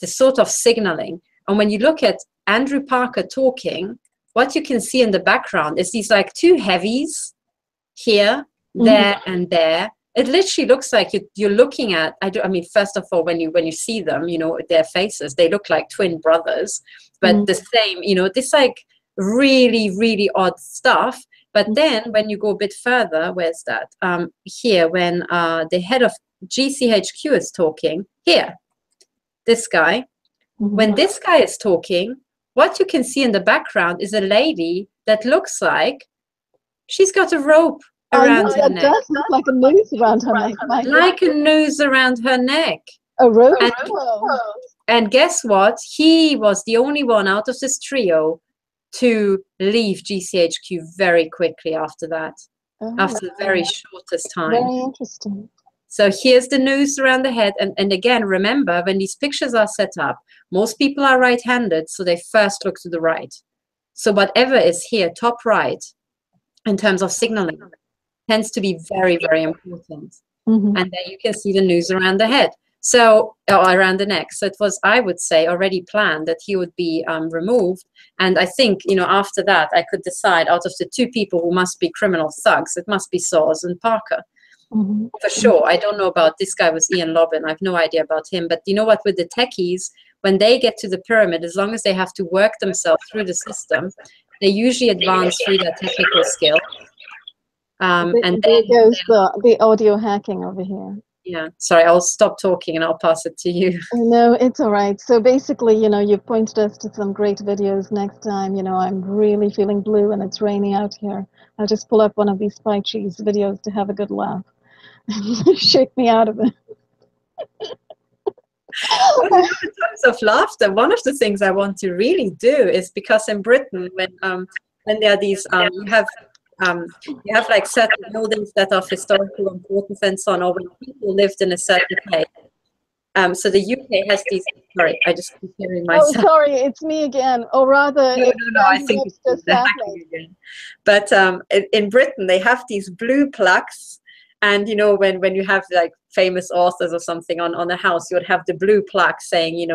sort of signaling. And when you look at Andrew Parker talking, what you can see in the background is these like 2 heavies here, there, and there. It literally looks like you're looking at, first of all, when you see them, their faces, they look like twin brothers, but the same, this like really, really odd stuff. But then when you go a bit further, where's that? Here, when the head of GCHQ is talking, here, this guy, when this guy is talking, what you can see in the background is a lady that looks like she's got a rope around her neck. Does look like a noose around her neck. Like a noose around her neck. A rope. And guess what? He was the only one out of this trio to leave GCHQ very quickly after that. After the very shortest time. Very interesting. So here's the noose around the head. And again, remember, when these pictures are set up, most people are right-handed, so they first look to the right. So whatever is here, top right, in terms of signaling, tends to be very, very important. And then you can see the noose around the head. So, or around the neck. So it was, I would say, already planned that he would be removed. And I think, after that, I could decide out of the 2 people who must be criminal thugs, it must be Soares and Parker. For sure. I don't know about this guy was Ian Lobbin. I have no idea about him. But you know what, with the techies, when they get to the pyramid, as long as they have to work themselves through the system, they usually advance through their technical skill. And then there goes the audio hacking over here. Yeah, sorry, I'll stop talking and I'll pass it to you. No, it's all right. So basically, you've pointed us to some great videos. Next time, I'm really feeling blue and it's raining out here, I'll just pull up one of these Spy Cheese videos to have a good laugh. Shake me out of it. Well, in terms of laughter, one of the things I want to really do is, because in Britain, when there are these, you have like certain buildings that are of historical importance and so on, or when people lived in a certain place. So the UK has these. Sorry, I just keep hearing myself. Oh, sorry, it's me again. Or rather, no, I think it's just happening again. But in Britain, they have these blue plaques. And, when you have like famous authors or something on a house, you would have the blue plaque saying,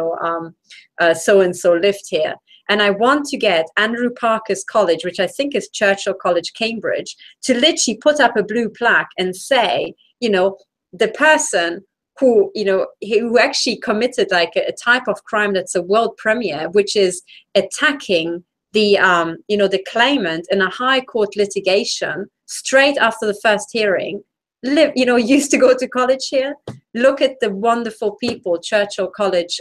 so-and-so lived here. And I want to get Andrew Parker's college, which I think is Churchill College, Cambridge, to literally put up a blue plaque and say, the person who, who actually committed like a type of crime that's a world premiere, which is attacking the, the claimant in a high court litigation straight after the first hearing, used to go to college here. Look at the wonderful people Churchill College,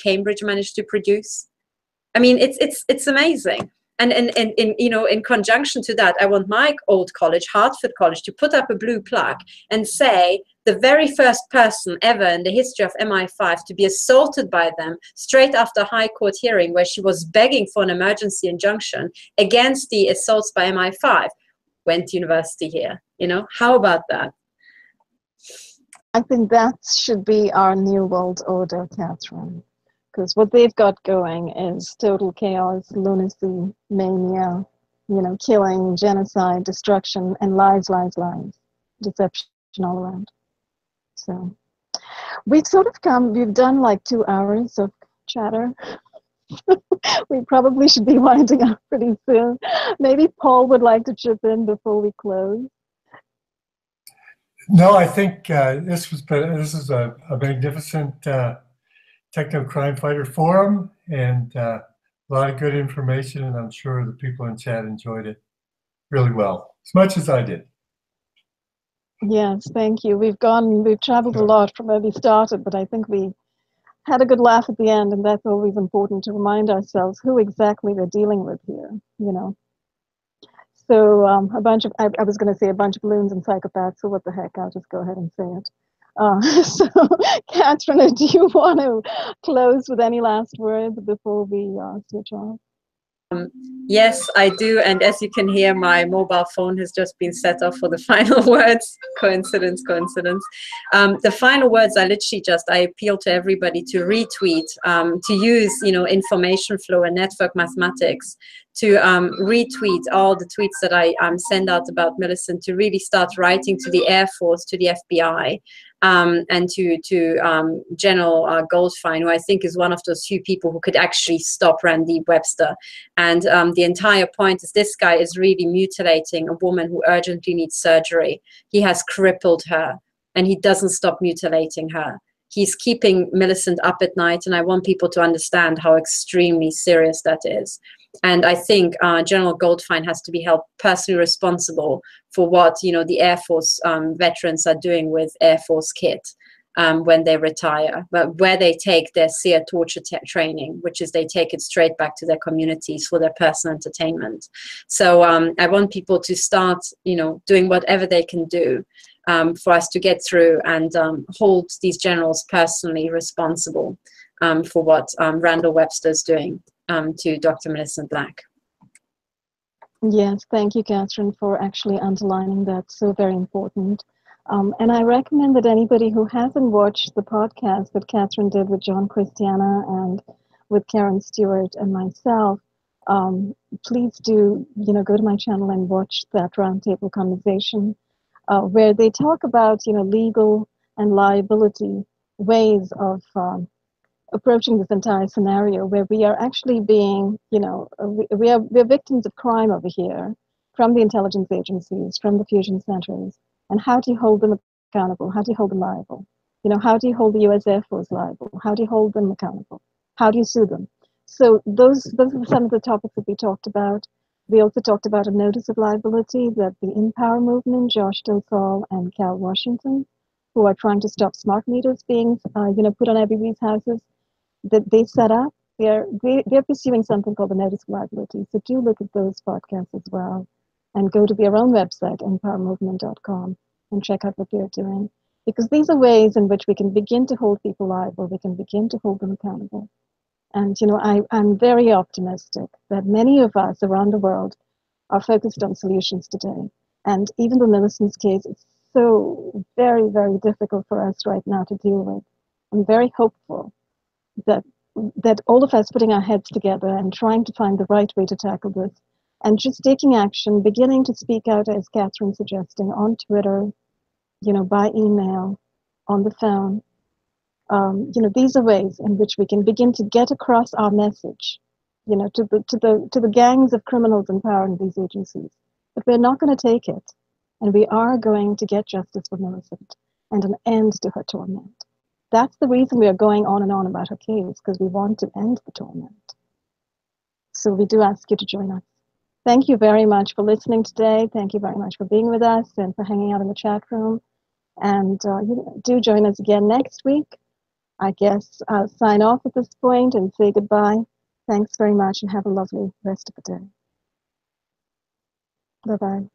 Cambridge managed to produce. I mean, it's amazing. And in conjunction to that, I want my old college, Hertford College, to put up a blue plaque and say the very first person ever in the history of MI5 to be assaulted by them straight after a high court hearing where she was begging for an emergency injunction against the assaults by MI5, went to university here. You know, how about that? I think that should be our new world order, Katherine, because what they've got going is total chaos, lunacy, mania, you know, killing, genocide, destruction, and lies, deception all around. So we've sort of we've done like 2 hours of chatter. We probably should be winding up pretty soon. Maybe Paul would like to chip in before we close. No, I think this is a magnificent Techno Crime Fighter Forum, and a lot of good information, and I'm sure the people in chat enjoyed it really well, as much as I did. Yes, thank you. We've traveled a lot from where we started, but I think we had a good laugh at the end, and that's always important to remind ourselves who exactly we're dealing with here, you know. So a bunch of, I was going to say a bunch of loons and psychopaths, so what the heck, I'll just go ahead and say it. So, Katherine, do you want to close with any last words before we switch off? Yes, I do. And as you can hear, my mobile phone has just been set off for the final words. Coincidence, coincidence. The final words are literally just, I appeal to everybody to retweet, to use, you know, information flow and network mathematics to retweet all the tweets that I send out about Millicent, to really start writing to the Air Force, to the FBI, and to General Goldfein, who I think is one of those few people who could actually stop Randy Webster. And the entire point is this guy is really mutilating a woman who urgently needs surgery. He has crippled her, and he doesn't stop mutilating her. He's keeping Millicent up at night, and I want people to understand how extremely serious that is. And I think General Goldfein has to be held personally responsible for what, you know, the Air Force veterans are doing with Air Force kit when they retire, but where they take their SEER torture training, which is they take it straight back to their communities for their personal entertainment. So I want people to start, you know, doing whatever they can do for us to get through and hold these generals personally responsible for what Randall Webster is doing to Dr. Millicent Black. Yes, thank you, Katherine, for actually underlining that. So very important. And I recommend that anybody who hasn't watched the podcast that Katherine did with John Christiana and with Karen Stewart and myself, please do, you know, go to my channel and watch that roundtable conversation where they talk about, you know, legal and liability ways of approaching this entire scenario, where we are actually being, you know, we're victims of crime over here from the intelligence agencies, from the fusion centers, and how do you hold them accountable? How do you hold them liable? You know, how do you hold the U.S. Air Force liable? How do you hold them accountable? How do you sue them? So those are some of the topics that we talked about. We also talked about a notice of liability that the Empower movement, Josh Dilsall and Cal Washington, who are trying to stop smart meters being, you know, put on everybody's houses, that they set up. They're pursuing something called the notice of liability. So do look at those podcasts as well, and go to their own website, empowermovement.com, and check out what they're doing. Because these are ways in which we can begin to hold people liable. We can begin to hold them accountable. And, you know, I'm very optimistic that many of us around the world are focused on solutions today. And even the Millicent's case, it's so very, very difficult for us right now to deal with. I'm very hopeful that all of us putting our heads together and trying to find the right way to tackle this, and just taking action, beginning to speak out, as Katherine's suggesting, on Twitter, you know, by email, on the phone. You know, these are ways in which we can begin to get across our message, you know, to the gangs of criminals in power in these agencies. But we're not going to take it, and we are going to get justice for Millicent and an end to her torment. That's the reason we are going on and on about her case, because we want to end the torment. So we do ask you to join us. Thank you very much for listening today. Thank you very much for being with us and for hanging out in the chat room. And you do join us again next week. I guess I'll sign off at this point and say goodbye. Thanks very much and have a lovely rest of the day. Bye-bye.